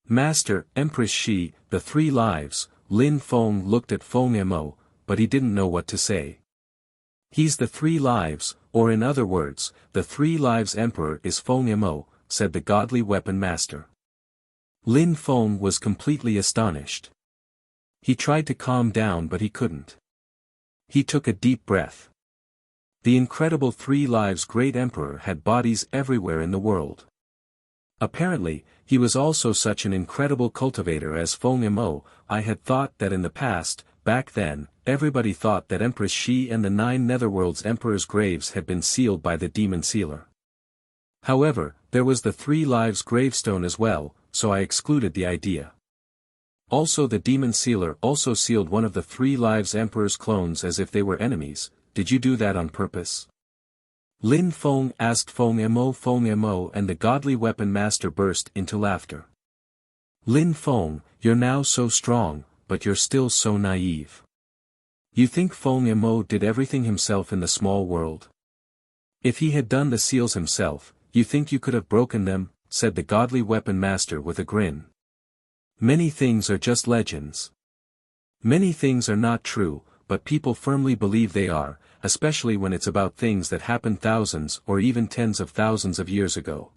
Master, Empress Shi, the 3 Lives, Lin Feng looked at Feng Imo, but he didn't know what to say. He's the 3 Lives, or in other words, the 3 Lives Emperor is Feng Imo, said the godly weapon master. Lin Feng was completely astonished. He tried to calm down but he couldn't. He took a deep breath. The incredible 3 Lives Great Emperor had bodies everywhere in the world. Apparently, he was also such an incredible cultivator as Feng Imo. I had thought that in the past, back then, everybody thought that Empress Shi and the 9 Netherworld's Emperor's graves had been sealed by the Demon Sealer. However, there was the 3 Lives gravestone as well, so I excluded the idea. Also the Demon Sealer also sealed one of the 3 Lives Emperor's clones as if they were enemies. Did you do that on purpose? Lin Feng asked Feng Imo, and the godly weapon master burst into laughter. Lin Feng, you're now so strong, but you're still so naive. You think Feng Imo did everything himself in the small world? If he had done the seals himself, you think you could have broken them, said the godly weapon master with a grin. Many things are just legends. Many things are not true, but people firmly believe they are, especially when it's about things that happened thousands or even tens of thousands of years ago.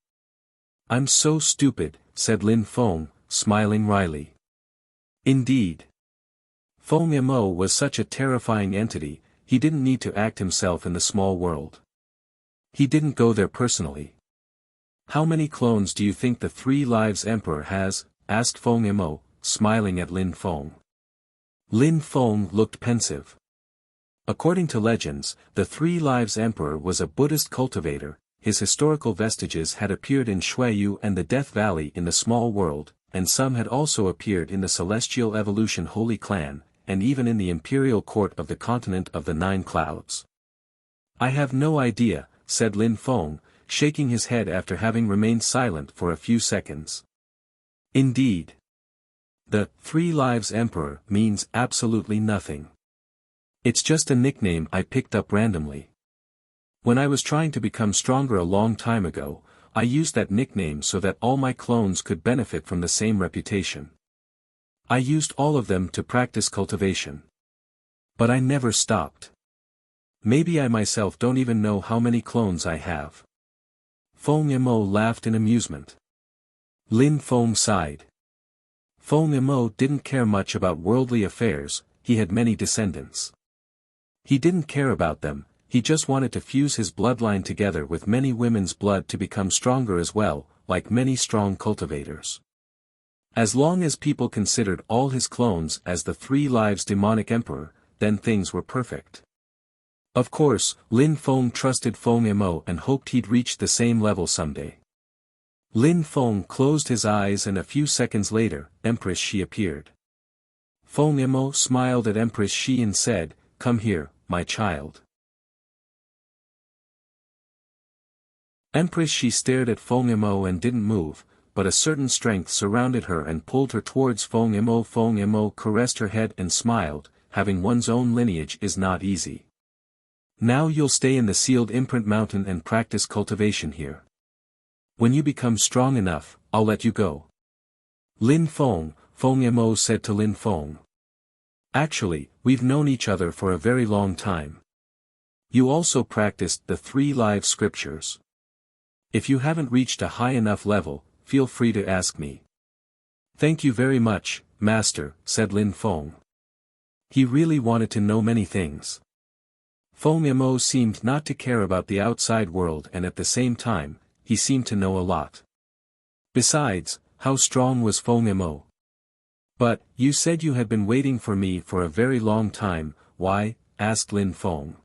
I'm so stupid, said Lin Feng, smiling wryly. Indeed. Feng Imo was such a terrifying entity, he didn't need to act himself in the small world. He didn't go there personally. How many clones do you think the 3 Lives Emperor has? Asked Feng Imo, smiling at Lin Feng. Lin Feng looked pensive. According to legends, the 3 Lives Emperor was a Buddhist cultivator. His historical vestiges had appeared in Xueyu and the Death Valley in the small world, and some had also appeared in the Celestial Evolution Holy Clan, and even in the imperial court of the continent of the 9 Clouds. I have no idea, said Lin Feng, shaking his head after having remained silent for a few seconds. Indeed. The 3 Lives Emperor means absolutely nothing. It's just a nickname I picked up randomly. When I was trying to become stronger a long time ago, I used that nickname so that all my clones could benefit from the same reputation. I used all of them to practice cultivation. But I never stopped. Maybe I myself don't even know how many clones I have. Feng Imo laughed in amusement. Lin Feng sighed. Feng Imo didn't care much about worldly affairs, he had many descendants. He didn't care about them, he just wanted to fuse his bloodline together with many women's blood to become stronger as well, like many strong cultivators. As long as people considered all his clones as the 3 Lives Demonic Emperor, then things were perfect. Of course, Lin Feng trusted Feng Imo and hoped he'd reach the same level someday. Lin Feng closed his eyes and a few seconds later, Empress Shi appeared. Feng Imo smiled at Empress Shi and said, "Come here, my child." Empress Shi stared at Feng Imo and didn't move, but a certain strength surrounded her and pulled her towards Feng Mo. Feng Mo caressed her head and smiled, having one's own lineage is not easy. Now you'll stay in the sealed imprint mountain and practice cultivation here. When you become strong enough, I'll let you go. Lin Feng, Feng Mo said to Lin Feng. Actually, we've known each other for a very long time. You also practiced the 3 live scriptures. If you haven't reached a high enough level, feel free to ask me. Thank you very much, Master, said Lin Feng. He really wanted to know many things. Feng Mo seemed not to care about the outside world, and at the same time, he seemed to know a lot. Besides, how strong was Feng Mo? But, you said you had been waiting for me for a very long time, why? Asked Lin Feng.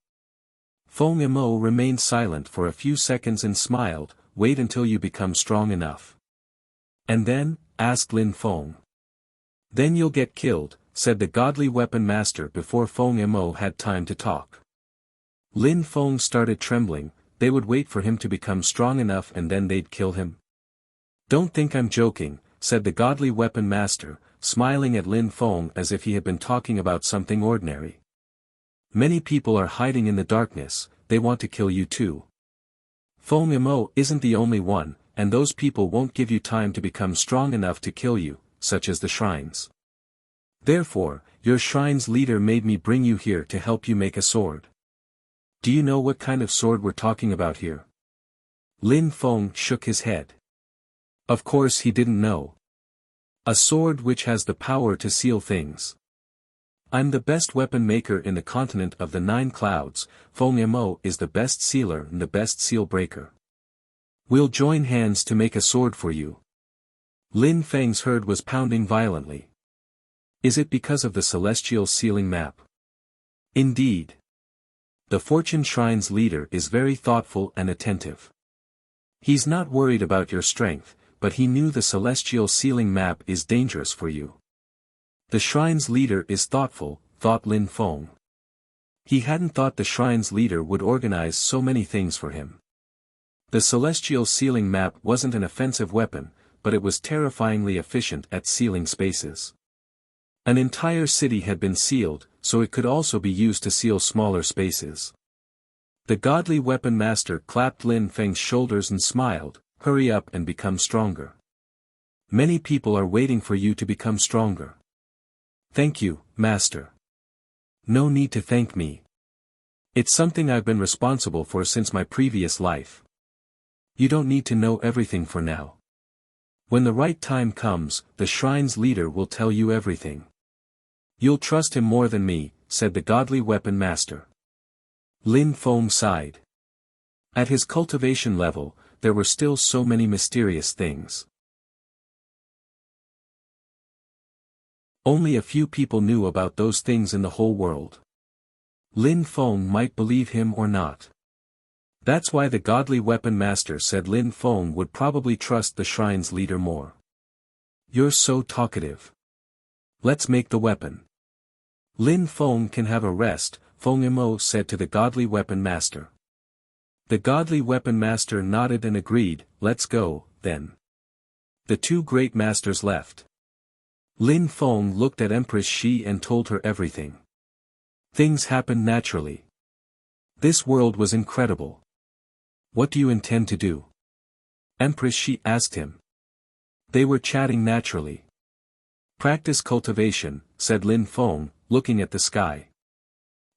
Feng Mo remained silent for a few seconds and smiled, wait until you become strong enough. And then? Asked Lin Feng. Then you'll get killed, said the godly weapon master before Feng Mo had time to talk. Lin Feng started trembling, they would wait for him to become strong enough and then they'd kill him. Don't think I'm joking, said the godly weapon master, smiling at Lin Feng as if he had been talking about something ordinary. Many people are hiding in the darkness, they want to kill you too. Feng Mo isn't the only one, and those people won't give you time to become strong enough to kill you, such as the shrines. Therefore, your shrine's leader made me bring you here to help you make a sword. Do you know what kind of sword we're talking about here? Lin Feng shook his head. Of course he didn't know. A sword which has the power to seal things. I'm the best weapon maker in the continent of the 9 clouds, Feng Mo is the best sealer and the best seal breaker. We'll join hands to make a sword for you. Lin Feng's heart was pounding violently. Is it because of the celestial sealing map? Indeed. The Fortune Shrine's leader is very thoughtful and attentive. He's not worried about your strength, but he knew the celestial sealing map is dangerous for you. The shrine's leader is thoughtful, thought Lin Feng. He hadn't thought the shrine's leader would organize so many things for him. The celestial sealing map wasn't an offensive weapon, but it was terrifyingly efficient at sealing spaces. An entire city had been sealed, so it could also be used to seal smaller spaces. The godly weapon master clapped Lin Feng's shoulders and smiled, hurry up and become stronger. Many people are waiting for you to become stronger. Thank you, Master. No need to thank me. It's something I've been responsible for since my previous life. You don't need to know everything for now. When the right time comes, the shrine's leader will tell you everything. You'll trust him more than me, said the godly weapon master. Lin Feng sighed. At his cultivation level, there were still so many mysterious things. Only a few people knew about those things in the whole world. Lin Feng might believe him or not. That's why the godly weapon master said Lin Feng would probably trust the shrine's leader more. You're so talkative. Let's make the weapon. Lin Feng can have a rest, Feng Mo said to the godly weapon master. The godly weapon master nodded and agreed, let's go, then. The 2 great masters left. Lin Feng looked at Empress Shi and told her everything. Things happened naturally. This world was incredible. What do you intend to do? Empress Shi asked him. They were chatting naturally. Practice cultivation, said Lin Feng, looking at the sky.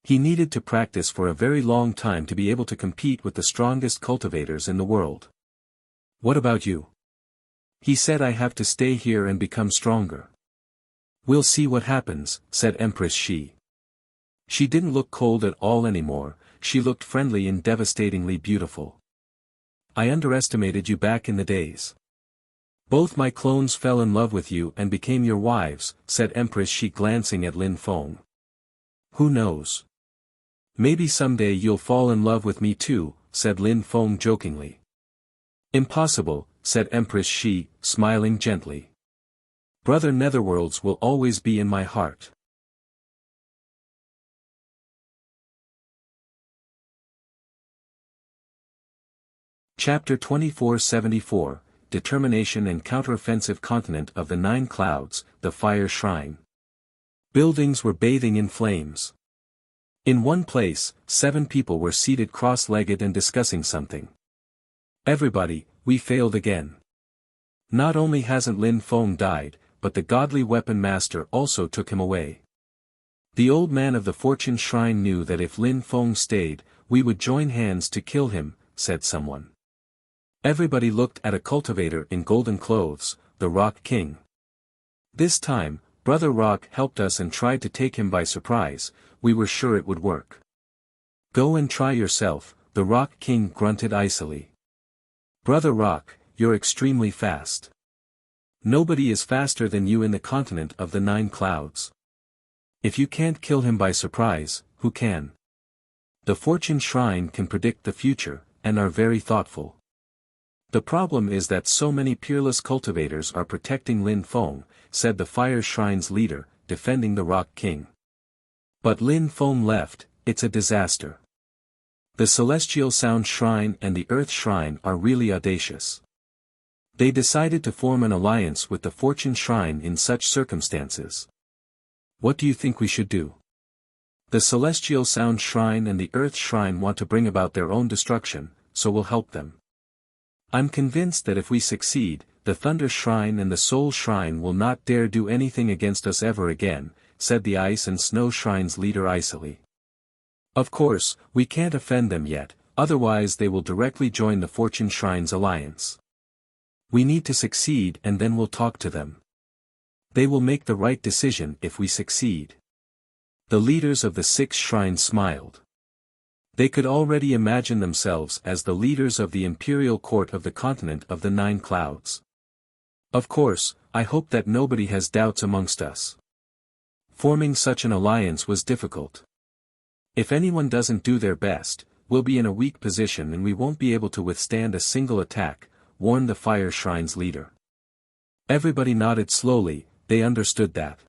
He needed to practice for a very long time to be able to compete with the strongest cultivators in the world. What about you? He said I have to stay here and become stronger. We'll see what happens, said Empress Shi. She didn't look cold at all anymore, she looked friendly and devastatingly beautiful. I underestimated you back in the days. Both my clones fell in love with you and became your wives, said Empress Shi glancing at Lin Feng. Who knows? Maybe someday you'll fall in love with me too, said Lin Feng jokingly. Impossible, said Empress Shi, smiling gently. Brother Netherworlds will always be in my heart. Chapter 2474, determination and counteroffensive continent of the Nine Clouds, the Fire Shrine. Buildings were bathing in flames. In one place, 7 people were seated cross-legged and discussing something. Everybody, we failed again. Not only hasn't Lin Feng died, but the godly weapon master also took him away. The old man of the Fortune Shrine knew that if Lin Feng stayed, we would join hands to kill him, said someone. Everybody looked at a cultivator in golden clothes, the Rock King. This time, Brother Rock helped us and tried to take him by surprise. We were sure it would work. Go and try yourself, the Rock King grunted icily. Brother Rock, you're extremely fast. Nobody is faster than you in the continent of the Nine Clouds. If you can't kill him by surprise, who can? The Fortune Shrine can predict the future, and are very thoughtful. The problem is that so many peerless cultivators are protecting Lin Feng, said the Fire Shrine's leader, defending the Rock King. But Lin Feng left, it's a disaster. The Celestial Sound Shrine and the Earth Shrine are really audacious. They decided to form an alliance with the Fortune Shrine in such circumstances. What do you think we should do? The Celestial Sound Shrine and the Earth Shrine want to bring about their own destruction, so we'll help them. I'm convinced that if we succeed, the Thunder Shrine and the Soul Shrine will not dare do anything against us ever again, said the Ice and Snow Shrine's leader icily. Of course, we can't offend them yet, otherwise they will directly join the Fortune Shrine's alliance. We need to succeed and then we'll talk to them. They will make the right decision if we succeed. The leaders of the 6 shrines smiled. They could already imagine themselves as the leaders of the imperial court of the continent of the Nine Clouds. Of course, I hope that nobody has doubts amongst us. Forming such an alliance was difficult. If anyone doesn't do their best, we'll be in a weak position and we won't be able to withstand a single attack, warned the Fire Shrine's leader. Everybody nodded slowly, they understood that.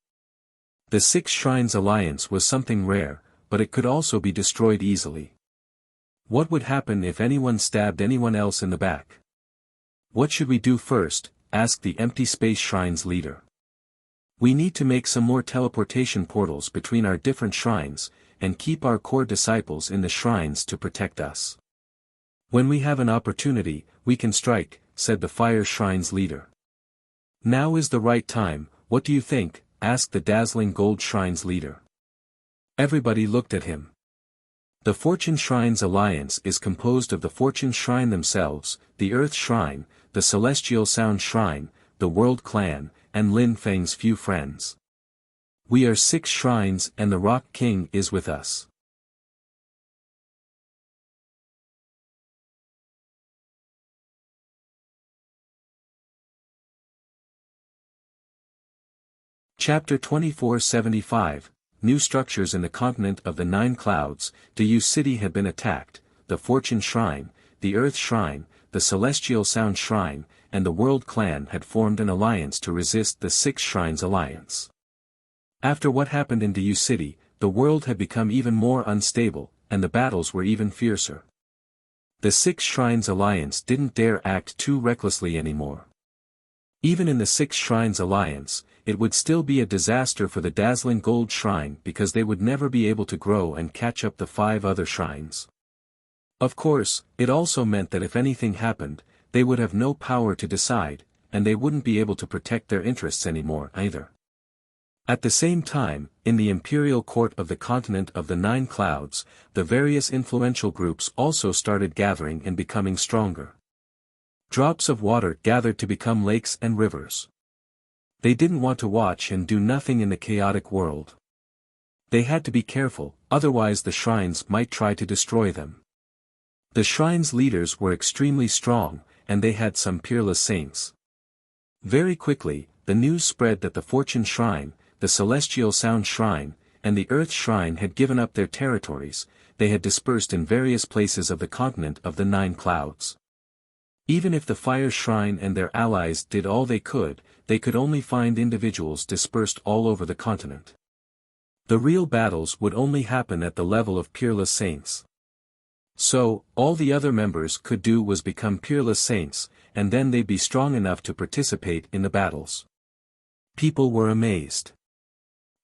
The 6 Shrines alliance was something rare, but it could also be destroyed easily. What would happen if anyone stabbed anyone else in the back? What should we do first? Asked the Empty Space Shrine's leader. We need to make some more teleportation portals between our different shrines, and keep our core disciples in the shrines to protect us. When we have an opportunity, we can strike, said the Fire Shrine's leader. Now is the right time, what do you think? Asked the Dazzling Gold Shrine's leader. Everybody looked at him. The Fortune Shrine's alliance is composed of the Fortune Shrine themselves, the Earth Shrine, the Celestial Sound Shrine, the World Clan, and Lin Feng's few friends. We are 6 shrines and the Rock King is with us. Chapter 2475, New Structures in the Continent of the Nine Clouds. Diyu City had been attacked, the Fortune Shrine, the Earth Shrine, the Celestial Sound Shrine, and the World Clan had formed an alliance to resist the 6 Shrines alliance. After what happened in Diyu City, the world had become even more unstable, and the battles were even fiercer. The 6 Shrines alliance didn't dare act too recklessly anymore. Even in the 6 Shrines alliance, it would still be a disaster for the Dazzling Gold Shrine because they would never be able to grow and catch up the 5 other shrines. Of course, it also meant that if anything happened, they would have no power to decide, and they wouldn't be able to protect their interests anymore either. At the same time, in the imperial court of the continent of the Nine Clouds, the various influential groups also started gathering and becoming stronger. Drops of water gathered to become lakes and rivers. They didn't want to watch and do nothing in the chaotic world. They had to be careful, otherwise the shrines might try to destroy them. The shrines' leaders were extremely strong, and they had some peerless saints. Very quickly, the news spread that the Fortune Shrine, the Celestial Sound Shrine, and the Earth Shrine had given up their territories. They had dispersed in various places of the continent of the Nine Clouds. Even if the Fire Shrine and their allies did all they could only find individuals dispersed all over the continent. The real battles would only happen at the level of peerless saints. So, all the other members could do was become peerless saints, and then they'd be strong enough to participate in the battles. People were amazed.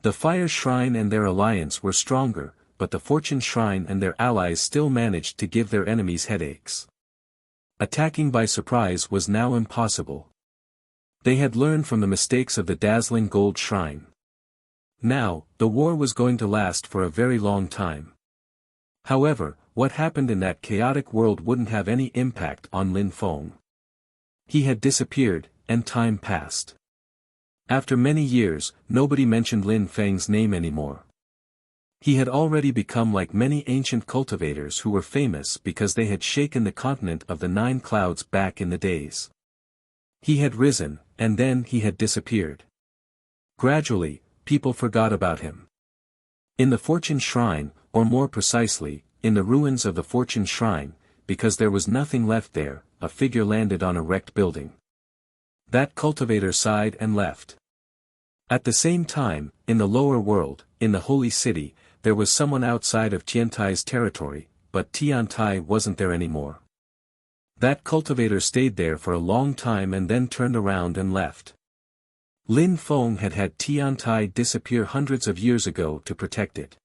The Fire Shrine and their alliance were stronger, but the Fortune Shrine and their allies still managed to give their enemies headaches. Attacking by surprise was now impossible. They had learned from the mistakes of the dazzling Gold Shrine. Now, the war was going to last for a very long time. However, what happened in that chaotic world wouldn't have any impact on Lin Feng. He had disappeared, and time passed. After many years, nobody mentioned Lin Feng's name anymore. He had already become like many ancient cultivators who were famous because they had shaken the continent of the 9 clouds back in the days. He had risen, and then he had disappeared. Gradually, people forgot about him. In the Fortune Shrine, or more precisely, in the ruins of the Fortune Shrine, because there was nothing left there, a figure landed on a wrecked building. That cultivator sighed and left. At the same time, in the lower world, in the Holy City, there was someone outside of Tiantai's territory, but Tiantai wasn't there anymore. That cultivator stayed there for a long time and then turned around and left. Lin Feng had had Tiantai disappear hundreds of years ago to protect it.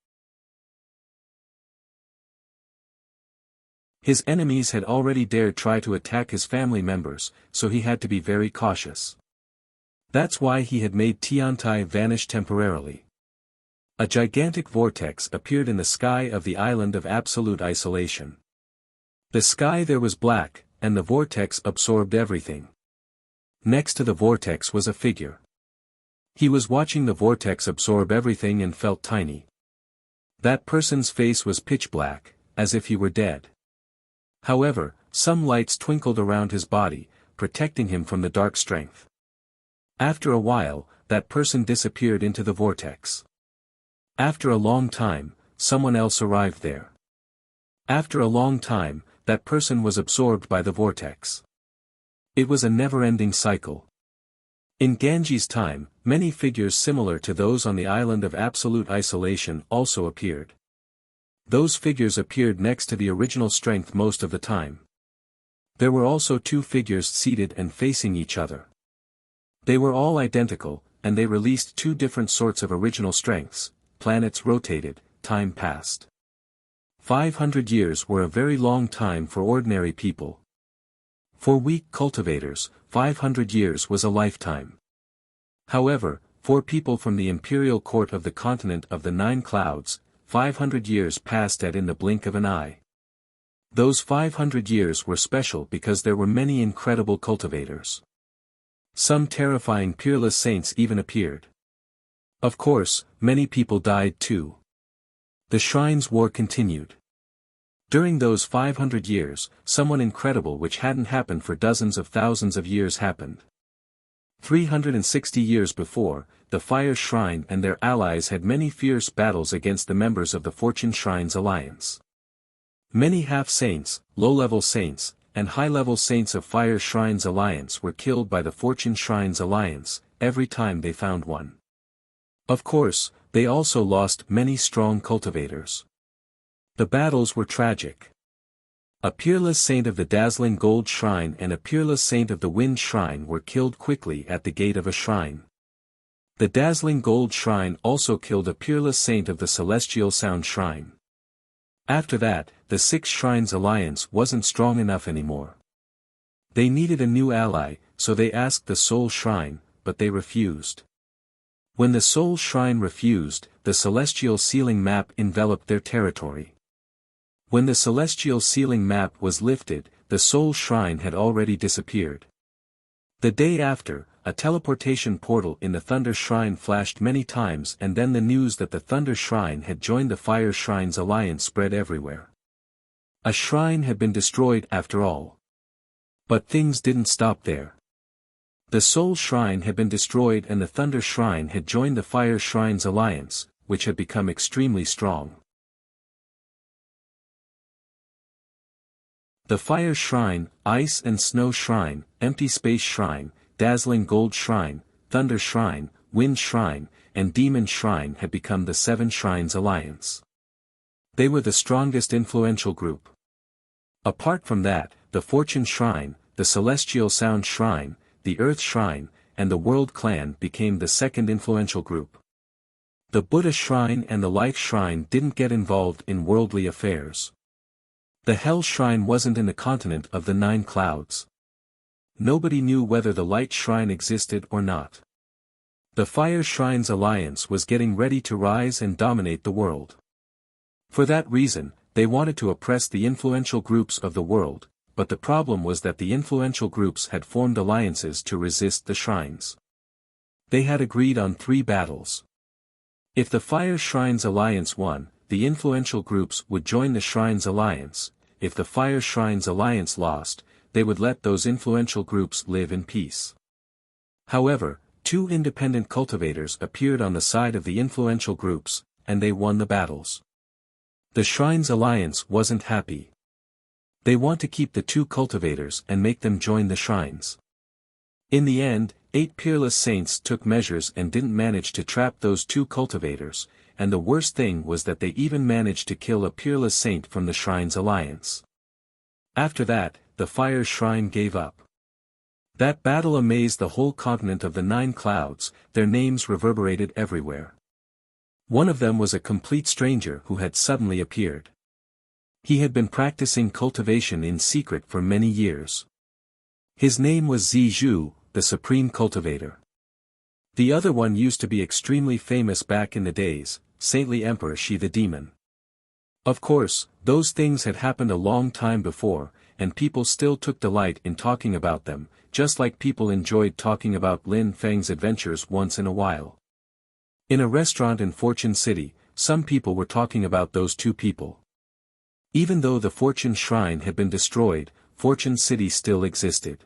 His enemies had already dared try to attack his family members, so he had to be very cautious. That's why he had made Tiantai vanish temporarily. A gigantic vortex appeared in the sky of the island of absolute isolation. The sky there was black, and the vortex absorbed everything. Next to the vortex was a figure. He was watching the vortex absorb everything and felt tiny. That person's face was pitch black, as if he were dead. However, some lights twinkled around his body, protecting him from the dark strength. After a while, that person disappeared into the vortex. After a long time, someone else arrived there. After a long time, that person was absorbed by the vortex. It was a never-ending cycle. In Ganji's time, many figures similar to those on the island of absolute isolation also appeared. Those figures appeared next to the original strength most of the time. There were also 2 figures seated and facing each other. They were all identical, and they released 2 different sorts of original strengths. Planets rotated, time passed. 500 years were a very long time for ordinary people. For weak cultivators, 500 years was a lifetime. However, for people from the imperial court of the continent of the 9 clouds, 500 years passed in the blink of an eye. Those 500 years were special because there were many incredible cultivators. Some terrifying peerless saints even appeared. Of course, many people died too. The shrine's war continued. During those 500 years, someone incredible which hadn't happened for dozens of thousands of years happened. 360 years before, the Fire Shrine and their allies had many fierce battles against the members of the Fortune Shrine's alliance. Many half-saints, low-level saints, and high-level saints of Fire Shrine's alliance were killed by the Fortune Shrine's alliance, every time they found one. Of course, they also lost many strong cultivators. The battles were tragic. A peerless saint of the dazzling Gold Shrine and a peerless saint of the Wind Shrine were killed quickly at the gate of a shrine. The dazzling Gold Shrine also killed a peerless saint of the Celestial Sound Shrine. After that, the 6 Shrines Alliance wasn't strong enough anymore. They needed a new ally, so they asked the Soul Shrine, but they refused. When the Soul Shrine refused, the Celestial Sealing Map enveloped their territory. When the Celestial Sealing Map was lifted, the Soul Shrine had already disappeared. The day after, a teleportation portal in the Thunder Shrine flashed many times, and then the news that the Thunder Shrine had joined the Fire Shrine's alliance spread everywhere. A shrine had been destroyed after all. But things didn't stop there. The Soul Shrine had been destroyed and the Thunder Shrine had joined the Fire Shrine's alliance, which had become extremely strong. The Fire Shrine, Ice and Snow Shrine, Empty Space Shrine, Dazzling Gold Shrine, Thunder Shrine, Wind Shrine, and Demon Shrine had become the 7 Shrines Alliance. They were the strongest influential group. Apart from that, the Fortune Shrine, the Celestial Sound Shrine, the Earth Shrine, and the World Clan became the second influential group. The Buddha Shrine and the Life Shrine didn't get involved in worldly affairs. The Hell Shrine wasn't in the continent of the 9 clouds. Nobody knew whether the Light Shrine existed or not. The Fire Shrine's alliance was getting ready to rise and dominate the world. For that reason, they wanted to oppress the influential groups of the world, but the problem was that the influential groups had formed alliances to resist the shrines. They had agreed on 3 battles. If the Fire Shrine's alliance won, the influential groups would join the Shrine's alliance. If the Fire Shrine's alliance lost, they would let those influential groups live in peace. However, 2 independent cultivators appeared on the side of the influential groups, and they won the battles. The Shrine's alliance wasn't happy. They want to keep the 2 cultivators and make them join the shrines. In the end, 8 Peerless Saints took measures and didn't manage to trap those 2 cultivators, and the worst thing was that they even managed to kill a Peerless Saint from the Shrine's alliance. After that, the Fire Shrine gave up. That battle amazed the whole continent of the 9 clouds, their names reverberated everywhere. One of them was a complete stranger who had suddenly appeared. He had been practicing cultivation in secret for many years. His name was Zizhu, the Supreme Cultivator. The other one used to be extremely famous back in the days, Saintly Emperor Shi the Demon. Of course, those things had happened a long time before, and people still took delight in talking about them, just like people enjoyed talking about Lin Feng's adventures once in a while. In a restaurant in Fortune City, some people were talking about those 2 people. Even though the Fortune Shrine had been destroyed, Fortune City still existed.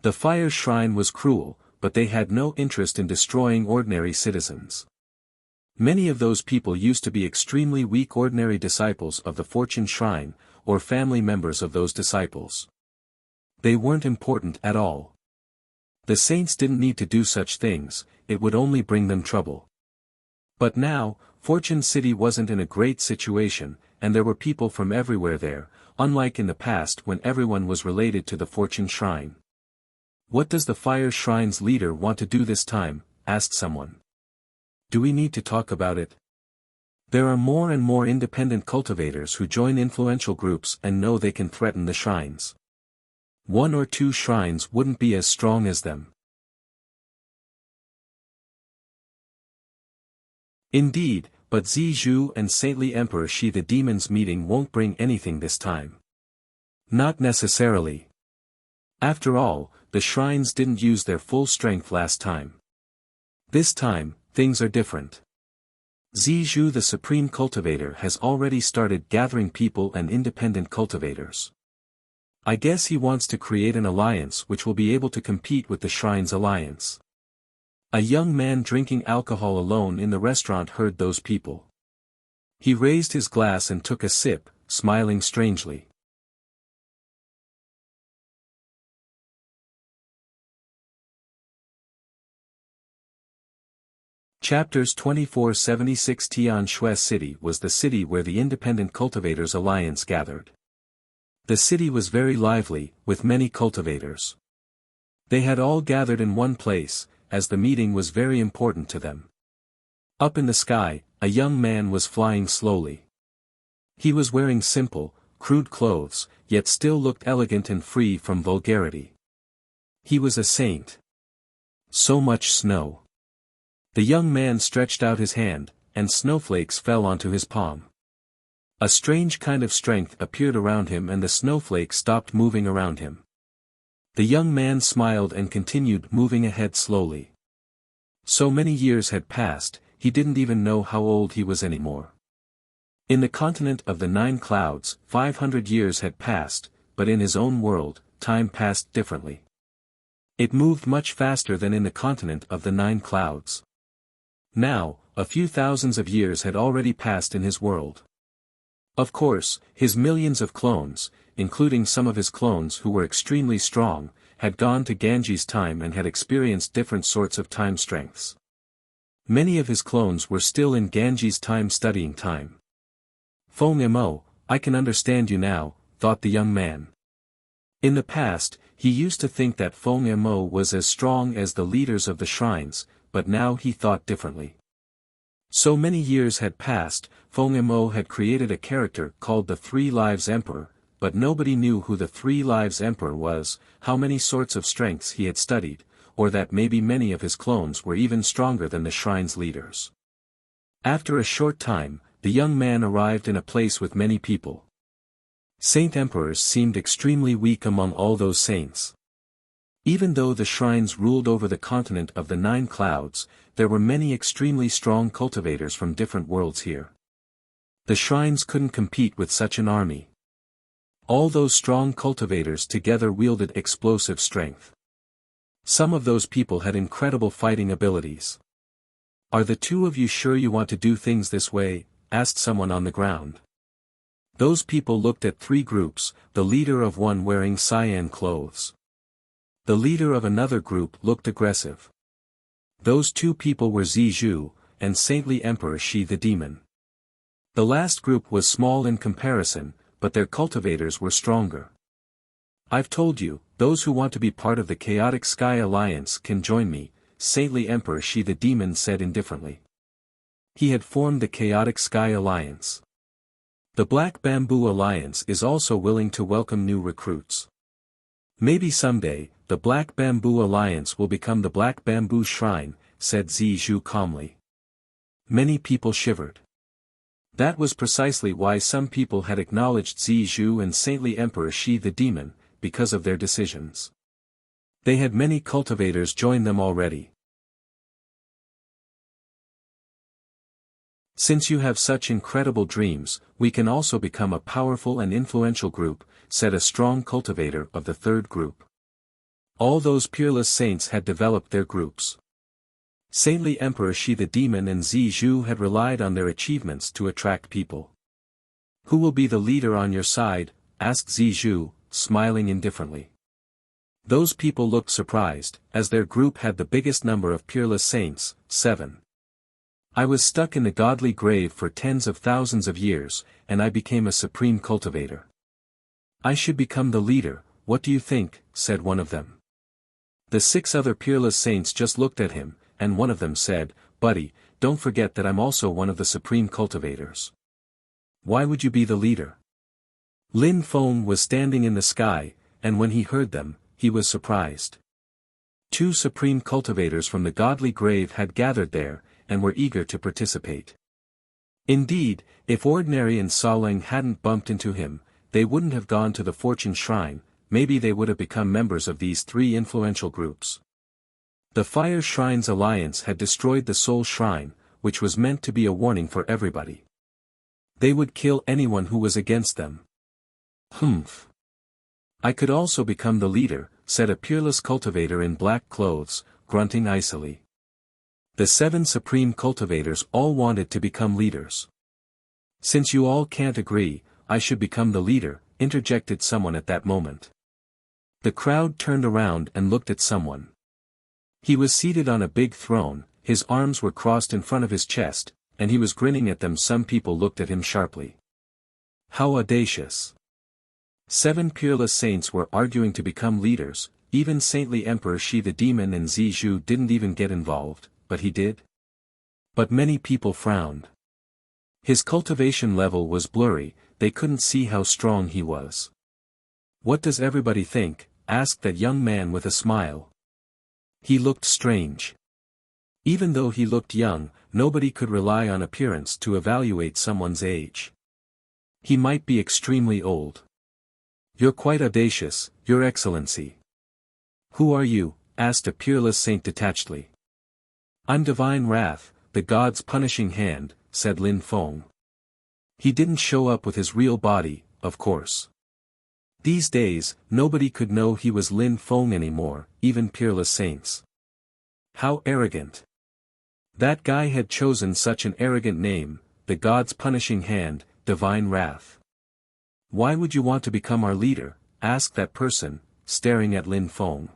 The Fire Shrine was cruel, but they had no interest in destroying ordinary citizens. Many of those people used to be extremely weak ordinary disciples of the Fortune Shrine, or family members of those disciples. They weren't important at all. The saints didn't need to do such things, it would only bring them trouble. But now, Fortune City wasn't in a great situation, and there were people from everywhere there, unlike in the past when everyone was related to the Fortune Shrine. "What does the Fire Shrine's leader want to do this time?" asked someone. "Do we need to talk about it?" There are more and more independent cultivators who join influential groups and know they can threaten the shrines. 1 or 2 shrines wouldn't be as strong as them. Indeed, but Zizhu and Saintly Emperor Shi the Demon's meeting won't bring anything this time. Not necessarily. After all, the shrines didn't use their full strength last time. This time, things are different. Zizhu the Supreme Cultivator has already started gathering people and independent cultivators. I guess he wants to create an alliance which will be able to compete with the Shrine's alliance. A young man drinking alcohol alone in the restaurant heard those people. He raised his glass and took a sip, smiling strangely. Chapters 2476 Tianshui City was the city where the Independent Cultivators Alliance gathered. The city was very lively, with many cultivators. They had all gathered in one place, as the meeting was very important to them. Up in the sky, a young man was flying slowly. He was wearing simple, crude clothes, yet still looked elegant and free from vulgarity. He was a saint. So much snow. The young man stretched out his hand, and snowflakes fell onto his palm. A strange kind of strength appeared around him and the snowflakes stopped moving around him. The young man smiled and continued moving ahead slowly. So many years had passed, he didn't even know how old he was anymore. In the continent of the 9 clouds, 500 years had passed, but in his own world, time passed differently. It moved much faster than in the continent of the 9 clouds. Now, a few thousands of years had already passed in his world. Of course, his millions of clones, including some of his clones who were extremely strong, had gone to Ganji's time and had experienced different sorts of time strengths. Many of his clones were still in Ganji's time studying time. Feng Mo, I can understand you now, thought the young man. In the past, He used to think that Feng Mo was as strong as the leaders of the shrines, but now he thought differently. So many years had passed, Feng Mo had created a character called the Three Lives Emperor, but nobody knew who the Three Lives Emperor was, how many sorts of strengths he had studied, or that maybe many of his clones were even stronger than the shrine's leaders. After a short time, the young man arrived in a place with many people. Saint Emperors seemed extremely weak among all those saints. Even though the shrines ruled over the continent of the 9 clouds, there were many extremely strong cultivators from different worlds here. The shrines couldn't compete with such an army. All those strong cultivators together wielded explosive strength. Some of those people had incredible fighting abilities. "Are the two of you sure you want to do things this way?" asked someone on the ground. Those people looked at 3 groups, the leader of one wearing cyan clothes. The leader of another group looked aggressive. Those 2 people were Zizhu, and Saintly Emperor Shi the Demon. The last group was small in comparison, but their cultivators were stronger. "I've told you, those who want to be part of the Chaotic Sky Alliance can join me," Saintly Emperor Shi the Demon said indifferently. He had formed the Chaotic Sky Alliance. The Black Bamboo Alliance is also willing to welcome new recruits. "Maybe someday, the Black Bamboo Alliance will become the Black Bamboo Shrine," said Zizhu calmly. Many people shivered. That was precisely why some people had acknowledged Zizhu and Saintly Emperor Shi the Demon, because of their decisions. They had many cultivators join them already. "Since you have such incredible dreams, we can also become a powerful and influential group," said a strong cultivator of the 3rd group. All those peerless saints had developed their groups. Saintly Emperor Shi the Demon and Zizhu had relied on their achievements to attract people. "Who will be the leader on your side?" asked Zizhu, smiling indifferently. Those people looked surprised, as their group had the biggest number of peerless saints, 7. "I was stuck in the godly grave for tens of thousands of years, and I became a supreme cultivator. I should become the leader, what do you think?" said one of them. The 6 other peerless saints just looked at him, and one of them said, "Buddy, don't forget that I'm also one of the supreme cultivators." "Why would you be the leader?" Lin Feng was standing in the sky, and when he heard them, he was surprised. 2 supreme cultivators from the godly grave had gathered there, and were eager to participate. Indeed, if Ordinary and Saling hadn't bumped into him, they wouldn't have gone to the Fortune Shrine, maybe they would have become members of these 3 influential groups. The Fire Shrines Alliance had destroyed the Soul Shrine, which was meant to be a warning for everybody. They would kill anyone who was against them. "Humph. I could also become the leader," said a peerless cultivator in black clothes, grunting icily. The 7 supreme cultivators all wanted to become leaders. "Since you all can't agree, I should become the leader," interjected someone at that moment. The crowd turned around and looked at someone. He was seated on a big throne, his arms were crossed in front of his chest, and he was grinning at them. Some people looked at him sharply. How audacious! 7 peerless saints were arguing to become leaders, even Saintly Emperor Shi the Demon and Zizhu didn't even get involved, but he did. But many people frowned. His cultivation level was blurry, they couldn't see how strong he was. "What does everybody think?" asked that young man with a smile. He looked strange. Even though he looked young, nobody could rely on appearance to evaluate someone's age. He might be extremely old. "You're quite audacious, Your Excellency." "Who are you?" asked a peerless saint detachedly. "I'm Divine Wrath, the God's punishing hand," said Lin Feng. He didn't show up with his real body, of course. These days, nobody could know he was Lin Feng anymore, even peerless saints. How arrogant! That guy had chosen such an arrogant name, the God's punishing hand, Divine Wrath. "Why would you want to become our leader?" asked that person, staring at Lin Feng.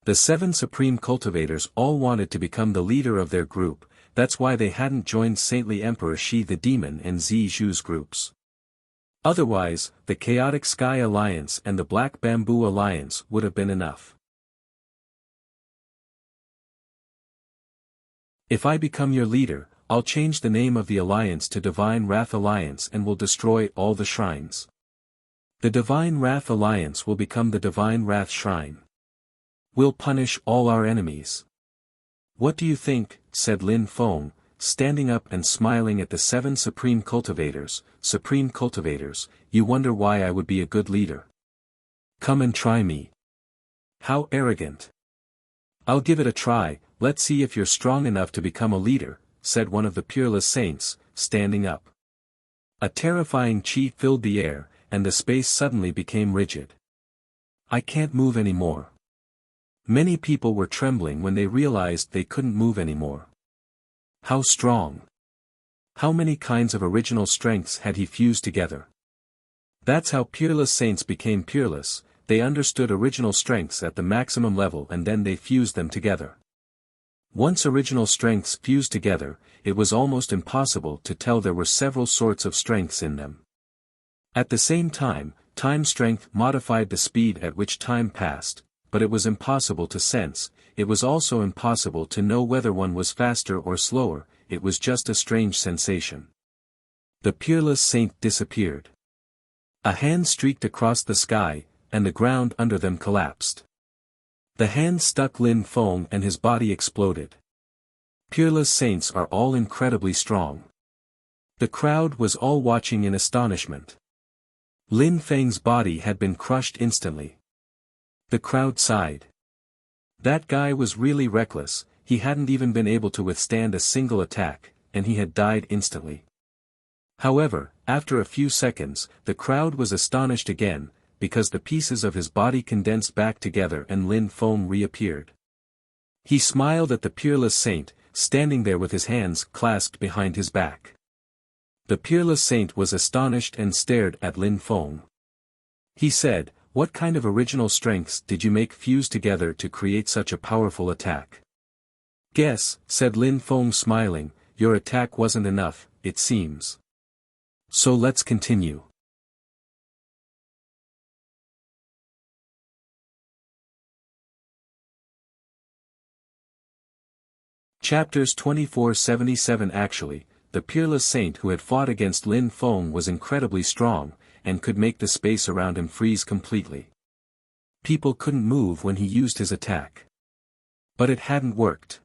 The 7 supreme cultivators all wanted to become the leader of their group, that's why they hadn't joined Saintly Emperor Shi the Demon and Zizhu's groups. Otherwise, the Chaotic Sky Alliance and the Black Bamboo Alliance would have been enough. If I become your leader, I'll change the name of the alliance to Divine Wrath Alliance and will destroy all the shrines. The Divine Wrath Alliance will become the Divine Wrath Shrine. We'll punish all our enemies. What do you think, said Lin Feng, standing up and smiling at the 7 Supreme Cultivators. Supreme Cultivators, you wonder why I would be a good leader. Come and try me. How arrogant. I'll give it a try, let's see if you're strong enough to become a leader, said one of the Peerless Saints, standing up. A terrifying chi filled the air, and the space suddenly became rigid. I can't move anymore. Many people were trembling when they realized they couldn't move anymore. How strong! How many kinds of original strengths had he fused together? That's how Peerless Saints became peerless. They understood original strengths at the maximum level and then they fused them together. Once original strengths fused together, it was almost impossible to tell there were several sorts of strengths in them. At the same time, time strength modified the speed at which time passed, but it was impossible to sense. It was also impossible to know whether one was faster or slower, it was just a strange sensation. The Peerless Saint disappeared. A hand streaked across the sky, and the ground under them collapsed. The hand stuck Lin Feng and his body exploded. Peerless Saints are all incredibly strong. The crowd was all watching in astonishment. Lin Feng's body had been crushed instantly. The crowd sighed. That guy was really reckless, he hadn't even been able to withstand a single attack, and he had died instantly. However, after a few seconds, the crowd was astonished again, because the pieces of his body condensed back together and Lin Feng reappeared. He smiled at the Peerless Saint, standing there with his hands clasped behind his back. The Peerless Saint was astonished and stared at Lin Feng. He said, "What kind of original strengths did you make fuse together to create such a powerful attack?" "Guess," said Lin Feng smiling, "your attack wasn't enough, it seems. So let's continue." Chapters 24-77 Actually, the Peerless Saint who had fought against Lin Feng was incredibly strong, and could make the space around him freeze completely. People couldn't move when he used his attack. But it hadn't worked.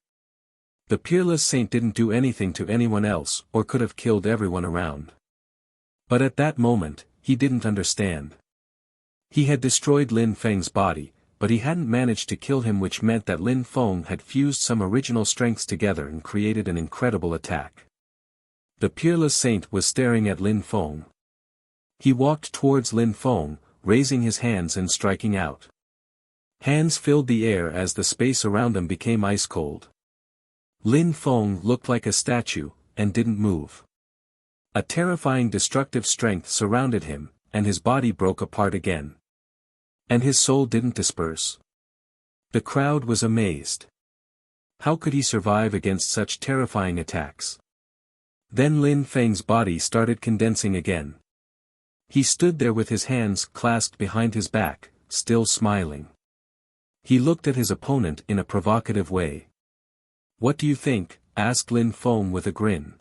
The Peerless Saint didn't do anything to anyone else or could have killed everyone around. But at that moment, he didn't understand. He had destroyed Lin Feng's body, but he hadn't managed to kill him, which meant that Lin Feng had fused some original strengths together and created an incredible attack. The Peerless Saint was staring at Lin Feng. He walked towards Lin Feng, raising his hands and striking out. Hands filled the air as the space around them became ice cold. Lin Feng looked like a statue, and didn't move. A terrifying destructive strength surrounded him, and his body broke apart again. And his soul didn't disperse. The crowd was amazed. How could he survive against such terrifying attacks? Then Lin Feng's body started condensing again. He stood there with his hands clasped behind his back, still smiling. He looked at his opponent in a provocative way. "What do you think?" asked Lin Feng with a grin.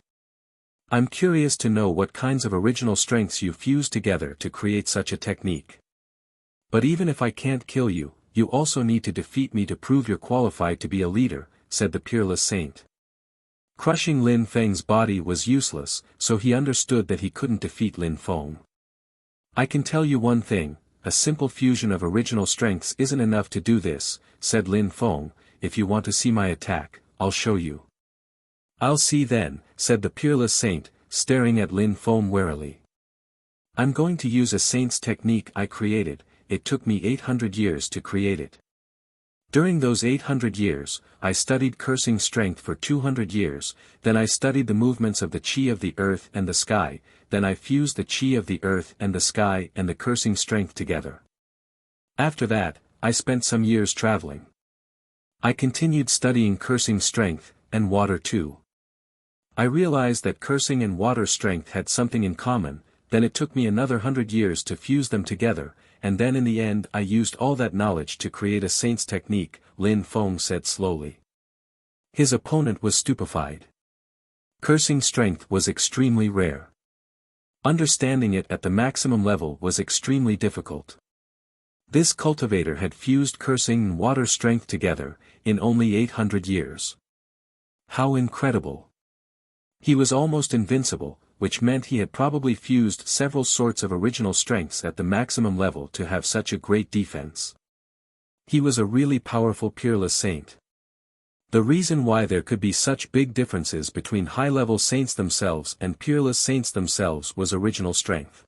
"I'm curious to know what kinds of original strengths you fused together to create such a technique. But even if I can't kill you, you also need to defeat me to prove you're qualified to be a leader," said the Peerless Saint. Crushing Lin Feng's body was useless, so he understood that he couldn't defeat Lin Feng. "I can tell you one thing, a simple fusion of original strengths isn't enough to do this," said Lin Feng. "If you want to see my attack, I'll show you." "I'll see then," said the Peerless Saint, staring at Lin Feng warily. "I'm going to use a saint's technique I created. It took me 800 years to create it. During those 800 years, I studied cursing strength for 200 years, then I studied the movements of the chi of the earth and the sky, then I fused the chi of the earth and the sky and the cursing strength together. After that, I spent some years traveling. I continued studying cursing strength, and water too. I realized that cursing and water strength had something in common, then it took me another 100 years to fuse them together, and then in the end I used all that knowledge to create a saint's technique, Lin Feng said slowly. His opponent was stupefied. Cursing strength was extremely rare. Understanding it at the maximum level was extremely difficult. This cultivator had fused cursing and water strength together, in only 800 years. How incredible! He was almost invincible, which meant he had probably fused several sorts of original strengths at the maximum level to have such a great defense. He was a really powerful Peerless saint. The reason why there could be such big differences between high-level saints themselves and Peerless saints themselves was original strength.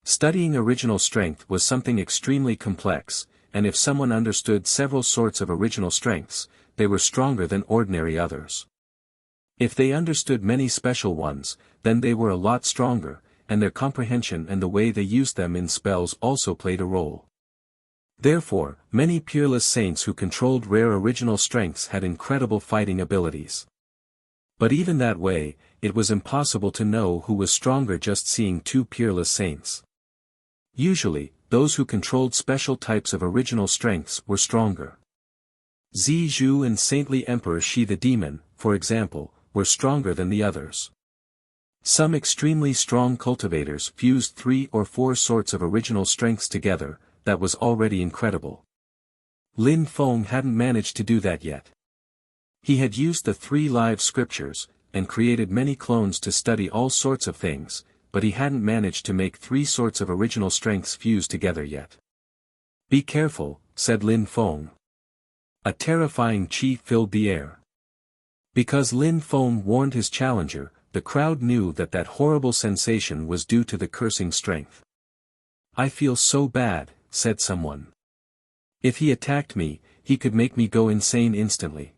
Studying original strength was something extremely complex, and if someone understood several sorts of original strengths, they were stronger than ordinary others. If they understood many special ones, then they were a lot stronger, and their comprehension and the way they used them in spells also played a role. Therefore, many Peerless saints who controlled rare original strengths had incredible fighting abilities. But even that way, it was impossible to know who was stronger just seeing two Peerless saints. Usually, those who controlled special types of original strengths were stronger. Zi Zhu and Saintly Emperor Shi the Demon, for example, were stronger than the others. Some extremely strong cultivators fused 3 or 4 sorts of original strengths together, that was already incredible. Lin Feng hadn't managed to do that yet. He had used the 3 live scriptures, and created many clones to study all sorts of things, but he hadn't managed to make 3 sorts of original strengths fuse together yet. Be careful, said Lin Feng. A terrifying chi filled the air. Because Lin Feng warned his challenger, the crowd knew that that horrible sensation was due to the cursing strength. I feel so bad, said someone. If he attacked me, he could make me go insane instantly.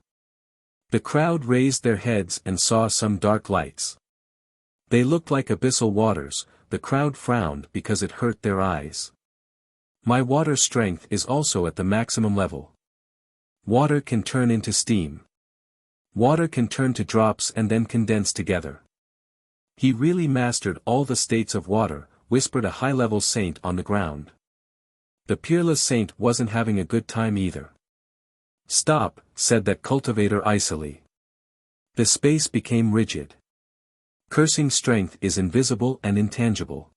The crowd raised their heads and saw some dark lights. They looked like abyssal waters. The crowd frowned because it hurt their eyes. My water strength is also at the maximum level. Water can turn into steam. Water can turn to drops and then condense together. He really mastered all the states of water, whispered a high-level saint on the ground. The Peerless saint wasn't having a good time either. Stop, said that cultivator icily. The space became rigid. Cursing strength is invisible and intangible.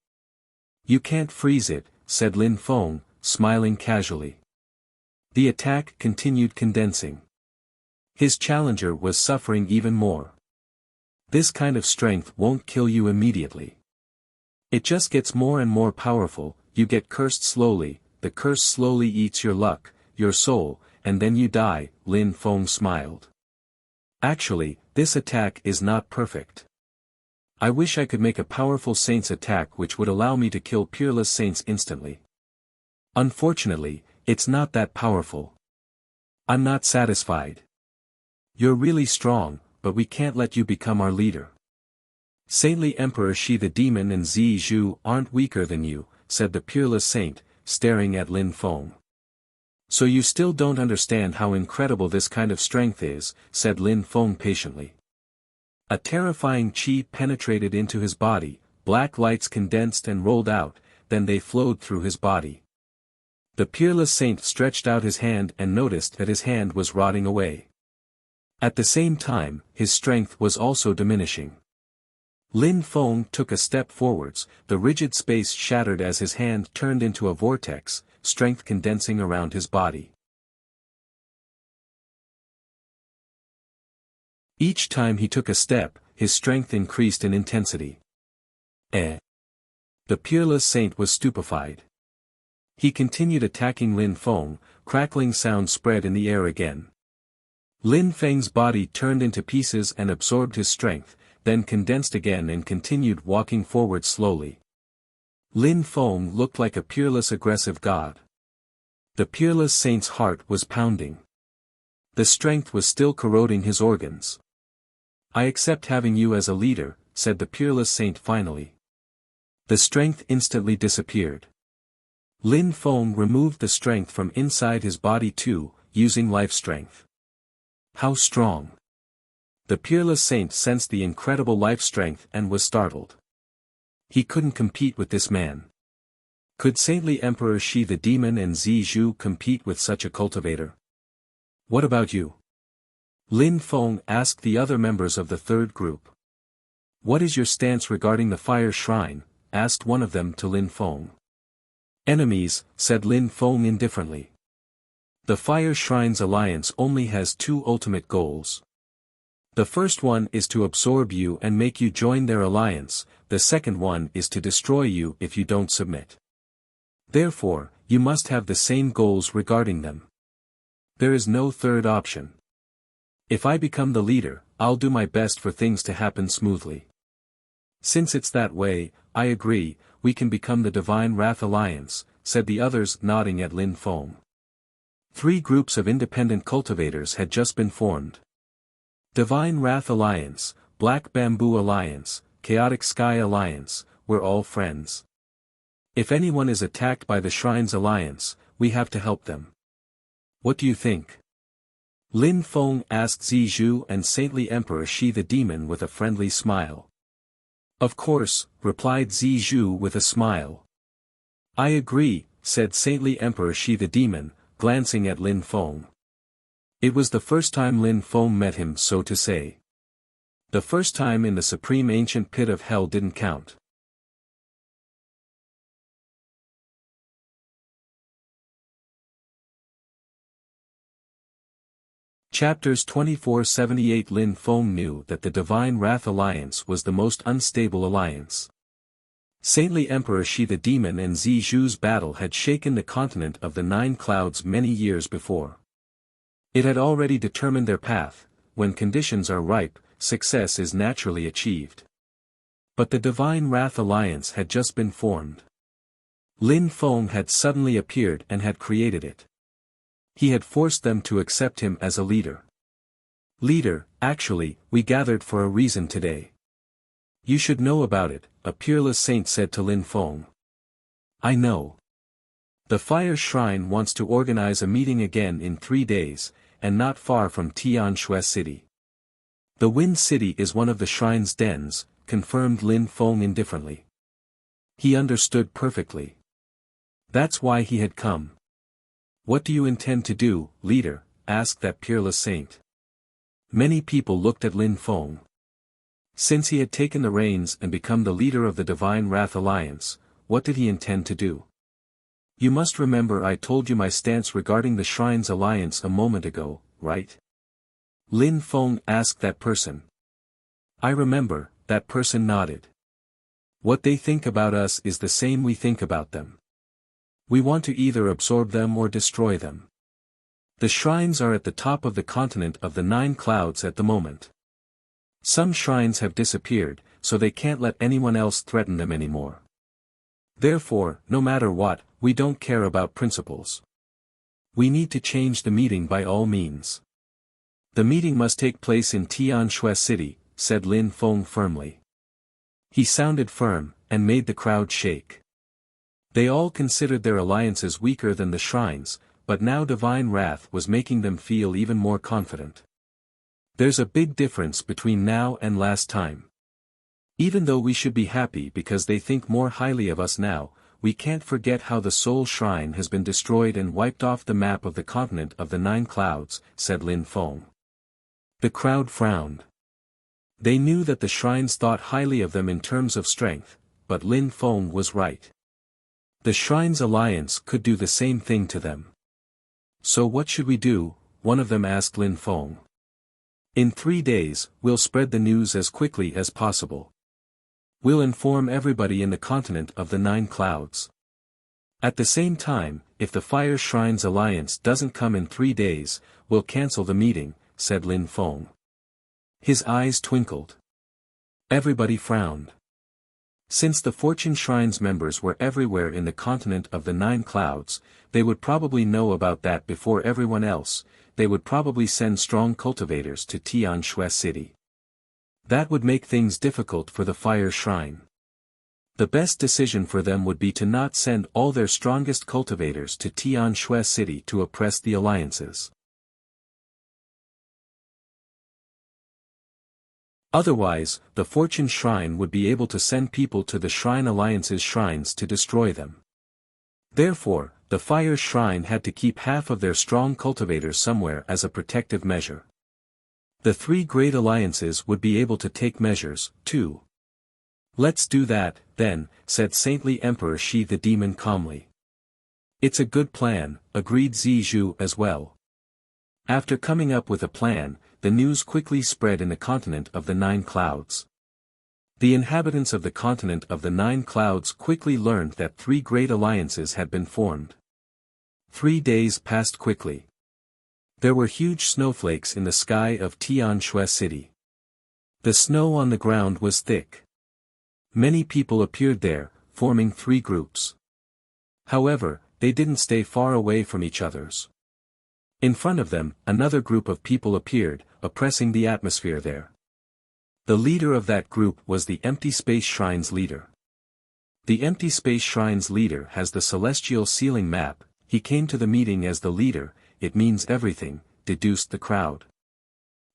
You can't freeze it, said Lin Feng, smiling casually. The attack continued condensing. His challenger was suffering even more. This kind of strength won't kill you immediately. It just gets more and more powerful. You get cursed slowly, the curse slowly eats your luck, your soul, and then you die, Lin Feng smiled. Actually, this attack is not perfect. I wish I could make a powerful saint's attack which would allow me to kill Peerless saints instantly. Unfortunately, it's not that powerful. I'm not satisfied. You're really strong, but we can't let you become our leader. Saintly Emperor Shi the Demon and Zi Zhu aren't weaker than you, said the Peerless saint, staring at Lin Feng. So you still don't understand how incredible this kind of strength is, said Lin Feng patiently. A terrifying chi penetrated into his body, black lights condensed and rolled out, then they flowed through his body. The Peerless saint stretched out his hand and noticed that his hand was rotting away. At the same time, his strength was also diminishing. Lin Feng took a step forwards, the rigid space shattered as his hand turned into a vortex, strength condensing around his body. Each time he took a step, his strength increased in intensity. The Peerless saint was stupefied. He continued attacking Lin Feng, crackling sound spread in the air again. Lin Feng's body turned into pieces and absorbed his strength, then condensed again and continued walking forward slowly. Lin Feng looked like a peerless aggressive god. The Peerless saint's heart was pounding. The strength was still corroding his organs. I accept having you as a leader, said the Peerless saint finally. The strength instantly disappeared. Lin Feng removed the strength from inside his body too, using life strength. How strong! The Peerless Saint sensed the incredible life strength and was startled. He couldn't compete with this man. Could saintly Emperor Shi the Demon and Zizhu compete with such a cultivator? What about you? Lin Feng asked the other members of the third group. What is your stance regarding the fire shrine? Asked one of them to Lin Feng. Enemies, said Lin Feng indifferently. The Fire Shrines Alliance only has two ultimate goals. The first one is to absorb you and make you join their alliance, the second one is to destroy you if you don't submit. Therefore, you must have the same goals regarding them. There is no third option. If I become the leader, I'll do my best for things to happen smoothly. Since it's that way, I agree, we can become the Divine Wrath Alliance, said the others, nodding at Lin Feng. 3 groups of independent cultivators had just been formed. Divine Wrath Alliance, Black Bamboo Alliance, Chaotic Sky Alliance, we're all friends. If anyone is attacked by the Shrines Alliance, we have to help them. What do you think? Lin Feng asked Zizhu and Saintly Emperor Shi the Demon with a friendly smile. Of course, replied Zizhu with a smile. I agree, said Saintly Emperor Shi the Demon, glancing at Lin Feng. It was the first time Lin Feng met him, so to say. The first time in the supreme ancient pit of hell didn't count. Chapters 24-78. Lin Feng knew that the Divine Wrath Alliance was the most unstable alliance. Saintly Emperor Shi the Demon and Zizhu's battle had shaken the continent of the 9 clouds many years before. It had already determined their path. When conditions are ripe, success is naturally achieved. But the Divine Wrath Alliance had just been formed. Lin Feng had suddenly appeared and had created it. He had forced them to accept him as a leader. Leader, actually, we gathered for a reason today. You should know about it, a Peerless Saint said to Lin Feng. I know. The Fire Shrine wants to organize a meeting again in 3 days, and not far from Tianshui City. The Wind City is one of the shrine's dens, confirmed Lin Feng indifferently. He understood perfectly. That's why he had come. What do you intend to do, leader? Asked that Peerless Saint. Many people looked at Lin Feng. Since he had taken the reins and become the leader of the Divine Wrath Alliance, what did he intend to do? You must remember I told you my stance regarding the Shrines Alliance a moment ago, right? Lin Feng asked that person. I remember, that person nodded. What they think about us is the same we think about them. We want to either absorb them or destroy them. The shrines are at the top of the continent of the 9 clouds at the moment. Some shrines have disappeared, so they can't let anyone else threaten them anymore. Therefore, no matter what, we don't care about principles. We need to change the meeting by all means. The meeting must take place in Tianshui City, said Lin Feng firmly. He sounded firm, and made the crowd shake. They all considered their alliances weaker than the shrines, but now Divine Wrath was making them feel even more confident. There's a big difference between now and last time. Even though we should be happy because they think more highly of us now, we can't forget how the Soul Shrine has been destroyed and wiped off the map of the continent of the 9 clouds, said Lin Feng. The crowd frowned. They knew that the shrines thought highly of them in terms of strength, but Lin Feng was right. The Shrines Alliance could do the same thing to them. So what should we do? One of them asked Lin Feng. In 3 days, we'll spread the news as quickly as possible. We'll inform everybody in the continent of the 9 clouds. At the same time, if the Fire Shrines Alliance doesn't come in 3 days, we'll cancel the meeting, said Lin Feng. His eyes twinkled. Everybody frowned. Since the Fortune Shrines members were everywhere in the continent of the 9 clouds, they would probably know about that before everyone else. They would probably send strong cultivators to Tianshui City. That would make things difficult for the Fire Shrine. The best decision for them would be to not send all their strongest cultivators to Tianshui City to oppress the alliances. Otherwise, the Fortune Shrine would be able to send people to the Shrine Alliance's shrines to destroy them. Therefore, the Fire Shrine had to keep half of their strong cultivators somewhere as a protective measure. The three great alliances would be able to take measures, too. "Let's do that, then," said saintly Emperor Shi the Demon calmly. "It's a good plan," agreed Zizhu as well. After coming up with a plan, the news quickly spread in the continent of the Nine Clouds. The inhabitants of the continent of the Nine Clouds quickly learned that three great alliances had been formed. 3 days passed quickly. There were huge snowflakes in the sky of Tianshui City. The snow on the ground was thick. Many people appeared there, forming 3 groups. However, they didn't stay far away from each other's. In front of them, another group of people appeared, oppressing the atmosphere there. The leader of that group was the Empty Space Shrine's leader. The Empty Space Shrine's leader has the celestial ceiling map. He came to the meeting as the leader. It means everything, deduced the crowd.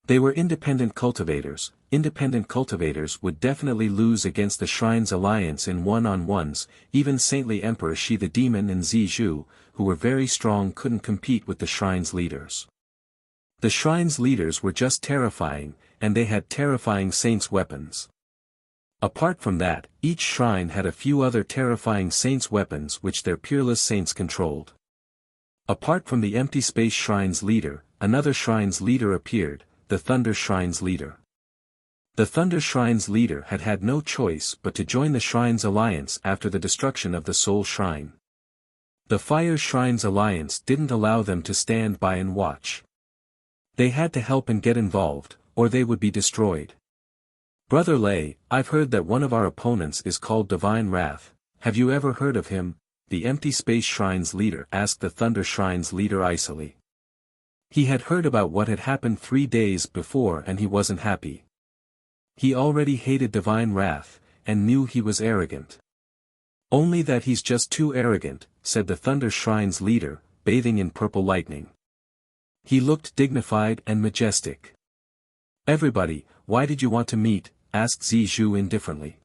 They were independent cultivators. Independent cultivators would definitely lose against the Shrine's alliance in one-on-ones. Even saintly Emperor Shi the Demon and Zizhu, who were very strong, couldn't compete with the Shrine's leaders. The Shrine's leaders were just terrifying, and they had terrifying saints' weapons. Apart from that, each shrine had a few other terrifying saints' weapons which their Peerless saints controlled. Apart from the Empty Space Shrine's leader, another shrine's leader appeared, the Thunder Shrine's leader. The Thunder Shrine's leader had had no choice but to join the Shrine's alliance after the destruction of the Soul Shrine. The Fire Shrine's alliance didn't allow them to stand by and watch. They had to help and get involved, or they would be destroyed. "Brother Lei, I've heard that one of our opponents is called Divine Wrath. Have you ever heard of him?" the Empty Space Shrine's leader asked the Thunder Shrine's leader icily. He had heard about what had happened 3 days before and he wasn't happy. He already hated Divine Wrath, and knew he was arrogant. "Only that he's just too arrogant," said the Thunder Shrine's leader, bathing in purple lightning. He looked dignified and majestic. "Everybody, why did you want to meet?" asked Zizhu indifferently.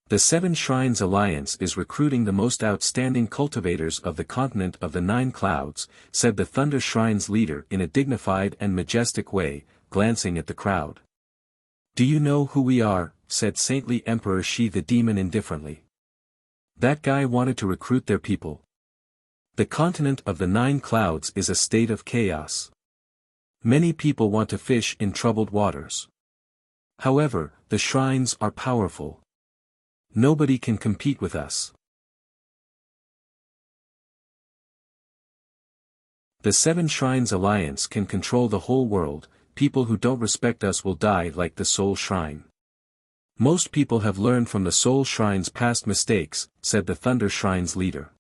"The Seven Shrines Alliance is recruiting the most outstanding cultivators of the continent of the Nine Clouds," said the Thunder Shrine's leader in a dignified and majestic way, glancing at the crowd. "Do you know who we are?" said saintly Emperor Shi the Demon indifferently. "That guy wanted to recruit their people. The continent of the Nine Clouds is a state of chaos. Many people want to fish in troubled waters. However, the shrines are powerful. Nobody can compete with us. The Seven Shrines Alliance can control the whole world. People who don't respect us will die like the Soul Shrine. Most people have learned from the Soul Shrine's past mistakes," said the Thunder Shrine's leader.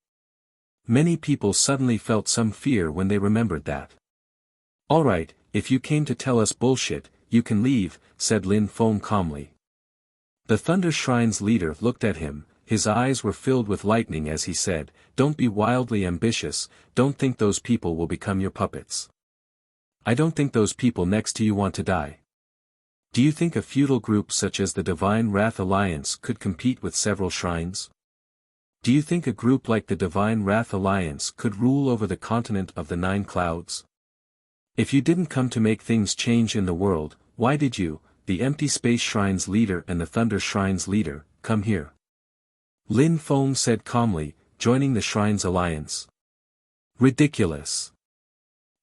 Many people suddenly felt some fear when they remembered that. "Alright, if you came to tell us bullshit, you can leave," said Lin Feng calmly. The Thunder Shrine's leader looked at him, his eyes were filled with lightning as he said, "Don't be wildly ambitious, don't think those people will become your puppets. I don't think those people next to you want to die. Do you think a feudal group such as the Divine Wrath Alliance could compete with several shrines? Do you think a group like the Divine Wrath Alliance could rule over the continent of the Nine Clouds? If you didn't come to make things change in the world, why did you, the Empty Space Shrine's leader and the Thunder Shrine's leader, come here?" Lin Feng said calmly, joining the Shrine's alliance. "Ridiculous.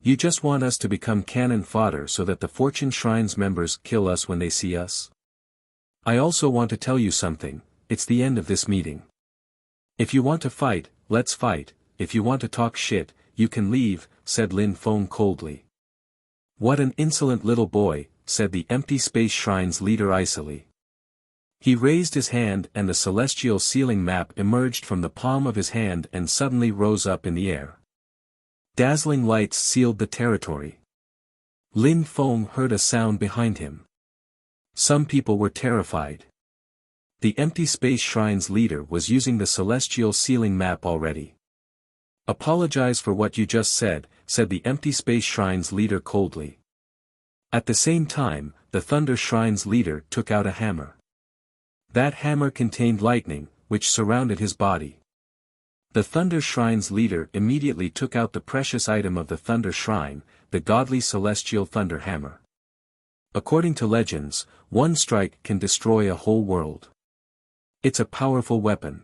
You just want us to become cannon fodder so that the Fortune Shrine's members kill us when they see us? I also want to tell you something, it's the end of this meeting. If you want to fight, let's fight, if you want to talk shit, you can leave," said Lin Feng coldly. "What an insolent little boy," said the Empty Space Shrine's leader icily. He raised his hand and the celestial ceiling map emerged from the palm of his hand and suddenly rose up in the air. Dazzling lights sealed the territory. Lin Feng heard a sound behind him. Some people were terrified. The Empty Space Shrine's leader was using the celestial ceiling map already. "Apologize for what you just said," said the Empty Space Shrine's leader coldly. At the same time, the Thunder Shrine's leader took out a hammer. That hammer contained lightning, which surrounded his body. The Thunder Shrine's leader immediately took out the precious item of the Thunder Shrine, the godly celestial thunder hammer. According to legends, one strike can destroy a whole world. It's a powerful weapon.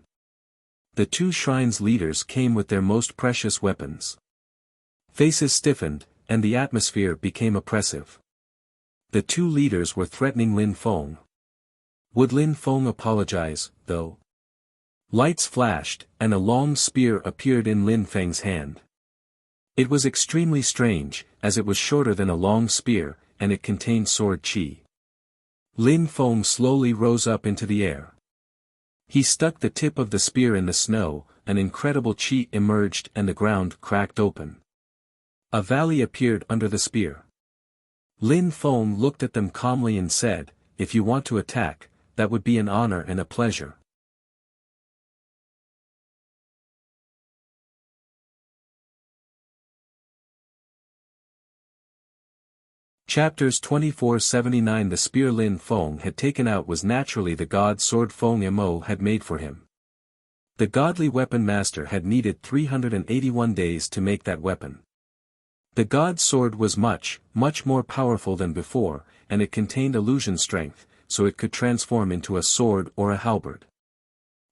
The two shrines' leaders came with their most precious weapons. Faces stiffened, and the atmosphere became oppressive. The two leaders were threatening Lin Feng. Would Lin Feng apologize, though? Lights flashed, and a long spear appeared in Lin Feng's hand. It was extremely strange, as it was shorter than a long spear, and it contained sword qi. Lin Feng slowly rose up into the air. He stuck the tip of the spear in the snow, an incredible qi emerged and the ground cracked open. A valley appeared under the spear. Lin Feng looked at them calmly and said, "If you want to attack, that would be an honor and a pleasure." Chapters 24-79 The spear Lin Feng had taken out was naturally the god sword Feng Yamo had made for him. The godly weapon master had needed 381 days to make that weapon. The god sword was much more powerful than before, and it contained illusion strength, so it could transform into a sword or a halberd.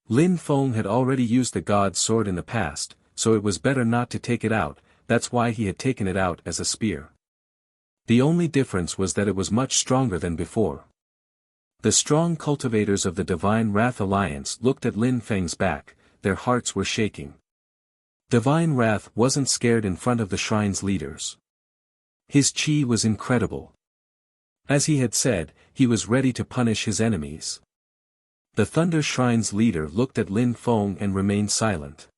Lin Feng had already used the god sword in the past, so it was better not to take it out, that's why he had taken it out as a spear. The only difference was that it was much stronger than before. The strong cultivators of the Divine Wrath Alliance looked at Lin Feng's back, their hearts were shaking. Divine Wrath wasn't scared in front of the shrine's leaders. His qi was incredible. As he had said, he was ready to punish his enemies. The Thunder Shrine's leader looked at Lin Feng and remained silent.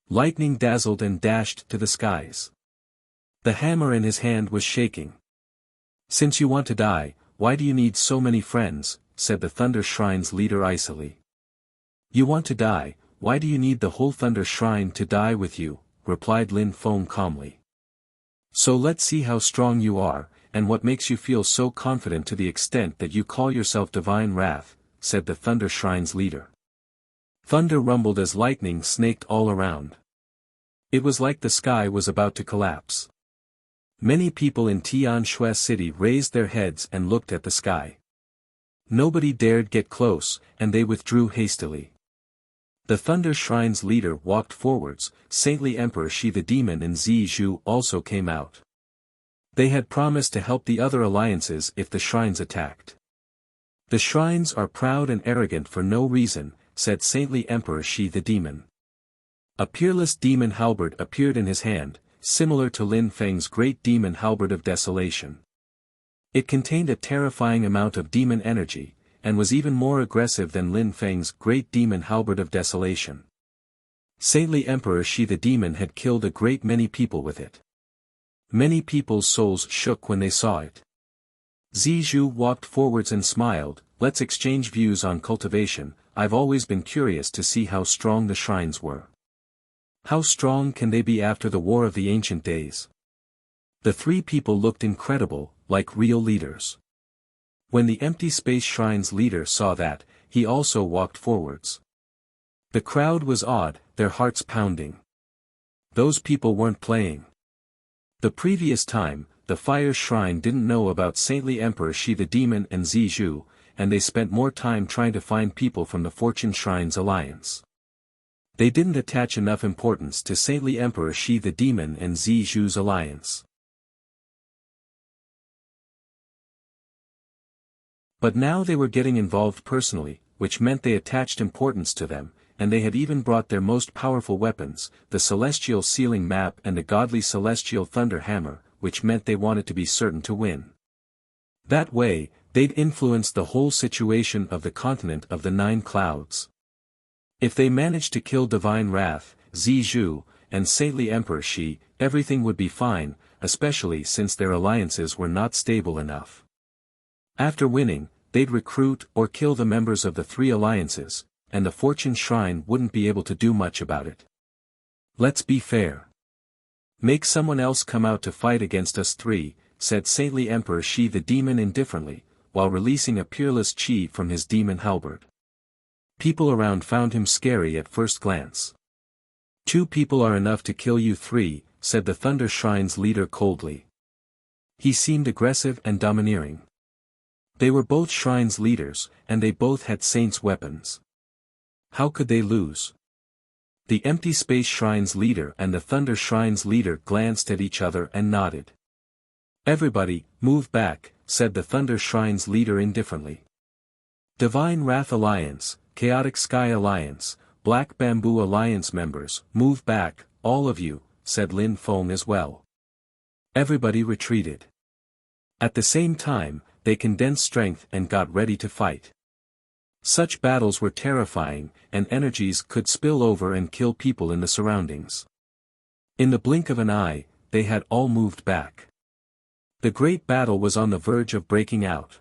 Lightning dazzled and dashed to the skies. The hammer in his hand was shaking. "Since you want to die, why do you need so many friends?" said the Thunder Shrine's leader icily. "You want to die, why do you need the whole Thunder Shrine to die with you?" replied Lin Feng calmly. "So let's see how strong you are, and what makes you feel so confident to the extent that you call yourself Divine Wrath," said the Thunder Shrine's leader. Thunder rumbled as lightning snaked all around. It was like the sky was about to collapse. Many people in Tianshui City raised their heads and looked at the sky. Nobody dared get close, and they withdrew hastily. The Thunder Shrine's leader walked forwards, saintly Emperor Shi the demon and Zi Zhu also came out. They had promised to help the other alliances if the shrines attacked. "The shrines are proud and arrogant for no reason," said saintly Emperor Shi the demon. A peerless demon halberd appeared in his hand, similar to Lin Feng's great demon halberd of desolation. It contained a terrifying amount of demon energy, and was even more aggressive than Lin Feng's great demon halberd of desolation. Saintly Emperor Shi the demon had killed a great many people with it. Many people's souls shook when they saw it. Zi Zhu walked forwards and smiled, "Let's exchange views on cultivation. I've always been curious to see how strong the shrines were. How strong can they be after the war of the ancient days?" The three people looked incredible, like real leaders. When the empty space shrine's leader saw that, he also walked forwards. The crowd was awed, their hearts pounding. Those people weren't playing. The previous time, the Fire Shrine didn't know about saintly Emperor Shi the demon and Zi Zhu, and they spent more time trying to find people from the Fortune Shrine's alliance. They didn't attach enough importance to saintly Emperor Shi the demon and Zi Zhu's alliance. But now they were getting involved personally, which meant they attached importance to them, and they had even brought their most powerful weapons, the celestial sealing map and the godly celestial thunder hammer, which meant they wanted to be certain to win. That way, they'd influence the whole situation of the continent of the 9 clouds. If they managed to kill Divine Wrath, Zi Zhu, and saintly Emperor Shi, everything would be fine, especially since their alliances were not stable enough. After winning, they'd recruit or kill the members of the 3 alliances, and the Fortune Shrine wouldn't be able to do much about it. "Let's be fair. Make someone else come out to fight against us 3, said saintly Emperor Shi the demon indifferently, while releasing a peerless chi from his demon halberd. People around found him scary at first glance. 2 people are enough to kill you 3, said the Thunder Shrine's leader coldly. He seemed aggressive and domineering. They were both shrines leaders, and they both had saints' weapons. How could they lose? The Empty Space Shrine's leader and the Thunder Shrine's leader glanced at each other and nodded. Everybody, move back, said the Thunder Shrine's leader indifferently. Divine Wrath Alliance, Chaotic Sky Alliance, Black Bamboo Alliance members, move back, all of you, said Lin Feng as well. Everybody retreated. At the same time, they condensed strength and got ready to fight. Such battles were terrifying, and energies could spill over and kill people in the surroundings. In the blink of an eye, they had all moved back. The great battle was on the verge of breaking out.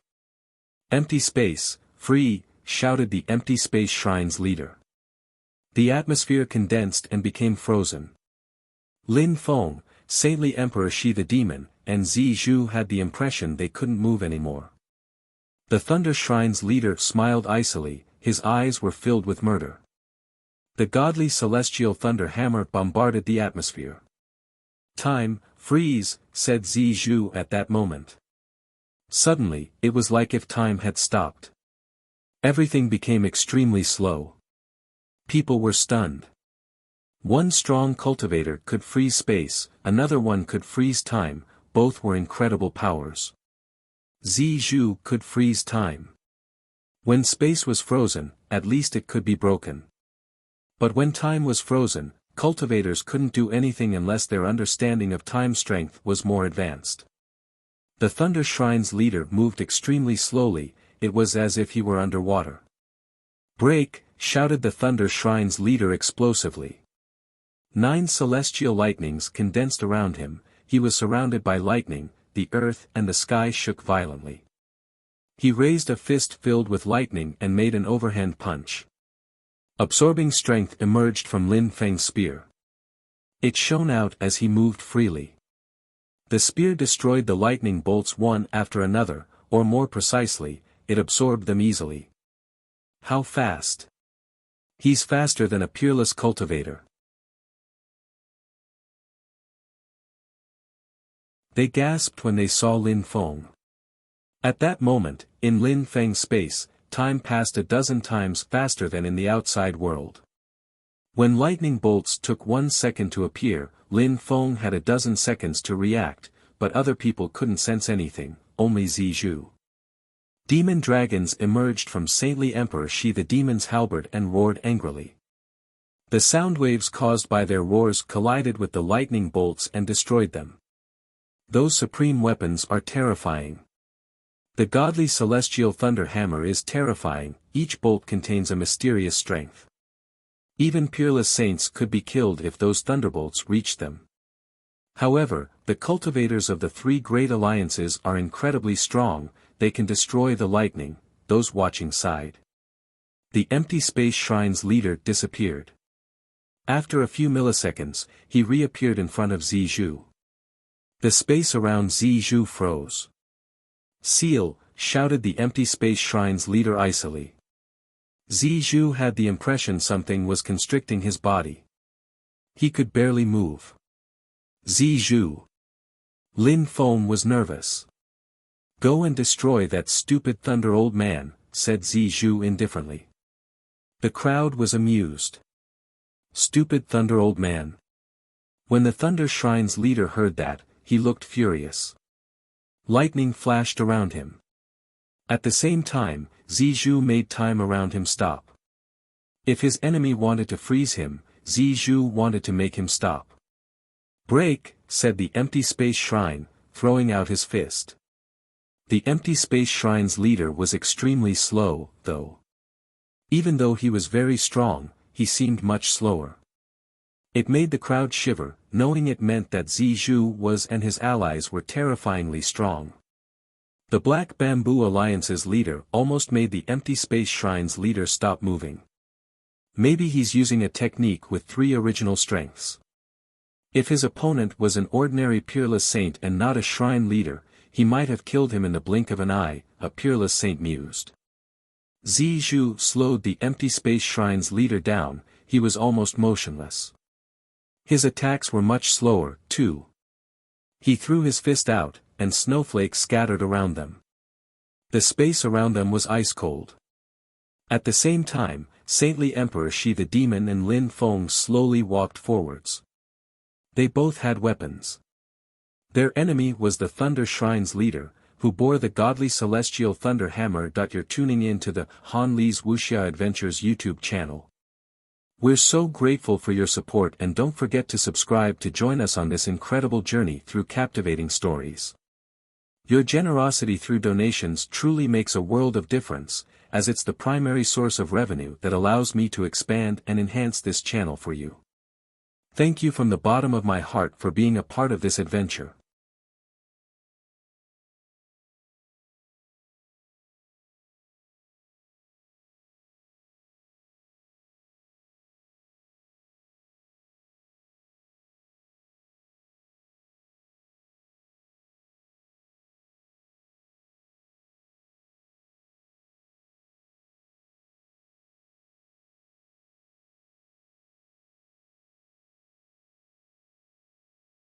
Empty space, free, shouted the Empty Space Shrine's leader. The atmosphere condensed and became frozen. Lin Feng, saintly Emperor Shi the demon, and Zi Zhu had the impression they couldn't move anymore. The Thunder Shrine's leader smiled icily, his eyes were filled with murder. The godly celestial thunder hammer bombarded the atmosphere. Time, freeze, said Zi Zhu at that moment. Suddenly, it was like if time had stopped. Everything became extremely slow. People were stunned. One strong cultivator could freeze space, another one could freeze time, both were incredible powers. Zi Zhu could freeze time. When space was frozen, at least it could be broken. But when time was frozen, cultivators couldn't do anything unless their understanding of time strength was more advanced. The Thunder Shrine's leader moved extremely slowly, it was as if he were underwater. Break, shouted the Thunder Shrine's leader explosively. 9 celestial lightnings condensed around him, he was surrounded by lightning, the earth and the sky shook violently. He raised a fist filled with lightning and made an overhand punch. Absorbing strength emerged from Lin Feng's spear. It shone out as he moved freely. The spear destroyed the lightning bolts one after another, or more precisely, it absorbed them easily. How fast? He's faster than a peerless cultivator. They gasped when they saw Lin Feng. At that moment, in Lin Feng's space, time passed a dozen times faster than in the outside world. When lightning bolts took 1 second to appear, Lin Feng had a dozen seconds to react, but other people couldn't sense anything, only Zi Zhu. Demon dragons emerged from saintly Emperor Shi the demon's halberd and roared angrily. The sound waves caused by their roars collided with the lightning bolts and destroyed them. Those supreme weapons are terrifying. The godly celestial thunder hammer is terrifying, each bolt contains a mysterious strength. Even peerless saints could be killed if those thunderbolts reached them. However, the cultivators of the 3 great alliances are incredibly strong, they can destroy the lightning, those watching sighed. The Empty Space Shrine's leader disappeared. After a few milliseconds, he reappeared in front of Zi Zhu. The space around Zi Zhu froze. Seal, shouted the Empty Space Shrine's leader icily. Zi Zhu had the impression something was constricting his body. He could barely move. Zi Zhu. Lin Feng was nervous. Go and destroy that stupid thunder old man, said Zi Zhu indifferently. The crowd was amused. Stupid thunder old man. When the Thunder Shrine's leader heard that, he looked furious. Lightning flashed around him. At the same time, Zi Zhu made time around him stop. If his enemy wanted to freeze him, Zi Zhu wanted to make him stop. Break, said the Empty Space Shrine, throwing out his fist. The Empty Space Shrine's leader was extremely slow, though. Even though he was very strong, he seemed much slower. It made the crowd shiver, knowing it meant that Zi Zhu was and his allies were terrifyingly strong. The Black Bamboo Alliance's leader almost made the Empty Space Shrine's leader stop moving. Maybe he's using a technique with 3 original strengths. If his opponent was an ordinary peerless saint and not a shrine leader, he might have killed him in the blink of an eye, a Peerless saint mused. Zizhu slowed the empty space shrine's leader down, he was almost motionless. His attacks were much slower, too. He threw his fist out, and snowflakes scattered around them. The space around them was ice-cold. At the same time, saintly Emperor Shi the demon and Lin Feng slowly walked forwards. They both had weapons. Their enemy was the Thunder Shrine's leader, who bore the godly celestial thunder hammer. You're tuning in to the Han Li's Wuxia Adventures YouTube channel. We're so grateful for your support, and don't forget to subscribe to join us on this incredible journey through captivating stories. Your generosity through donations truly makes a world of difference, as it's the primary source of revenue that allows me to expand and enhance this channel for you. Thank you from the bottom of my heart for being a part of this adventure.